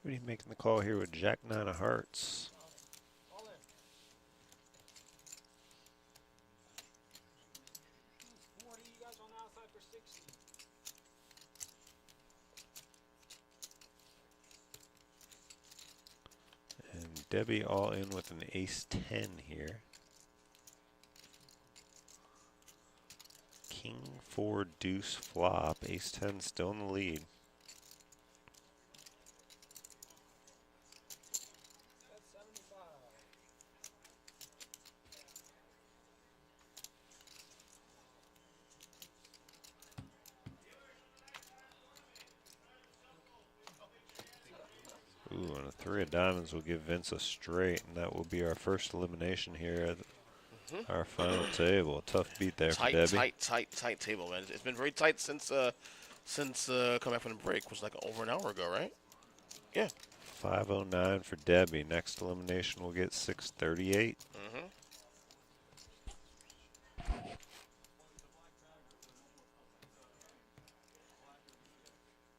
Rudy making the call here with Jack 9 of hearts. All in. 40, you guys on the outside for 60. And Debbie all in with an ace 10 here. King 4 deuce flop. Ace 10 still in the lead. That's 75. Ooh, and a 3 of diamonds will give Vince a straight, and that will be our first elimination here at our final table. Tough beat there for Debbie. Tight table, man. It's been very tight since come back from the break. It was like over an hour ago, right? Yeah. 509 for Debbie. Next elimination will get 638. Mm-hmm.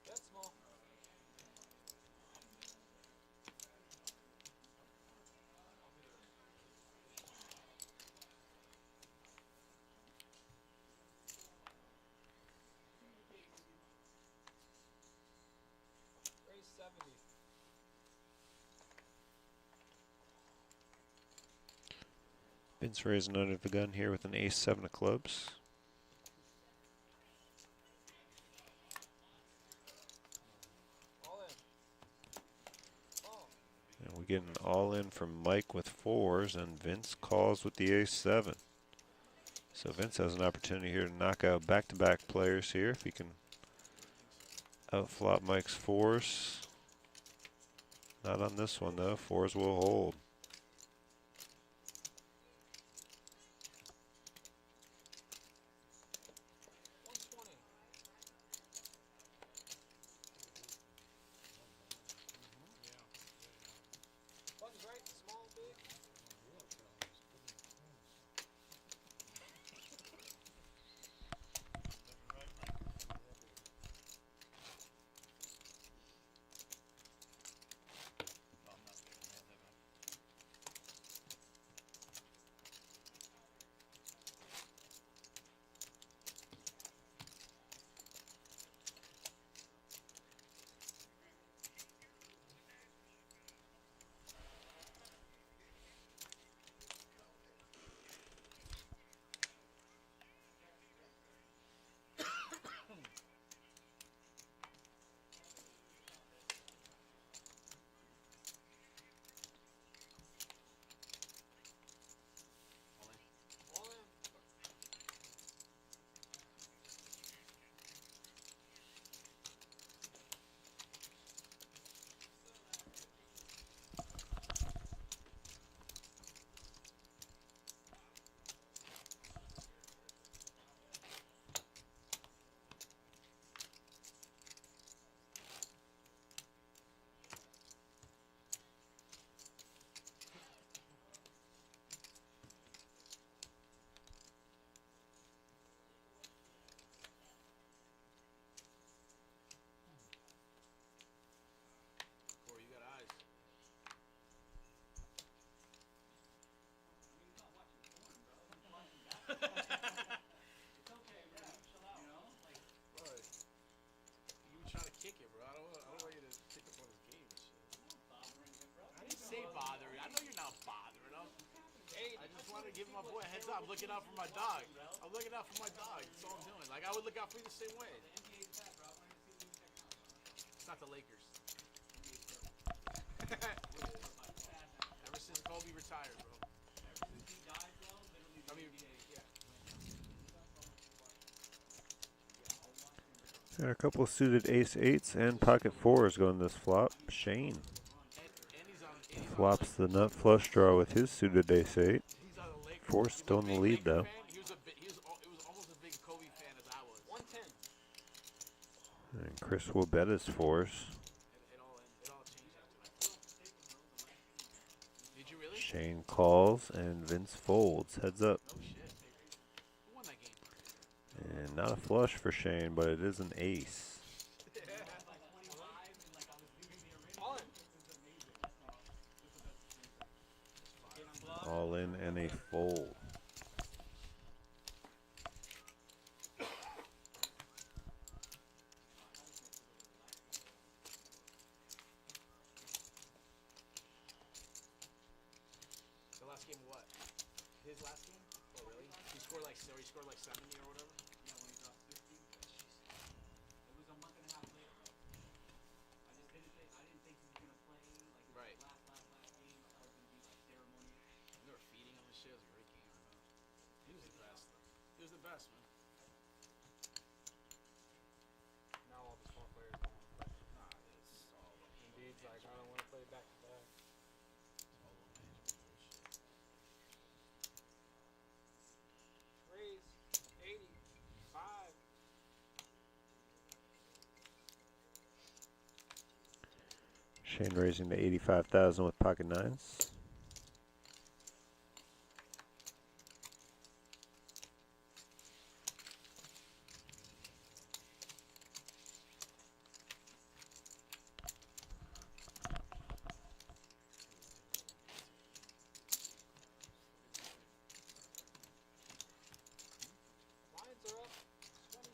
That's small. Raise 70. Vince raising under the gun here with an ace 7 of clubs. All in. Oh. And we get an all in from Mike with 4s, and Vince calls with the ace 7. So Vince has an opportunity here to knock out back-to-back players here if he can outflop Mike's 4s. Not on this one though. 4s will hold. 120. Buttons right, small, big. All in. Corey, you got eyes. You were trying to kick it, bro. I don't want you to pick up on his game and shit. I didn't say bothering. I know you're not bothering him. I just wanted to give my boy a heads up. I'm looking out for my dog. I'm looking out for my dog. That's all I'm doing. Like, I would look out for you the same way. It's not the Lakers. Ever since Kobe retired, bro. I mean, yeah. And a couple of suited ace 8s and pocket 4s going this flop. Shane And he's on flops the nut flush draw with his suited ace 8. He's on the Lakers. 4 still in the lead though. He was almost as big a Kobe fan as I was. 110. And Chris will bet his 4s. It all changed after that. Did you really? Shane calls and Vince folds. Heads up. Oh shit. Who won that game? And not a flush for Shane, but it is an ace. All in. All in and a fold. The last game, what? His last game? Oh, really? He scored like 70 or whatever? Yeah, when he dropped 50. It was a month and a half later, bro. I didn't think he was gonna play like Right. last game. I thought it was gonna be like ceremonious. They were feeding him and shit. It was a great game, I know. He was the best. He was the best, man. Now all the small players don't want to play. Nah, it's all Embiid's like, I don't want to play back to back. all low management bullshit. Raise 85. Shane raising to 85,000 with pocket nines. Lines are up 20-40.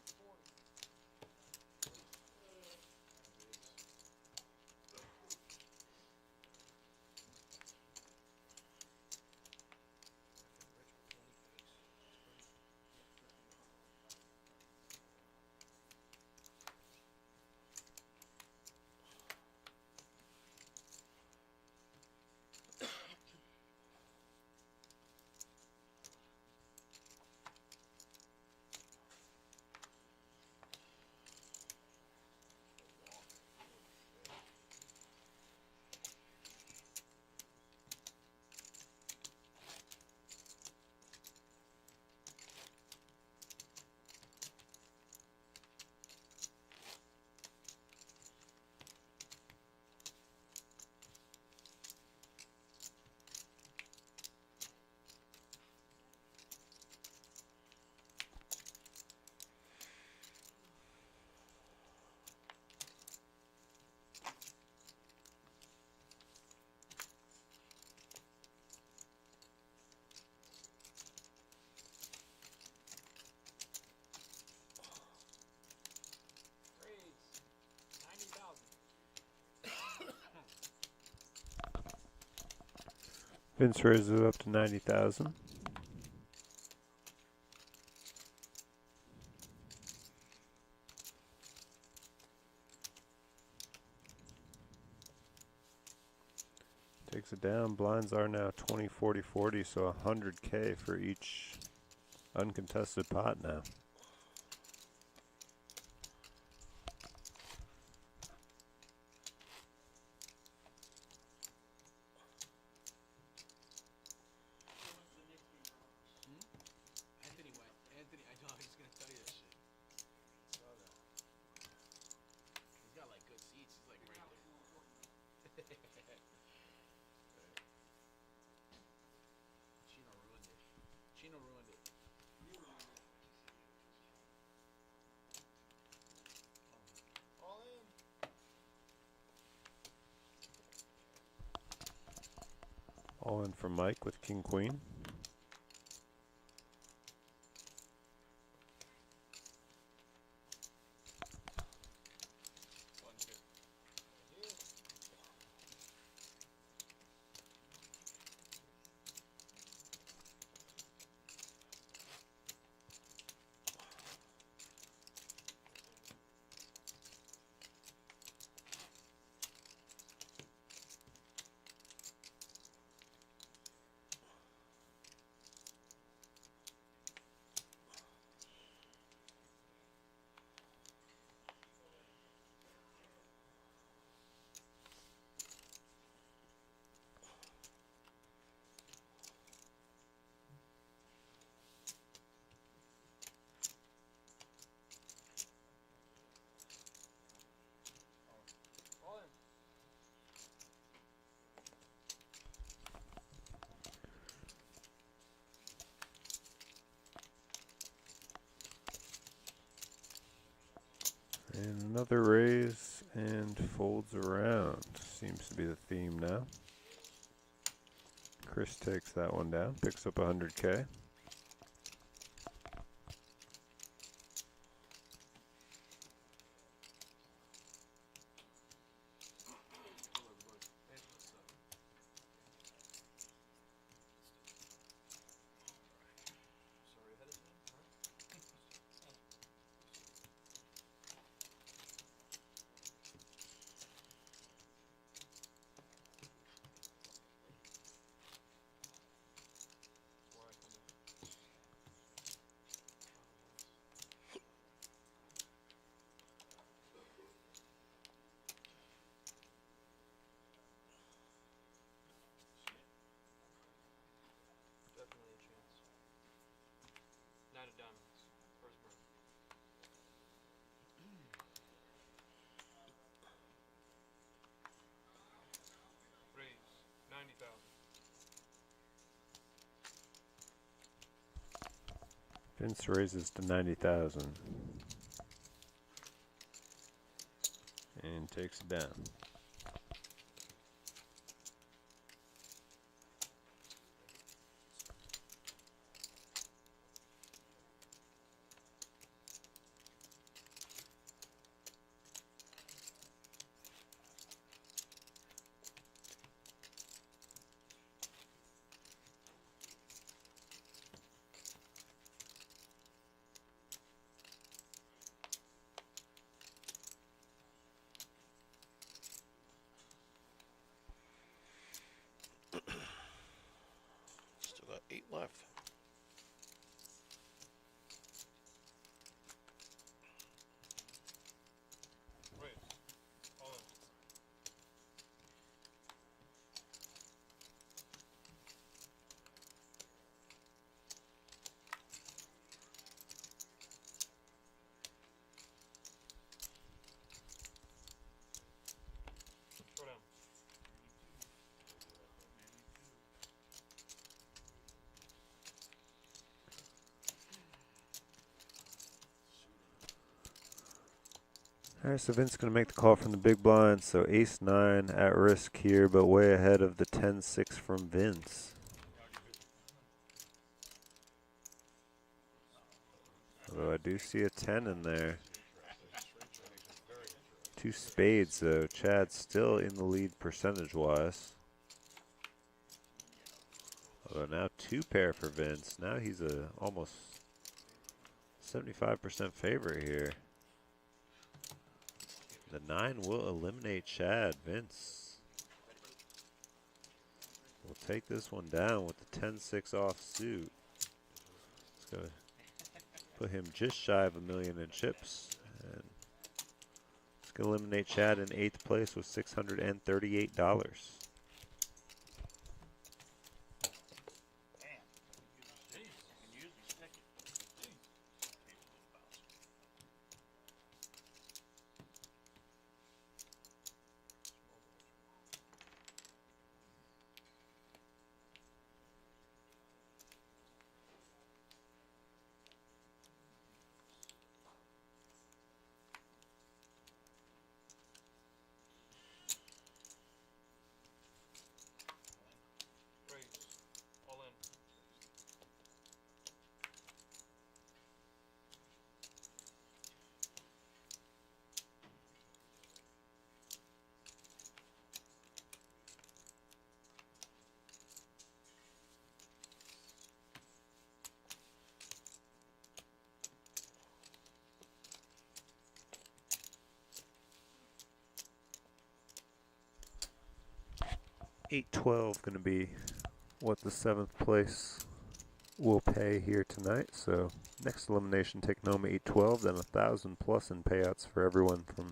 Raise 90,000. Vince raises it up to 90,000. Takes it down. Blinds are now 20, 40, 40, so 100K for each uncontested pot now. Anthony went. Anthony, I know, I was just gonna tell you that shit. Saw that. He's got like good seats. He's like right there. Chino ruined it. Chino ruined it. All in. All in for Mike with King Queen. All in. And another raise and folds around. Seems to be the theme now. Chris takes that one down, picks up 100K. Definitely a chance. Nine of diamonds. First burn. Raise. 90,000. Vince raises to 90,000 and takes it down. Still got 8 left. Raise. All in. Showdown. Alright, so Vince going to make the call from the big blind. So ace 9 at risk here, but way ahead of the 10-6 from Vince. Although I do see a 10 in there. 2 spades though. Chad's still in the lead percentage-wise. Although now 2 pair for Vince. Now he's a almost 75% favorite here. The 9 will eliminate Chad. Vince will take this one down with the 10-6 offsuit. Let's go put him just shy of $1 million in chips. And it's going to eliminate Chad in 8th place with $638. Raise. All in. $812 going to be what the 7th place will pay here tonight. So next elimination taking home $812, then 1,000 plus in payouts for everyone from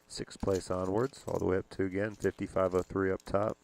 6th place onwards, all the way up to again 5503 up top.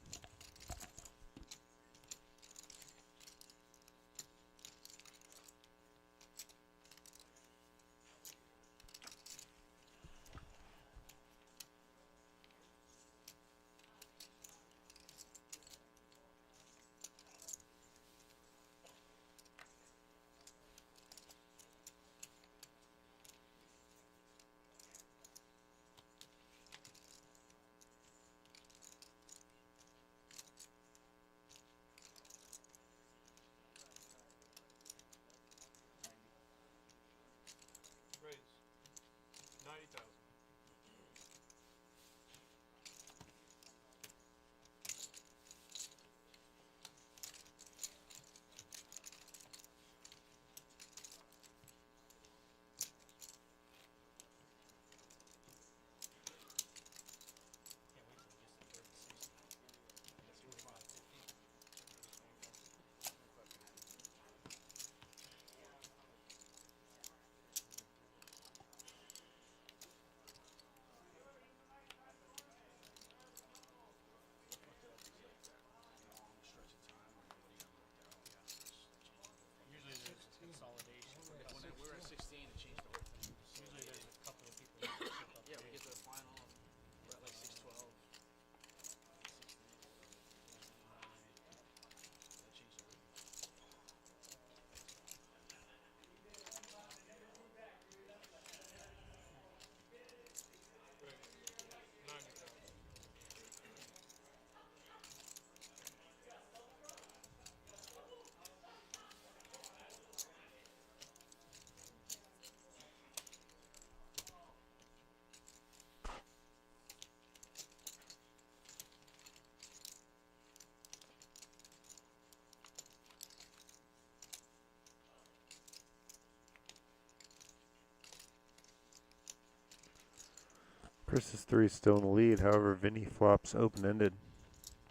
Chris's 3 is still in the lead. However, Vinnie flops open-ended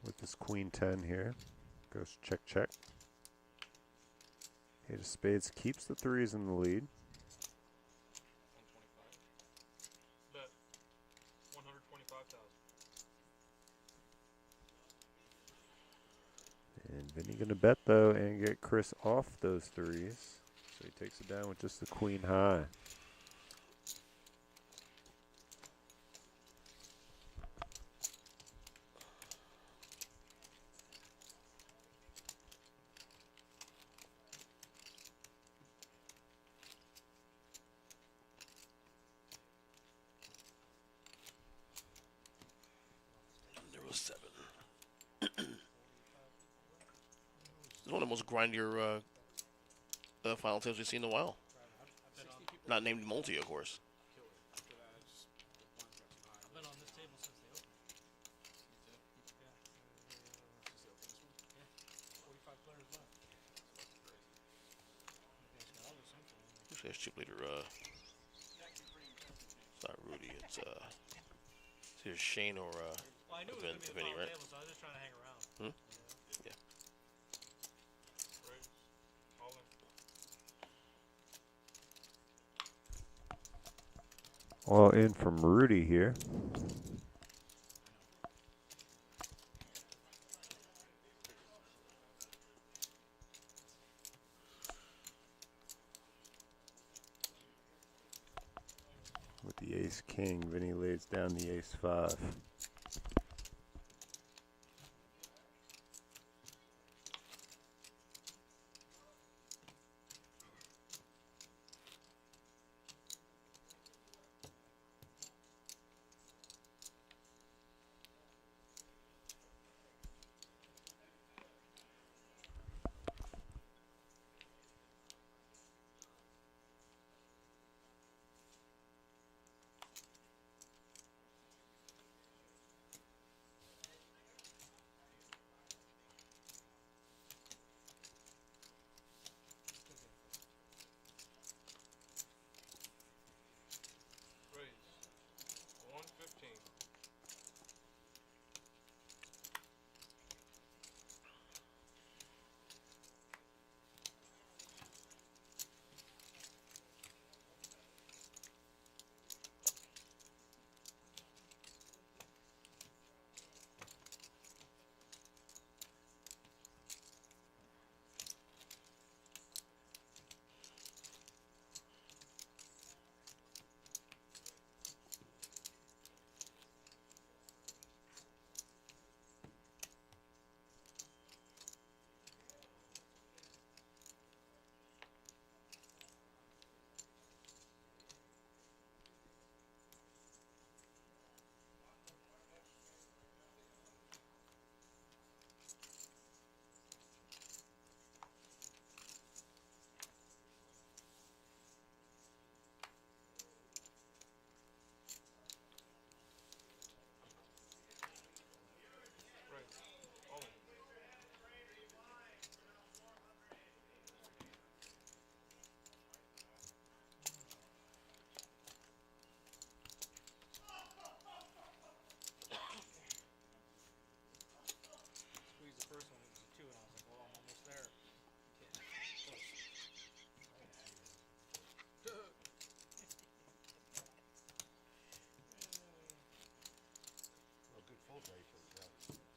with his queen 10 here. Goes check, check. Eight of spades keeps the 3s in the lead. 125. Bet. 125,000. And Vinny gonna bet though and get Chris off those 3s. So he takes it down with just the queen high. There was 7. It's one of the most grindier final tips we've seen in a while. Not named multi, of course. I've been on this table since they opened. Yeah. 45 players left. You guys got all this info. Who's this chip leader? It's not Rudy. It's either Shane or Well, I knew it was going to be the Vinnie, final right? table, so I was just trying to hang around. Hmm? Yeah. Raise. All in. All in from Rudy here. With the ace king, Vinny lays down the ace 5. Raise. 115. Raise. All in. Squeezed the first one, it was a 2, and I was like, well, I'm almost there. Well, good fold right for the guy.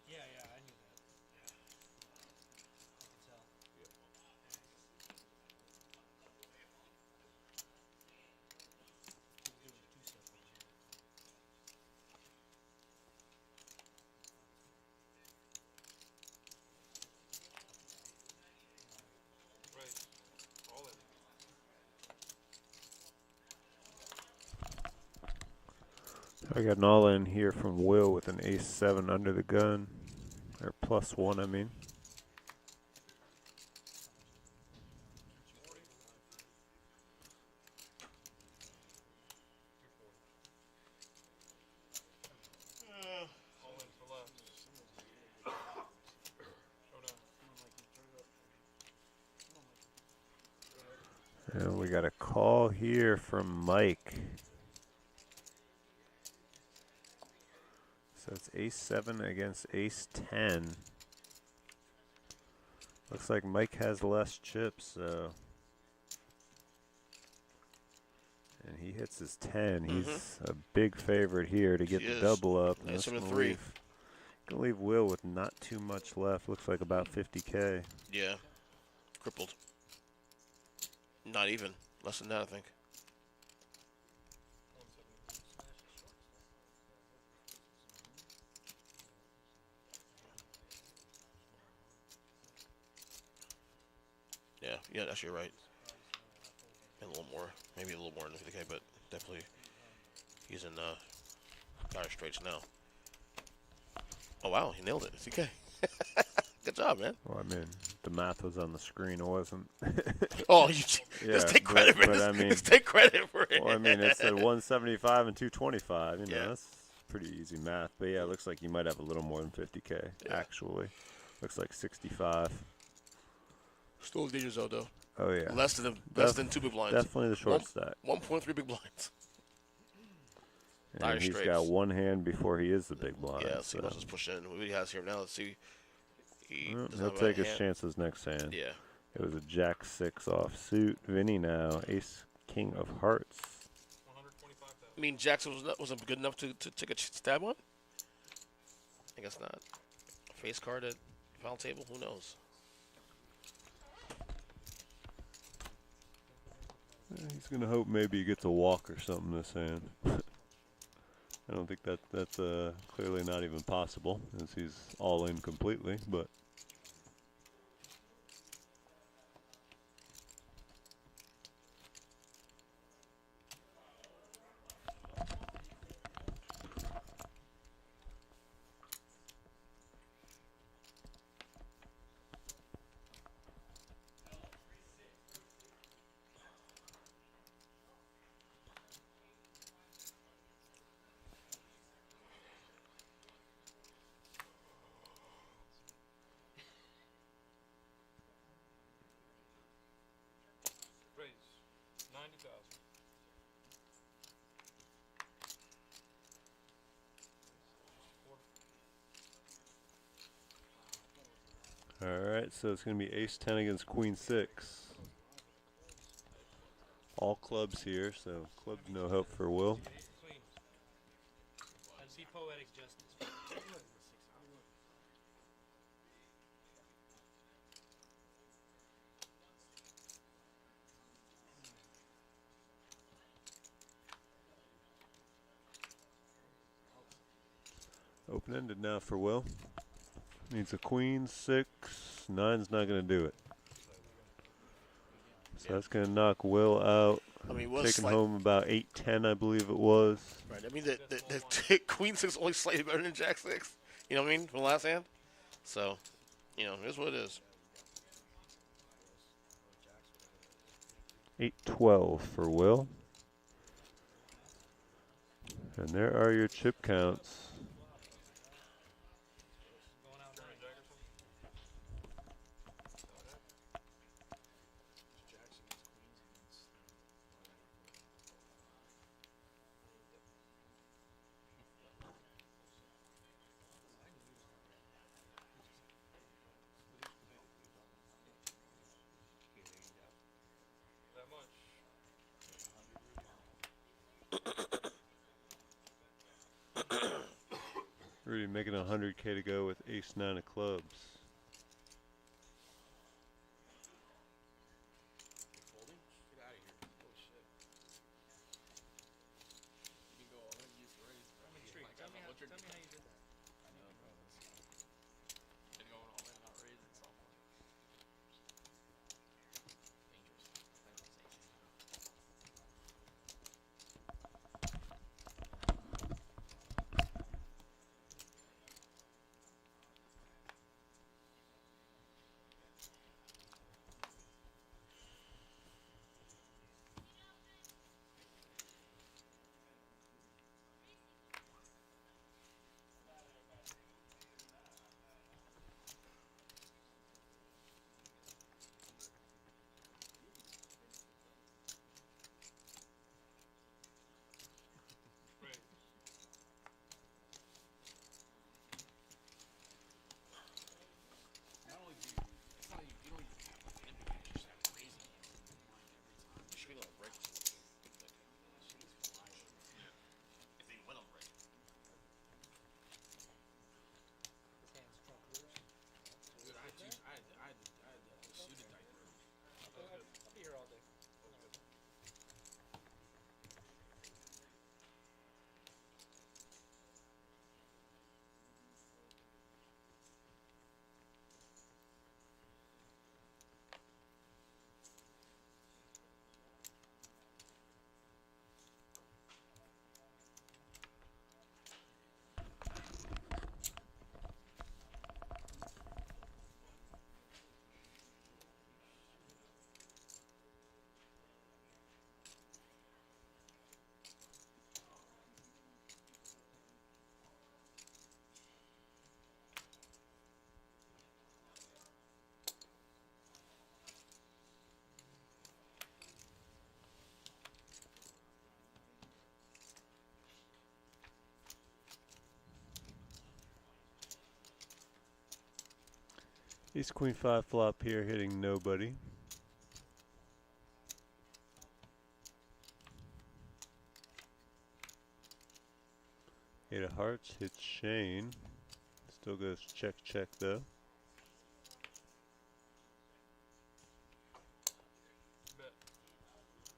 Yeah, I knew that. Yeah. I could tell. Yeah. He was doing a 2-step over here. Raise. All in. I got an all in here from Will with an ace 7 under the gun. Or +1, I mean. All in for left. Showdown. And we got a call here from Mike. So it's ace 7 against ace 10. Looks like Mike has less chips, so. And he hits his 10. He's a big favorite here to get He the is. double up. And Nice that's him in gonna 3. gonna leave Will with not too much left. Looks like about 50K. Yeah. Crippled. Not even. Less than that, I think. Yeah, actually you're right. A little more. Maybe a little more than 50K, but definitely he's in dire straits now. Oh, wow. He nailed it. 50K. Good job, man. Well, I mean, the math was on the screen. It wasn't. Oh, you Yeah, just take credit for but this. I mean, Just take credit for it. Well, I mean, it's a 175 and 225. You know, Yeah. that's pretty easy math. But yeah, it looks like you might have a little more than 50K, Yeah. actually. Looks like 65. Still in danger zone, though. Oh, yeah. Less than 2 big blinds. Definitely the short stack. 1.3 big blinds. Dire And he's straits. got one hand before he is the big blind. Yeah, let's see so. what else is push in. What he has here now. Let's see. Well, doesn't he'll have a take his hand. chances next hand. Yeah. It was a jack 6 off suit. Vinny now, ace king of hearts. I mean, Jackson wasn't good enough to take a stab on? I guess not. Face card at foul table? Who knows? He's going to hope maybe he gets a walk or something this hand. I don't think that's clearly not even possible, as he's all in completely, but. Raise 90,000. Alright, so it's going to be ace 10 against queen 6. All clubs here, so clubs no help for Will. Clean. I see poetic justice. Open-ended now for Will. Needs a queen, 6. 9's not going to do it. So that's going to knock Will out. I mean, Will's Taking home about 8-10, I believe it was. Right. I mean, the Queen 6 is only slightly better than Jack 6. You know what I mean? From the last hand. So, you know, here's what it is. 8-12 for Will. And there are your chip counts. That much. Rudy making 100K to go with ace 9 of clubs. Folding? Get out of here. Oh shit. You can go all in, use the raise. I'm intrigued. Tell me how you did that. I know, bro. Been going all in, not raising someone. Dangerous. Ace Queen 5 flop here, hitting nobody. Eight of hearts hits Shane. Still goes check, check though. Bet.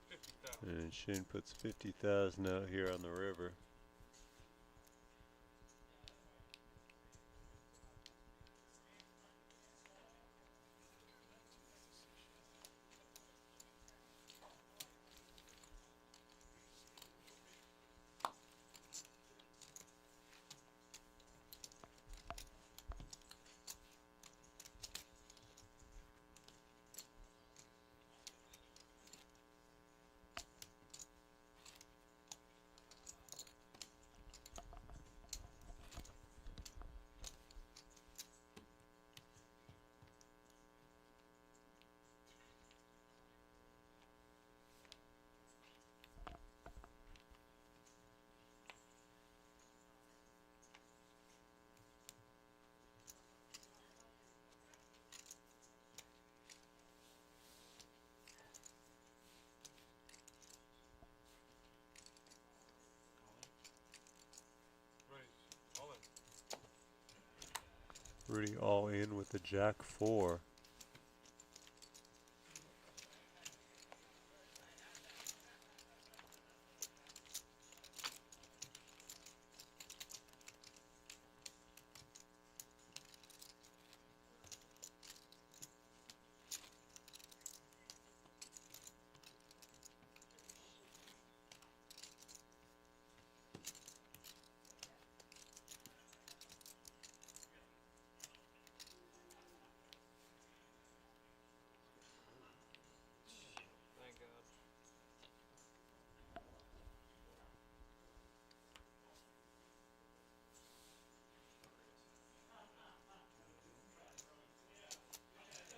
50,000. And Shane puts 50,000 out here on the river. Right. All in. Rudy all in with the Jack 4. Thank God.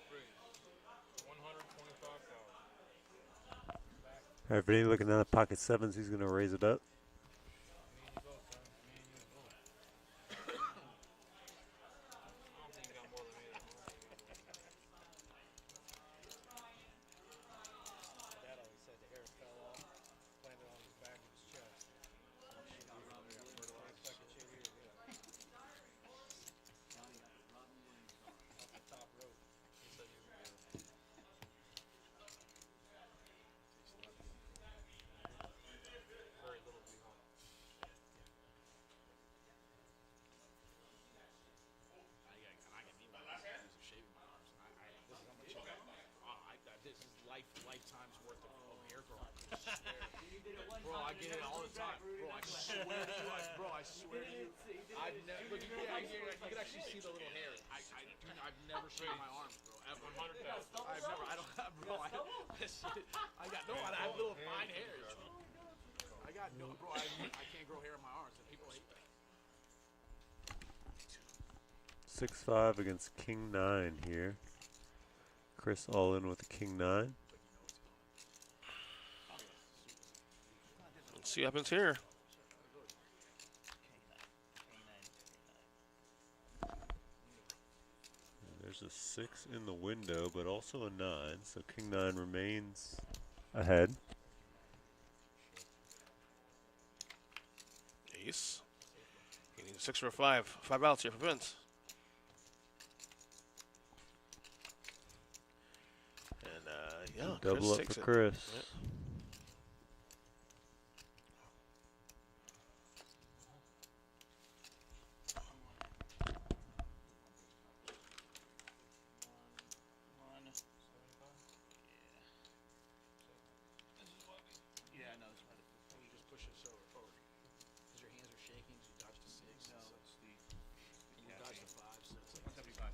Three. 125,000. Alright, Vinny looking at the pocket sevens, he's gonna raise it up. Me and you both, man. Me and you both. I don't think you got more than me. My dad always said the hair fell off, landed on the back of his chest. Like a shit here, yeah. Off the top rope. He said you were very little behind. I get me one of these shaving my arms. This is how much this is lifetime's worth of hair growth. Bro, I get it all the time. Bro, I swear to you, I swear to you, I've never. Look, you can actually see the little hairs. I've never shaved my arms, bro. Ever. 100,000. I've never. I don't have, bro. I have little fine hairs. I got no, bro. I can't grow hair in my arms, and people hate that. 6-5 against King 9 here. Chris all in with the King 9. Let's see what happens here. And there's a 6 in the window, but also a 9, so King 9 remains ahead. Ace. He needs a 6 or a 5. 5 outs here for Vince. And yeah, Double Chris up takes for it. Chris. Yeah. Yeah, no, it's right. You just push it forward. Because your hands are shaking, so you dodge the 6. No, it's the. You dodge the 5, so it's like 175.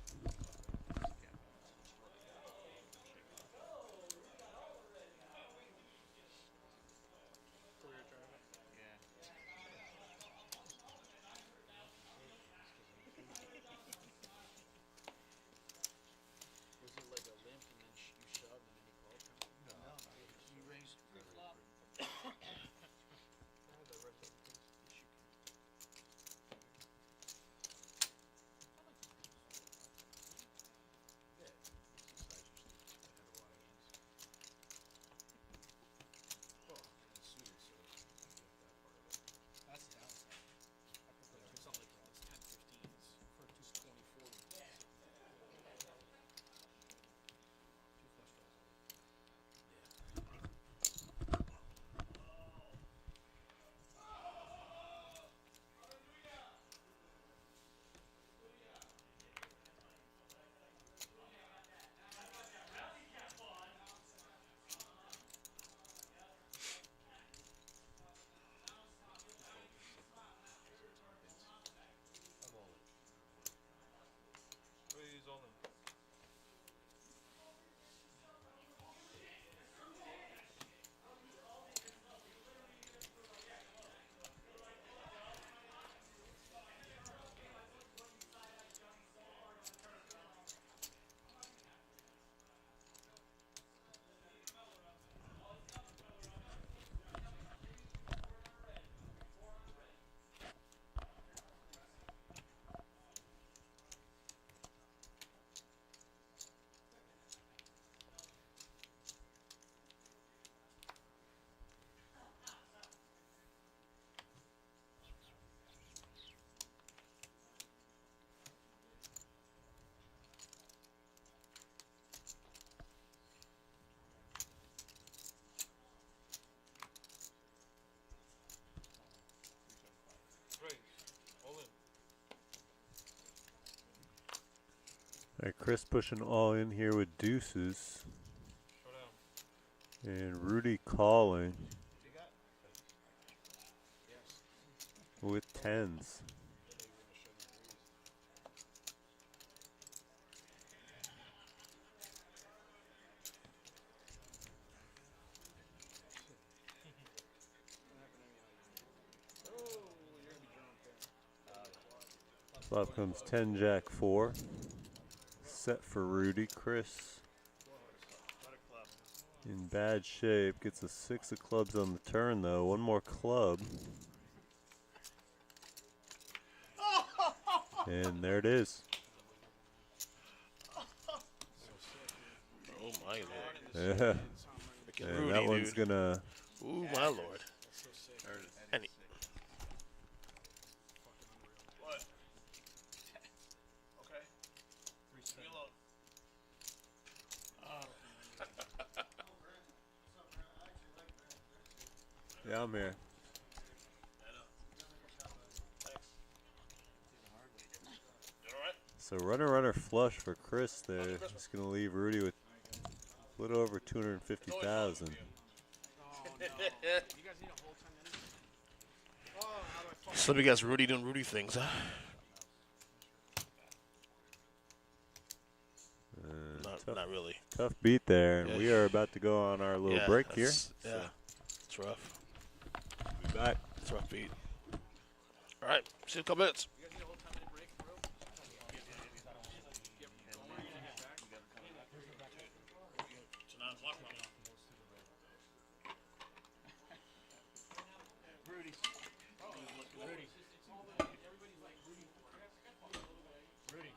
Alright, Chris pushing all in here with deuces. And Rudy calling with tens. Flop comes 10 jack 4. Set for Rudy. Chris in bad shape. Gets a 6 of clubs on the turn though. One more club. And there it is. Oh my lord. Yeah. Freaking And Rudy, that one's dude. gonna. Ooh, my lord. Any. What? Okay. Leave me alone. Yeah, I'm here. So runner flush for Chris there. Just gonna leave Rudy with a little over 250,000. Oh, no. You guys need a whole 10 minutes? Oh, how do I fuck Some of you guys Rudy doing Rudy things, huh? Not really. Tough beat there, and Yeah. we are about to go on our little Yeah, break here. Yeah, it's rough. Be back. It's a rough beat. All right, see you in a couple minutes. You guys need a whole 10-minute break, bro? It's a 9 o'clock right now. Rudy. Rudy. Rudy.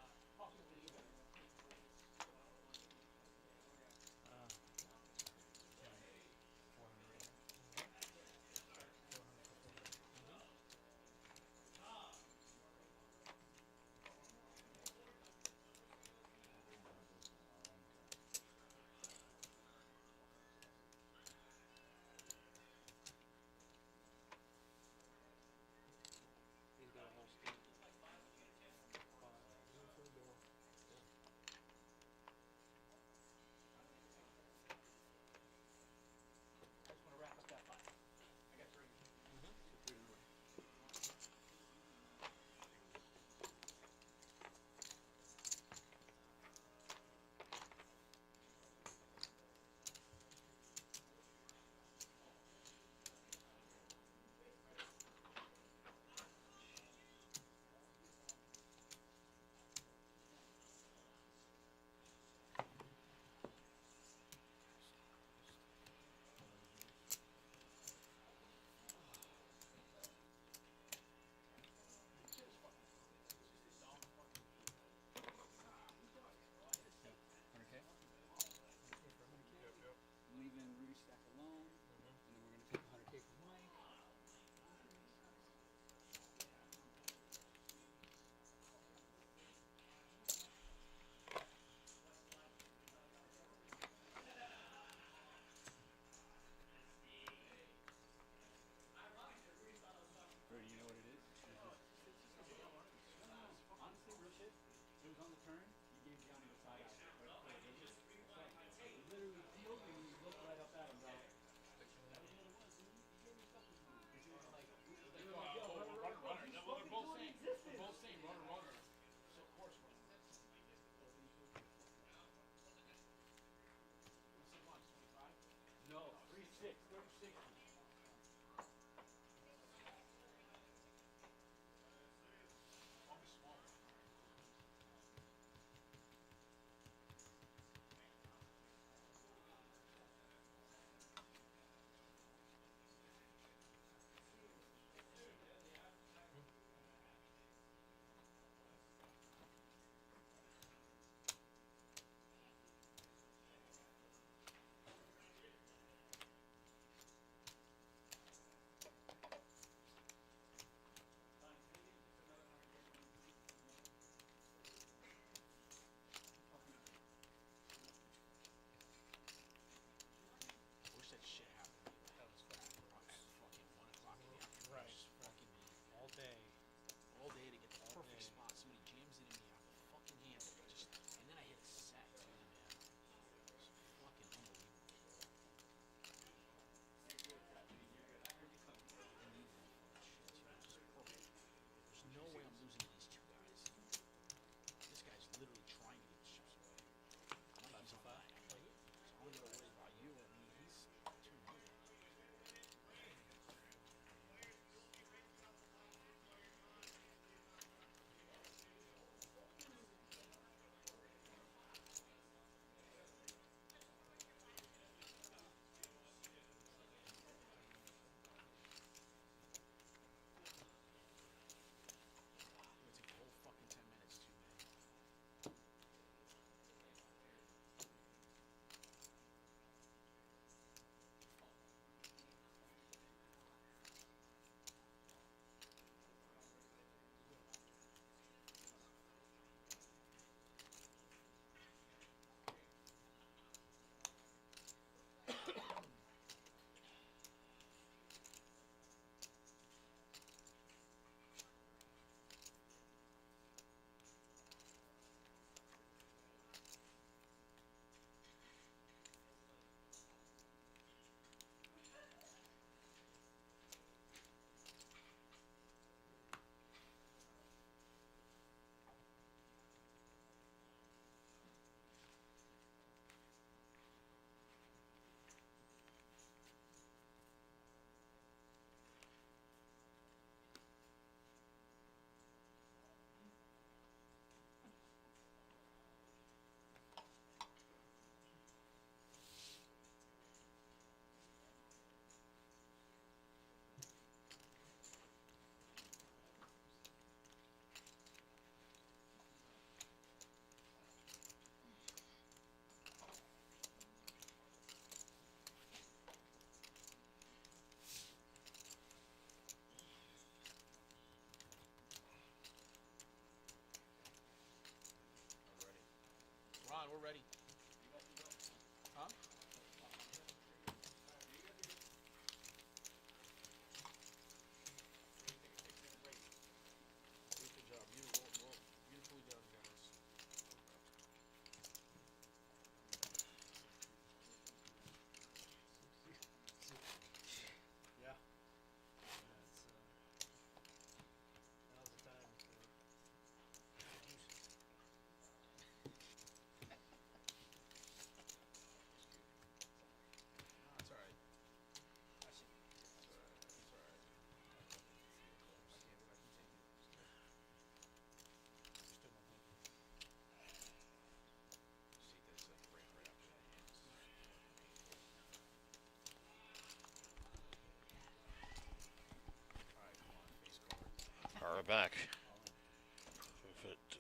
we're ready. Huh? Beautiful job. Beautifully done, guys. Yeah. That was the time for That's all right. That's all right. That's all right. I can take it. Just took my blanket. Just take that. It's like right after that. All right, come on, face card. All right, back.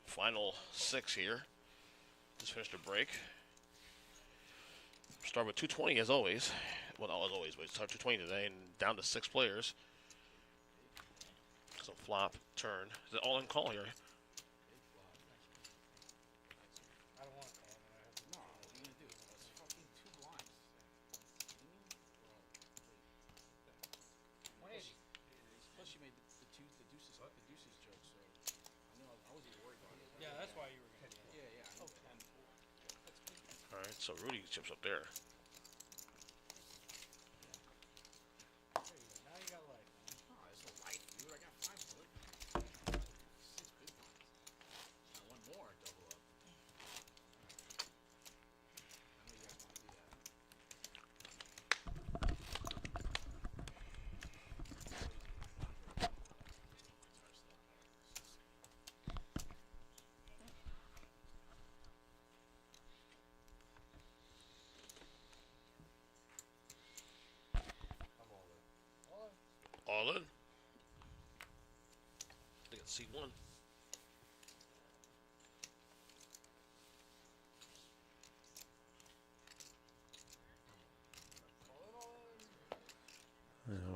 Final 6 here. Just finished a break. Start with 220 as always. Well, not as always, but start 220 today and down to 6 players. So flop, turn. Is it all in call here? I don't want to call, but I have to. No, what are you gonna do? It's fucking 2 blinds. 180. Plus, you made the deuces joke, so I know I wasn't even worried about it. Yeah, that's why you were going to. Yeah, yeah. I know. All right, so Rudy chips up there. There you go. Now you got life. Oh, there's no life, dude. I got 5 wood. 6 big blinds. One more double up. I know you guys want to do that. All in. I got C1.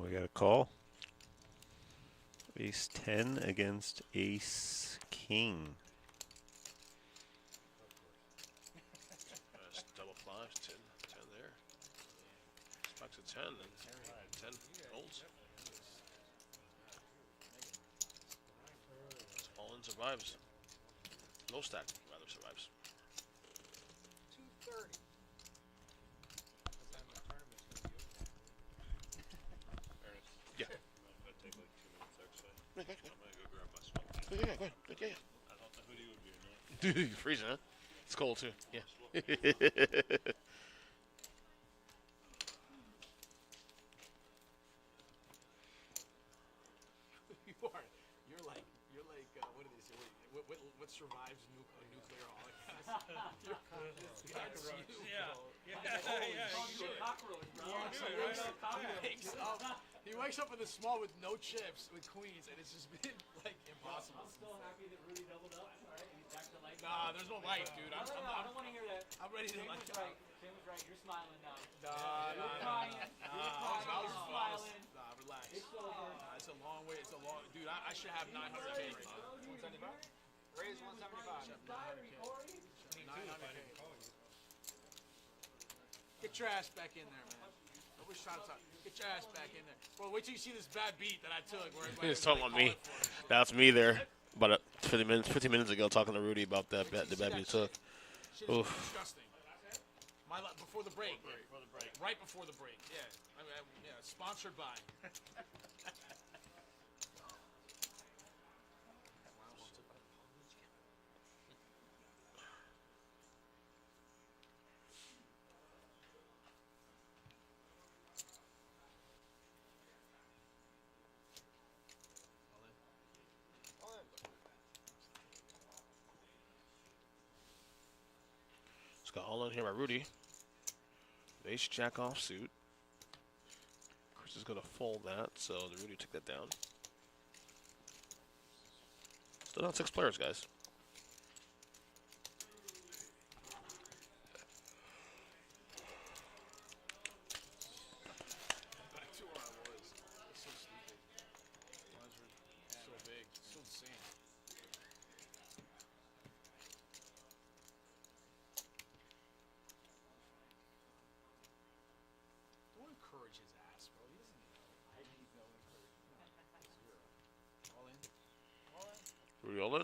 We got a call. Ace 10 against Ace King. Double fives, 10 there. Stocks at 10 and 10 holds. All in survives. No stack rather survives. 230. That's how my tournament's going to be over. Yeah. That'd take like 2 minutes actually. Okay. I'm gonna go grab my sweat. Yeah, go ahead. Yeah. I thought the hoodie would be enough. Dude, you're freezing, huh? It's cold too. Yeah. You're like, what are they say? What survives nuclear holocaust? That's you. Yeah. Cockroach, bro. He wakes up in the small with no chips with queens, and it's just been like impossible. I'm still happy that Rudy doubled up. All right, he's back to life. Nah, there's no life, dude. No, I don't want to hear that. I'm ready to Shane like. was right. Shane was right. You're smiling now. Nah, You're crying. You're smiling. Nah, relax. It's over. It's a long way. It's a long, dude. I should have 900K right now. 175? Raise 175. Diary, Corey. 900K. Get your ass back in there, man. Nobody's trying to talk. Get your ass back in there. Well, wait till you see this bad beat that I took. Where He's talking about me. That's me there. About 50 minutes ago, talking to Rudy about the bad beat took. Shit is disgusting. Before the break. Right before the break. Yeah. Yeah. Sponsored by. It's got all in here by Rudy. Ace jack offsuit. Chris is going to fold that, so the Rudy took that down. Still not 6 players, guys. Back to where I was. It's so stupid. Lines are so big. So insane. Rudy all in.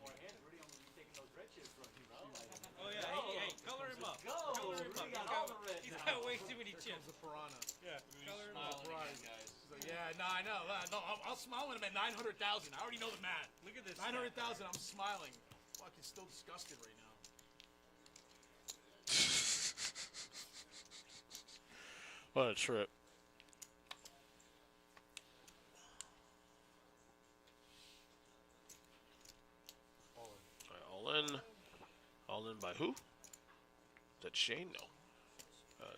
More hands, Rudy. I'm gonna be taking those red chips from you, bro. Like, Oh yeah, hey, color him up. go. Color him up. Rudy got all the red. He's now. got way too many Here chips. comes the piranha. Yeah, color him up. Surprise. He's like, yeah, no, I know. No, I'll smile when I'm at 900,000. I already know the math. Look at this. 900,000, I'm smiling. Fucking still disgusted right now. What a trip. All in. All in by who? Is that Shane? No.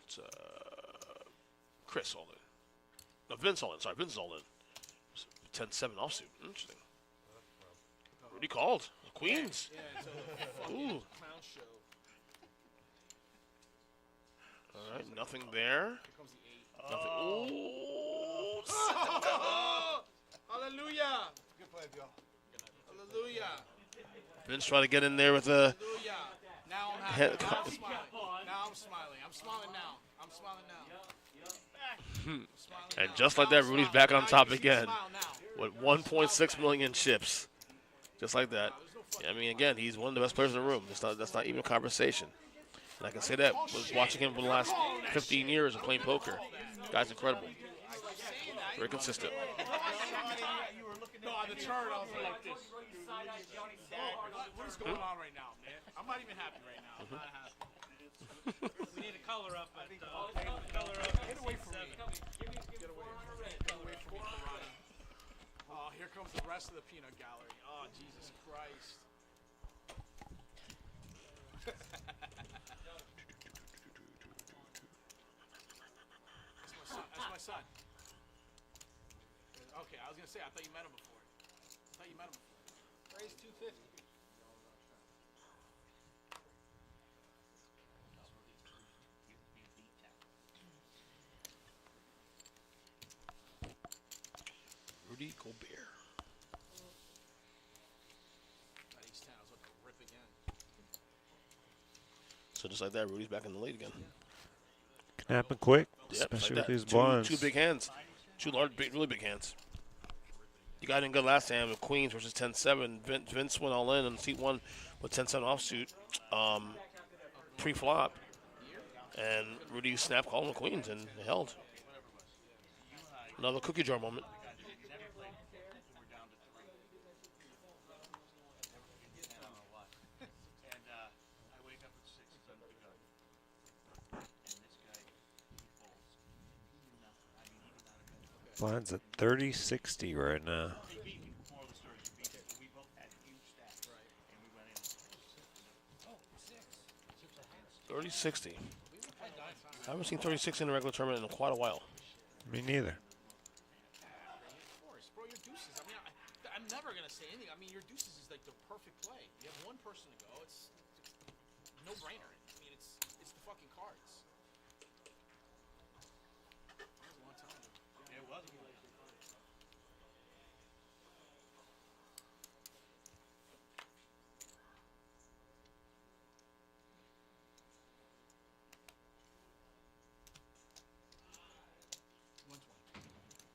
It's Chris all in. No, Vince all in. Sorry, Vince is all in. 10-7 offsuit. Interesting. Rudy called. The Queens. Yeah, it's a fucking Ooh. clown show. All right, nothing there. Here comes the 8. Nothing. Oh. Hallelujah. Good play, Bill. Hallelujah. Vince trying to get in there with a. Hallelujah. Now I'm happy. Head- Now I'm smiling. Now I'm smiling. I'm smiling now. I'm smiling now. I'm smiling And now. just like Now that, I'm Rudy's smiling. back on Now top you see me again. smile now. With 1.6 million chips. Just like that. I mean, again, he's one of the best players in the room. That's not even a conversation. And I can say that. Was watching him for the last 15 years of playing poker. Guy's incredible. Very consistent. No, on the turn, I was like this. What is going on right now, man? I'm not even happy right now. I'm not happy. We need to color up at color up. Get away from me. Get away. Get away from me, Piranha. Oh, here comes the rest of the peanut gallery. Oh, Jesus Christ. That's my son. Okay, I was gonna say I thought you met him before. Raise 250. Rudy Gobert. At East 10, I was looking to rip again. So just like that, Rudy's back in the lead again. Can happen quick, Yep, just especially like with that. these blinds. Two big hands. Two large, big, really big hands. You got in good last time with Queens versus 10-7. Vince went all in on seat 1 with 10-7 offsuit pre-flop. And Rudy snap called with Queens and it held. Another cookie jar moment. Blinds at 30-60 right now. He beat me before the story. He beat me. We both had huge stacks. Right. And we went in. Oh, 6. 30-60. I haven't seen 36 in a regular tournament in quite a while. Me neither. Of course, bro, your deuces. I mean, I'm never gonna say anything. I mean, your deuces is like the perfect play. You have one person to go. It's no brainer. I mean, it's the fucking cards. That was a long time. Yeah, it was.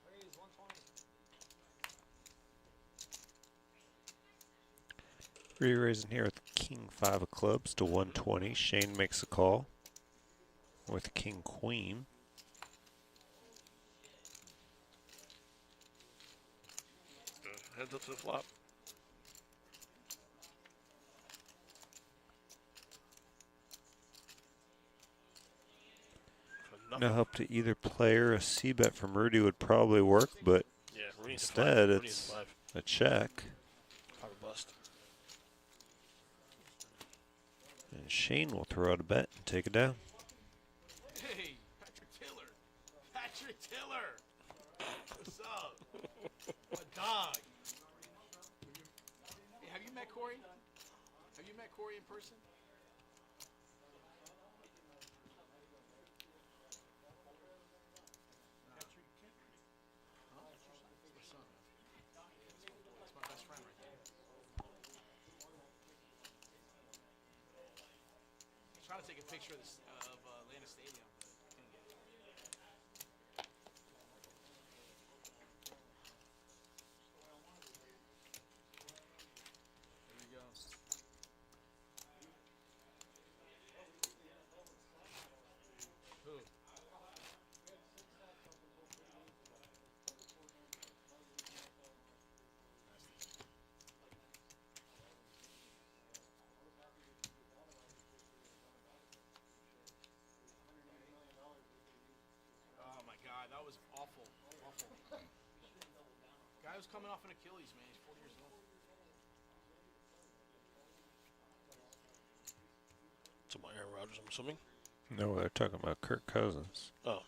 Raise 120. Re-raising here with King 5 of clubs to 120. Shane makes a call with King Queen. Heads up to the flop. No help to either player. A C-bet from Rudy would probably work, but Yeah, Rudy needs instead Rudy needs it's 5. a check. Power bust. And Shane will throw out a bet and take it down. Hey, Patrick Tiller. Patrick Tiller. What's up? What dog? Hey, have you met Corey? Have you met Corey in person? picture of, Atlanta Stadium, but couldn't get it. There you go. Who? Oh my God, that was awful. Awful. Guy was coming off an Achilles, man. He's 40 years old. So my Aaron Rodgers, I'm assuming. No, they're talking about Kirk Cousins. Oh.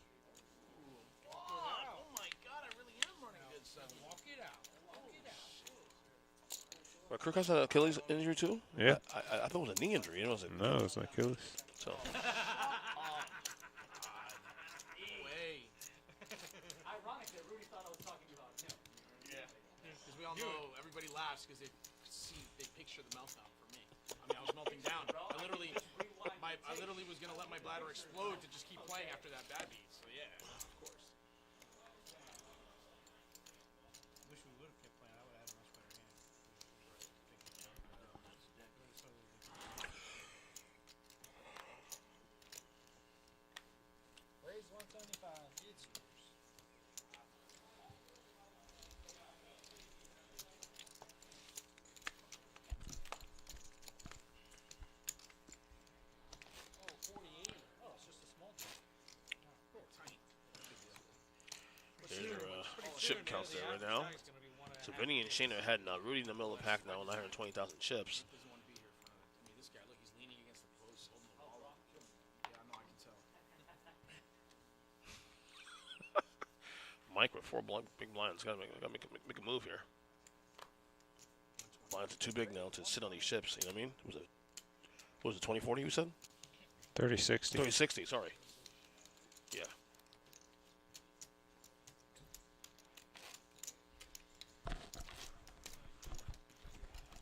Oh my God, I really am running good, son. Walk it out. Walk it out. Well, Kirk Cousins had an Achilles injury too? Yeah. I thought it was a knee injury. It wasn't. No, it's an Achilles. So. Way. Ironic that Rudy thought I was talking about him. Because we all know everybody laughs because they picture the meltdown for me. I mean, I was melting down. I literally was gonna let my bladder explode to just keep playing after that bad beat. So yeah, of course. Wish we would have kept playing. I would have had a much better hand. Raise 175. It's yours. Oh, 48. Oh, it's just a small thing. There's our ship counts there right now. So Vinnie and Shane are ahead now. Rudy in the middle of the pack now, 920,000 chips. Doesn't want to be here for I mean, this guy, look, he's leaning against the post, holding the ball up. Yeah, I know, I can tell. Mike with 4 big blinds. Gotta make a move here. Blinds are too big now to sit on these ships. You know what I mean? What was it 2040 you said? 30-60. 3060, sorry. Yeah.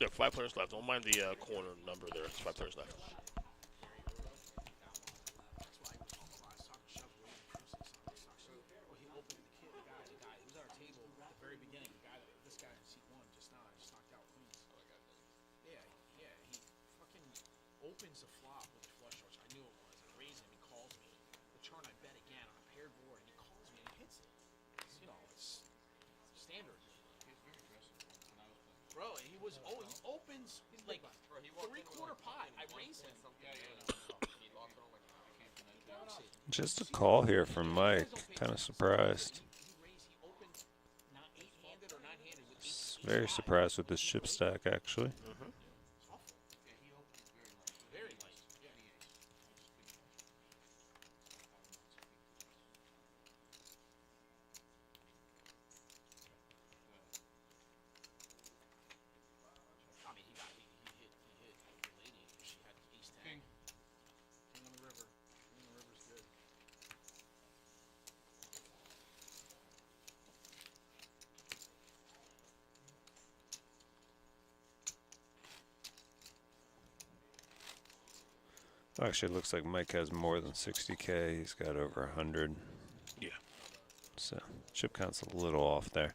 Yeah, 5 players left. Don't mind the corner number there. It's 5 players left. That's why he was talking shove way well, he opened the guy who's at our table at the very beginning. This guy in seat 1 just now, I just knocked out Queens. Yeah, he fucking opens the flop with a flush draw, which I knew it was. I raise him, he calls me. The turn I bet again on a paired board, and he calls me and he hits it. It's standard. Bro, he opens like 3/4 pot. I raise him. Just a call here from Mike. Kind of surprised. He opened 8-handed or 9-handed with 8. Very surprised with this chip stack, actually. Very light. Yeah. I mean, he hit the lady. She had ace-10. King on the river. King on the river's good. Actually, it looks like Mike has more than 60K. He's got over 100. Yeah. So chip count's a little off there.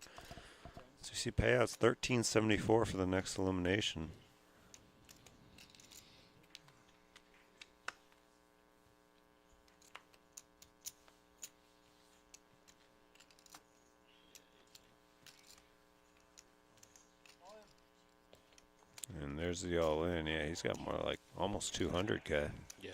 So you see payouts 1374 for the next elimination. And there's the all-in. Yeah, he's got more like almost 200K. Yeah.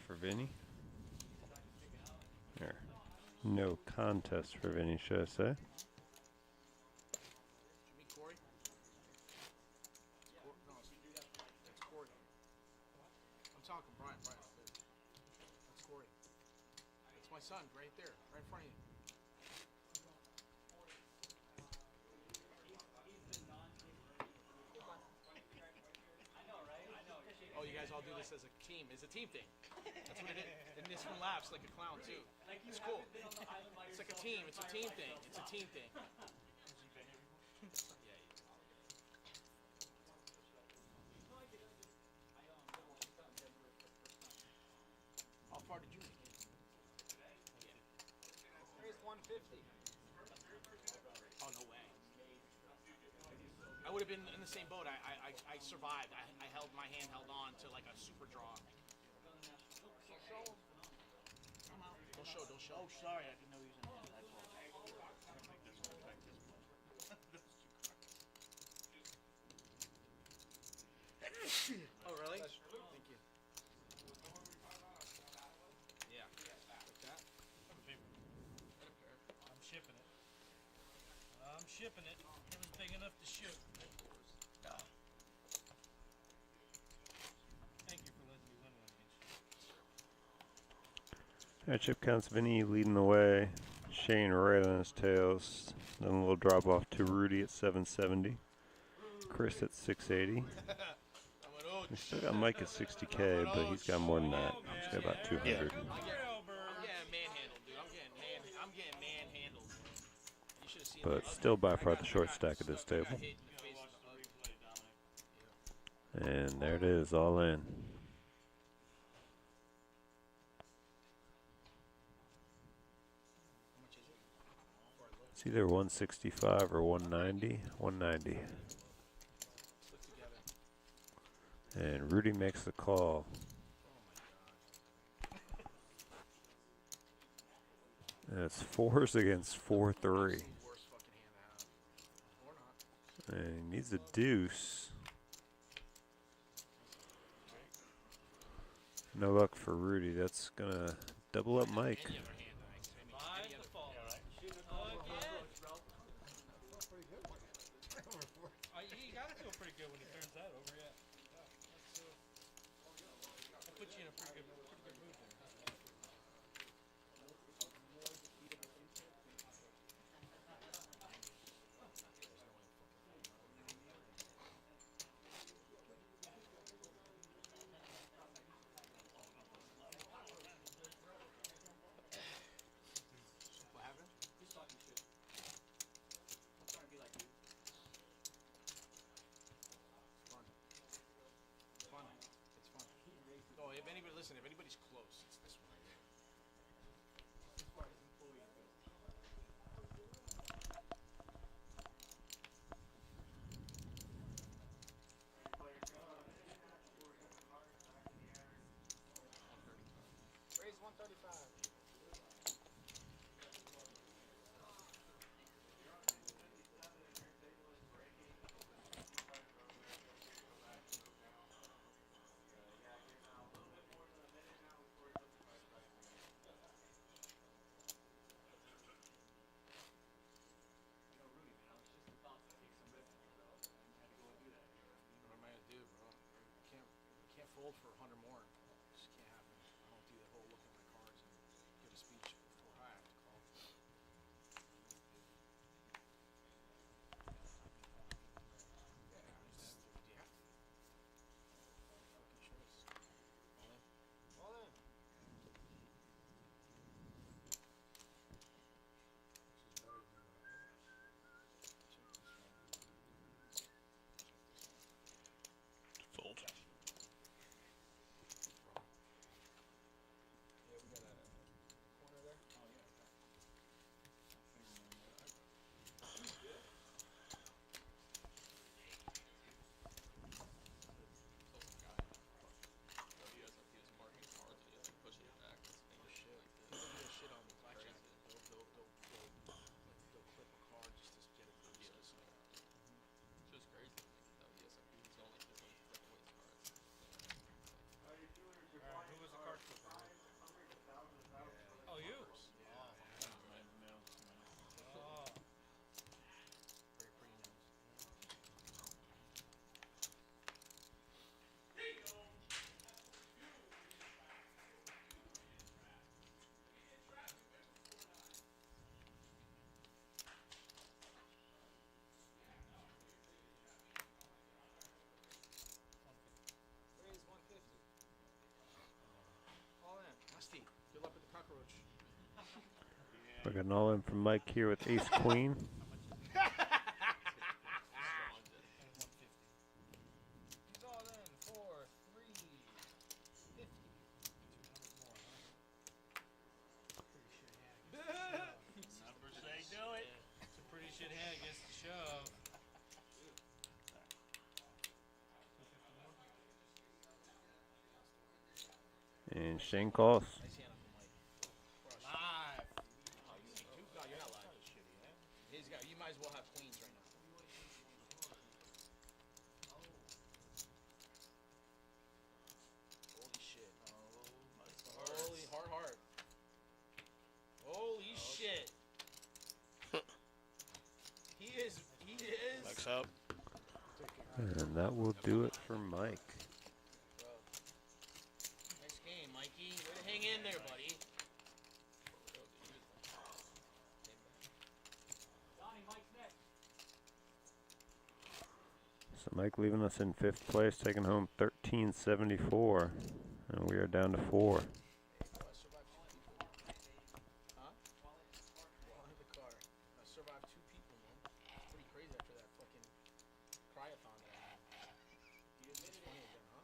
for Vinny. There. No contest for Vinny, should I say? You mean Corey? No, it's Corey. I'm talking Brian. That's Corey. That's my son, right there, right in front of you. Oh, you guys all do this as a team. It's a team thing. That's what it is. And this one laughs like a clown too. It's cool. It's like a team. It's a team thing. It's a team thing. How far did you make it? Raised 150. Oh, no way. I would have been in the same boat. I survived. I held my hand held on to like a super draw. Don't show. Oh, sorry, I didn't know he was in hand. I apologize. Oh, really? Thank you. Yeah. Like that? I'm shipping it. It was big enough to ship. Thank you for letting me win one against you. Alright, chip counts. Vinny leading the way. Shane right on his tails. Then a little drop off to Rudy at 770. Chris at 680. We still got Mike at 60K, but he's got more than that. He's got about 200. I'm getting manhandled, dude. I'm getting manhandled. You should have seen But still by far the short stack of this table. And there it is, all in. It's either 165 or 190. 190. And Rudy makes the call. And it's 4s against 4-3. And he needs a deuce. No luck for Rudy. That's gonna double up Mike. You gotta feel pretty good when he turns that over, yeah. That puts you in a pretty good mood there. What happened? He's talking shit. I'm trying to be like you. Fun. It's fun. Oh, if anybody I got an all in from Mike here with ace queen. He's all in for 350. 200 more, huh? Pretty shit hand. Numbers say do it. It's a pretty shit hand against the shove. And Shane calls. Nice hand from Mike. Live. Oh, you see two? No, you're not live. He's got. You might as well have queens right now. Holy shit. Holy hard. Holy shit. He is. Mike's out. And that will do it for Mike. Bro. Nice game, Mikey. Way to hang in there, buddy. Donnie, Mike's next. So Mike leaving us in 5th place, taking home 1374. And we are down to 4. Oh, I survived 2 people. Huh? Well, under the car. I survived 2 people, man. It's pretty crazy after that fucking cryathon that I had. You admitted it. Again, huh?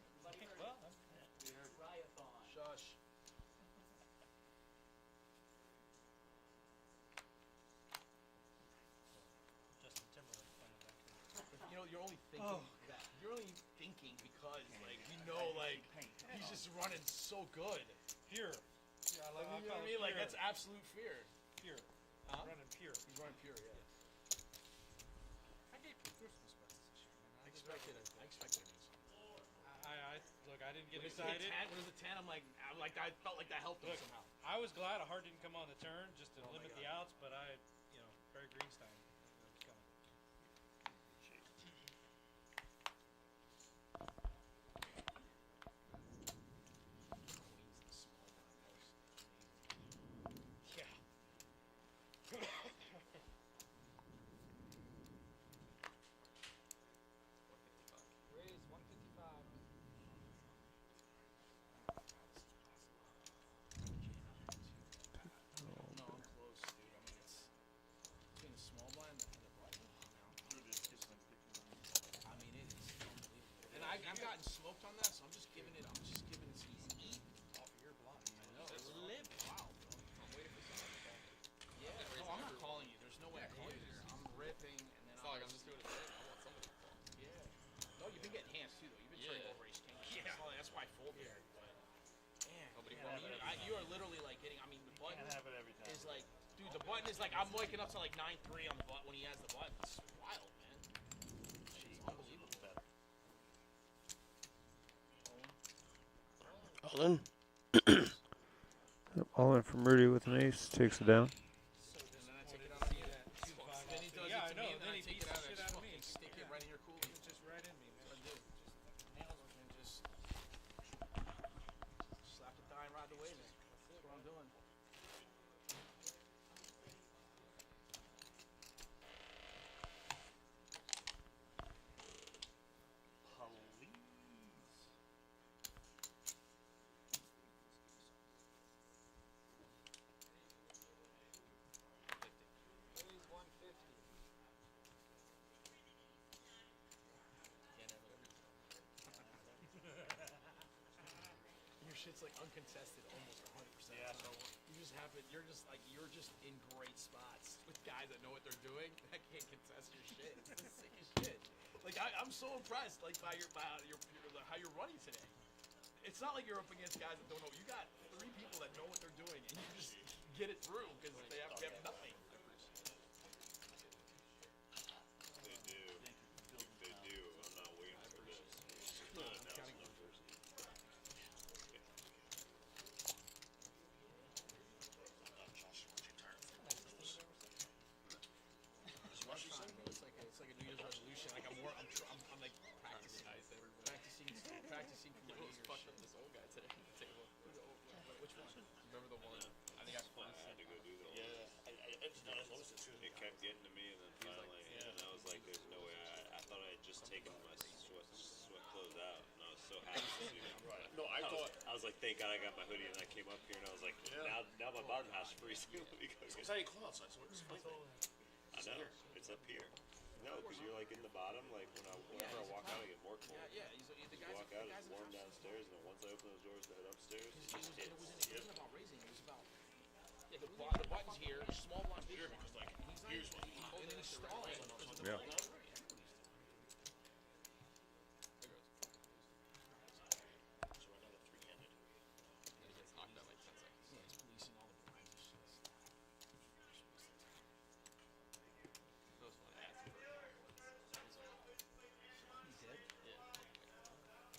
Well, Cryathon. Shush. Justin Timberlake playing back there. You know, you're only thinking that. You're only thinking because, like, you know, like, he's just running so good. Pure. Yeah, Like, you know what I mean? Like, that's absolute fear. pure. Huh? Running pure. He's running pure, yeah. I gave Christmas presents this year, man. I expected it. I expected it. Look, I didn't get When it hit excited. 10, when it was a 10, I felt like that helped him Look, somehow. I was glad a heart didn't come on the turn just to Oh my limit God. the outs, but Barry Greenstein. That was coming. Yeah. Raise 155. No, I'm close, dude. I mean, it's between the small blind and the button now. I mean, it is unbelievable. And I've gotten smoked on that, so I'm just giving it some eat Off of your blind. I know. It's limp. Wow, bro. I'm waiting for someone to call me. Yeah. No, I'm not calling you. There's no way I call you here. I'm ripping, and then It's not like I'm just doing it today. I want somebody to call. Yeah. No, you've been getting hands too, though. You've been turning over ace king. Yeah. That's why I folded. But man, Nobody I mean, you are literally like hitting. I mean, the button Can't have it every time. is like, dude, the button is like I'm waking up to like 9-3 on the button when he has the button. It's wild, man. It's unbelievable. All in. All in from Rudy with an ace, takes it down. And then I take it out of you. Then he does Yeah, it to I know. me, and then Then I he take beats it out the and shit I out just of me. fucking stick it right in your coolie. It's just right in me, man. That's what I do. Nails me. And just slap the dying rod away, man. That's what I'm doing. Raise 150. Can't have it every time. Your shit's like uncontested almost 100%. Yeah. So you just happen, you're just in great spots with guys that know what they're doing that can't contest your shit. It's the sickest shit. Like I'm so impressed like by how you're running today. It's not like you're up against guys that don't know. You got 3 people that know what they're doing and you just get it through because they have nothing. They do. They do. I'm not waiting for this. I'm counting numbers. It's like a New Year's resolution. Like I'm like practicing for my New Year's Fucked up shit. this old guy today at the table. Which one? Remember the one? I think I I had to go do the Yeah, I just noticed it too. It kept getting to me, and then finally, and I was like, "There's no way." I thought I had just taken my sweat clothes out, and I was so happy to see them. No, I thought I was like, thank God I got my hoodie, and I came up here, and I was like, now my bottom half's freezing. Let me go It's get how you call outside, so it's funny thing. I know. It's up here. No, because you're like in the bottom. Like whenever I walk out, I get more cold. Yeah, he's the You guy's walk the out, guy's it's warm downstairs, and then once I open those doors to head upstairs, It it's wasn't about raising. It was about the button's here, small blind, big blind. Because like, He's not here's even- what. and then he's stalling. Yeah. So right now the three-handed. And he gets knocked out like 10 seconds. Yeah, he's policing all the blinds and shit. That was funny. I asked him for a card once. He's like, He did? yeah.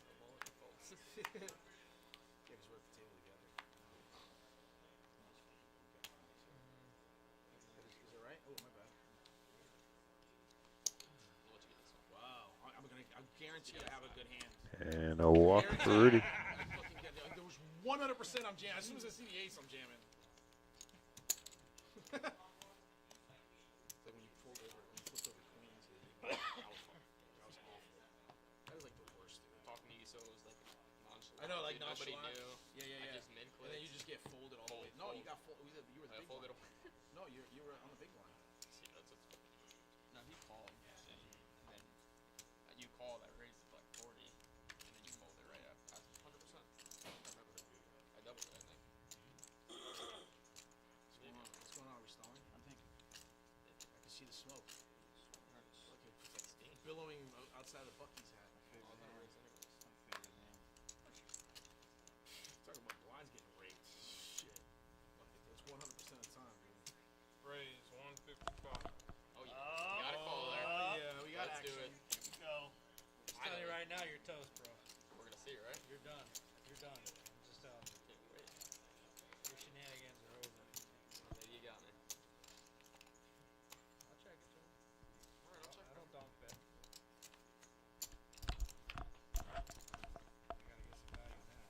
The ball with the folds. Yeah, because we're at the table together. Is it right? Oh, my bad. I'll let you get this one. Wow. I guarantee I have a good hand. And a walk for Rudy. There was 100% I'm jamming. As soon as I see the ace, I'm jamming. It's like when you pulled over, when you flipped over queens. That was fun. That was awful. That was like the worst, dude. Talking to you so it was like nonchalant. I know, like dude, nobody nonchalant. knew. Yeah. I just min And then you just get folded all the way. No, you got folded. You were the big folded blind. No, you were on the big blind. See, that's what's funny. No, he called, and then you called, I raised it like 40, and then you folded right after. 100%. I remember. I doubled it, I think. What's going on? Are we stalling? I'm thinking. I can see the smoke. Look, it's like steam. Billowing outside of Bucky's hat. All the rings anyways. My favorite hand. Talking about blinds getting raped. Shit. That's 100% of the time, dude. Raise 155. Oh, yeah. You got a call there. Oh, yeah, we got Let's do action. it. Go. Just telling you right now, you're toast, bro. We're gonna see, right? You're done. You're done. I'm just telling you. Can't wait. Your shenanigans are over. Maybe you got me. I'll check it, Joe. Alright, I'll check. I don't donk bet. I gotta get some value now.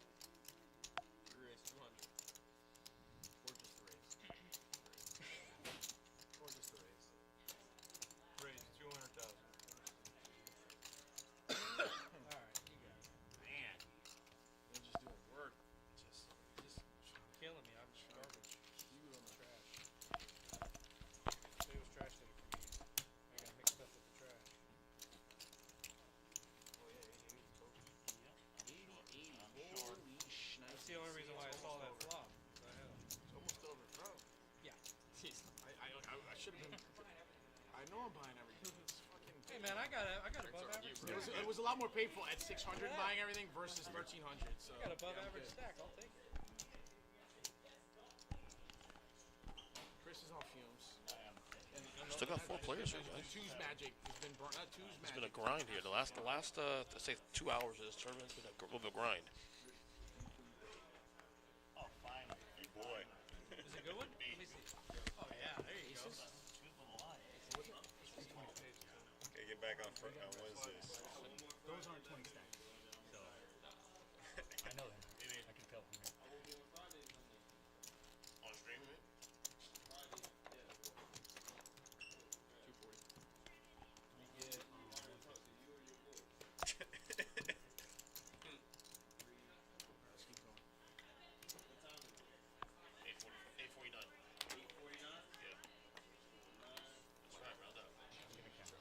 You raised 200. Or just the raise. Or just the raise. Raise 200,000. Alright, you got it. Man. They're just doing work. Just Killing me. I'm just garbage. you on the Trash. Today was trash day for me. I got mixed up with the trash. Oh, yeah, 88. Yep. Holy shnipe. That's the only reason why I saw that flop. The hell? It's almost over, bro. Yeah. Jeez. I should have been. I know I'm buying everything. It's fucking. Hey man, I got Drinks above are on you, average bro. stack. It was a lot more painful at 600 buying everything versus 1300. So I got above yeah, I'm average good. stack. I'll take it. Chris is on fumes. Still got 4 players here, The guys. two's magic has been two's It's magic. been a grind here. The last let's say 2 hours of this tournament has been a little bit of grind. Oh, finally. Hey boy. Is it a good one? Let me see. Oh yeah, there you go. Okay, get back on Wednesdays. Those aren't 20 stacks. So I know that. I can tell from here. On stream? 240. We get Let's keep going. 849. 849? Yeah. That's right, round up. I'm gonna count.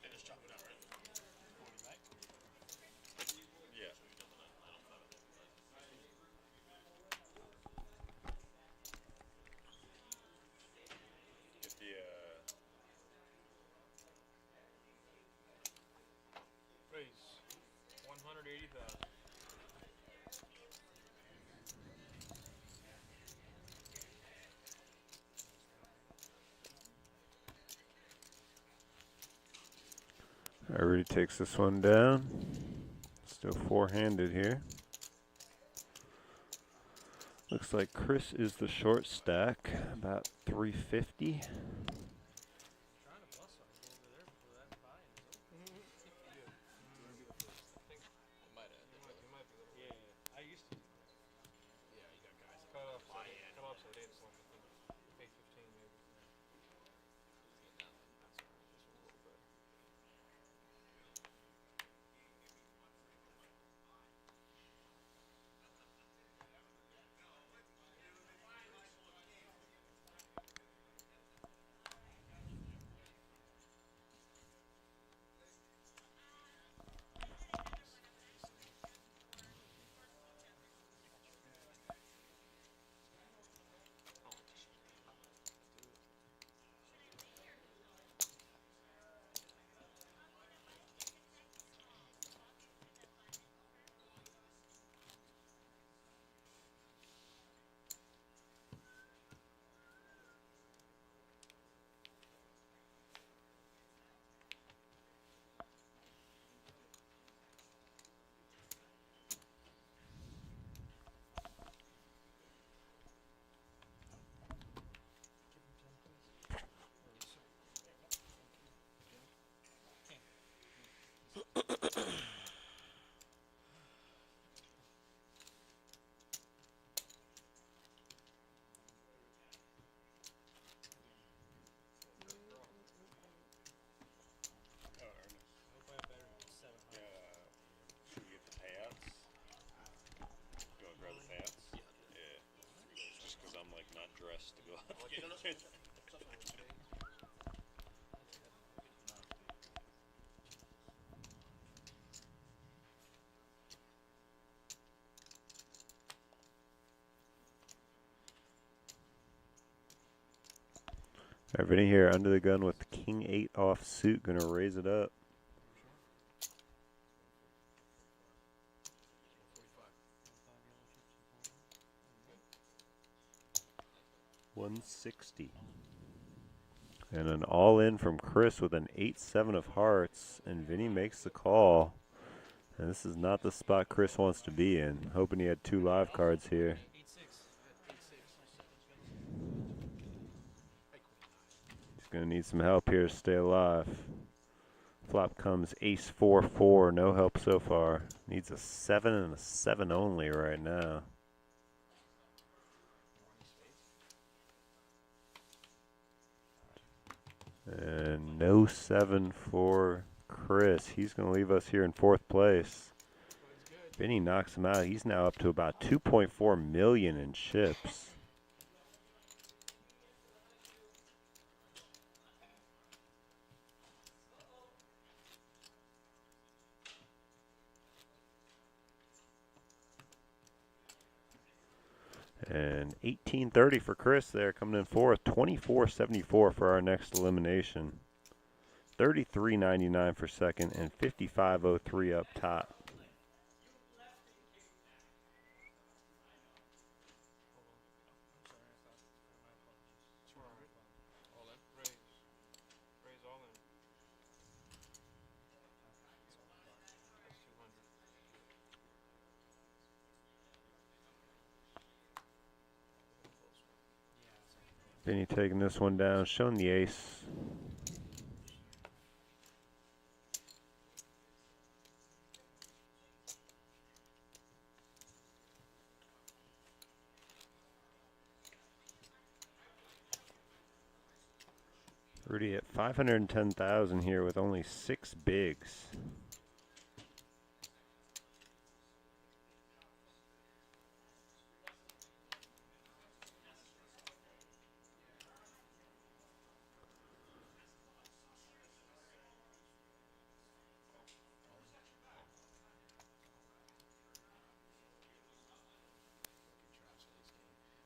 And just chop it out, right? 40, right? Yeah. Get the Raise 180,000. Rudy takes this one down. Still four-handed here. Looks like Chris is the short stack, about 350. Trying to bust something over there before that buy-in is over. I might have. You might be a little Yeah, I used to. Yeah, you got guys. cut off. All right, Vinny here under the gun with the king 8 off suit. Going to raise it up. 160. And an all-in from Chris with an 8-7 of hearts. And Vinny makes the call. And this is not the spot Chris wants to be in. Hoping he had 2 live cards here. 8-6. He's going to need some help here to stay alive. Flop comes ace 4-4. No help so far. Needs a 7 and a 7 only right now. And no 7 for Chris. He's going to leave us here in 4th place. Vinny knocks him out. He's now up to about 2.4 million in chips. And 1830 for Chris there, coming in 4th. 2474 for our next elimination. 33.99 for second, and 55.03 up top. Vinny taking this one down, showing the ace. Rudy at 510,000 here with only 6 bigs.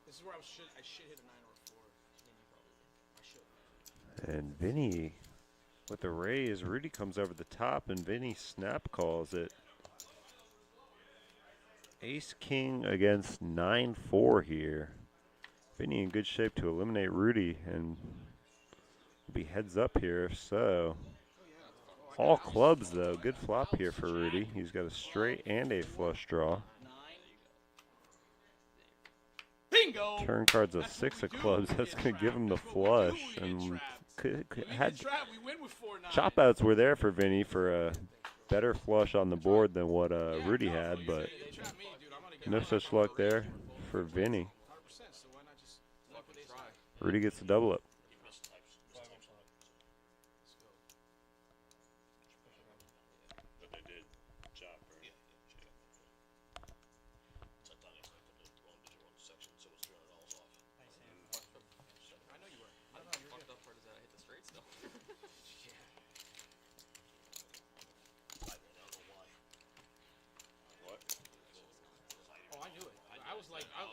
This is where I should hit a 9 or a 4. I should. And Vinny with the raise. Rudy comes over the top, and Vinny snap calls it. Ace King against 9-4 here. Vinny in good shape to eliminate Rudy, and will be heads up here if so. All clubs though. Good flop here for Rudy. He's got a straight and a flush draw. Bingo! Turn card's a 6 of clubs. That's going to give him the flush. And had chop outs were there for Vinny for a better flush on the board than what Rudy had, but no such luck there for Vinny. Rudy gets the double up.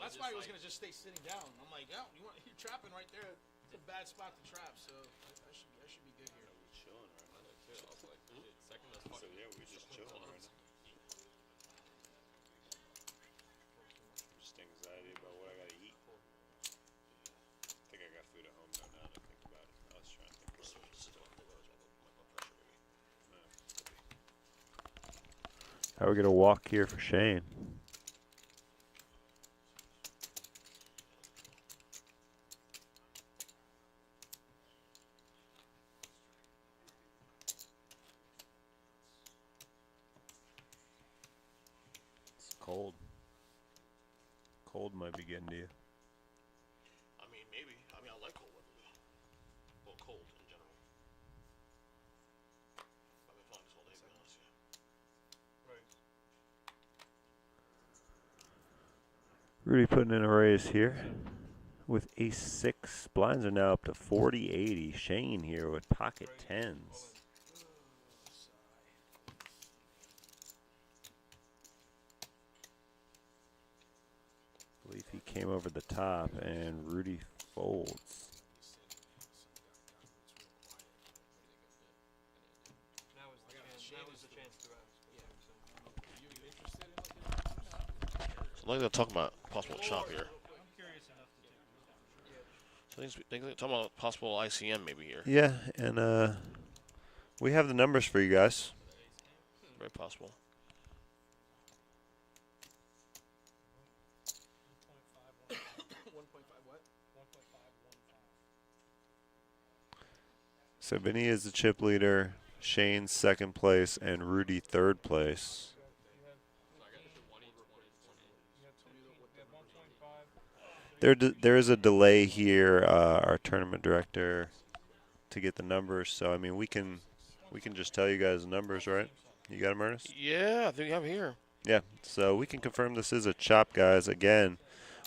That's why he was gonna just stay sitting down. I'm like, yeah, you're trapping right there. It's a bad spot to trap, so I should be good here. We're chilling right now. So yeah, we're just chilling right now. Just anxiety about what I gotta eat. I think I got food at home though. Now that I think about it, I was trying to think. How are we gonna walk here for Shane? Cold. Cold might be getting to you. I mean, maybe. I mean, I like cold weather. Well, cold in general. I've been fine this whole day, to be honest, yeah. Rudy putting in a raise here with ace 6. Blinds are now up to 40-80. Shane here with pocket 10s. I believe he came over the top and Rudy folds. Shane was is the chance to ask. Yeah. You interested in looking at So like they're talking about possible chop here. I'm curious enough to take So I think they're talking about possible ICM maybe here. Yeah, and we have the numbers for you guys. Very possible. 1.515. 1.5 what? 1.515. So Vinny is the chip leader, Shane second place, and Rudy third place. You have 15. You have 1.5. There is a delay here. Our tournament director to get the numbers. So I mean, we can just tell you guys the numbers, right? You got them, Ernest? Yeah, I think you have it here. Yeah. So we can confirm this is a chop, guys. Again,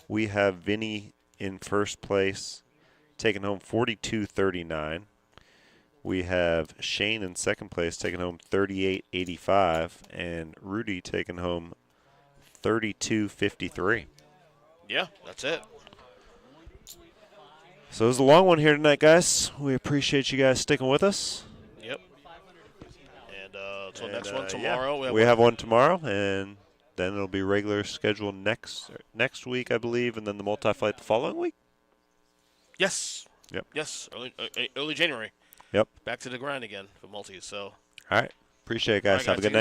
we have Vinny in first place, taking home 42.39. We have Shane in second place, taking home 38.85, and Rudy taking home 32.53. Yeah, that's it. So it was a long one here tonight, guys. We appreciate you guys sticking with us. Yep. And until next And, one yeah, tomorrow. we have one tomorrow, and then it'll be regular schedule next week, I believe, and then the multi-flight the following week. Yes. Yep. Yes. Early January. Yep. Back to the grind again for multis. So. All right. Appreciate it, guys. All right, Have a good guys. night.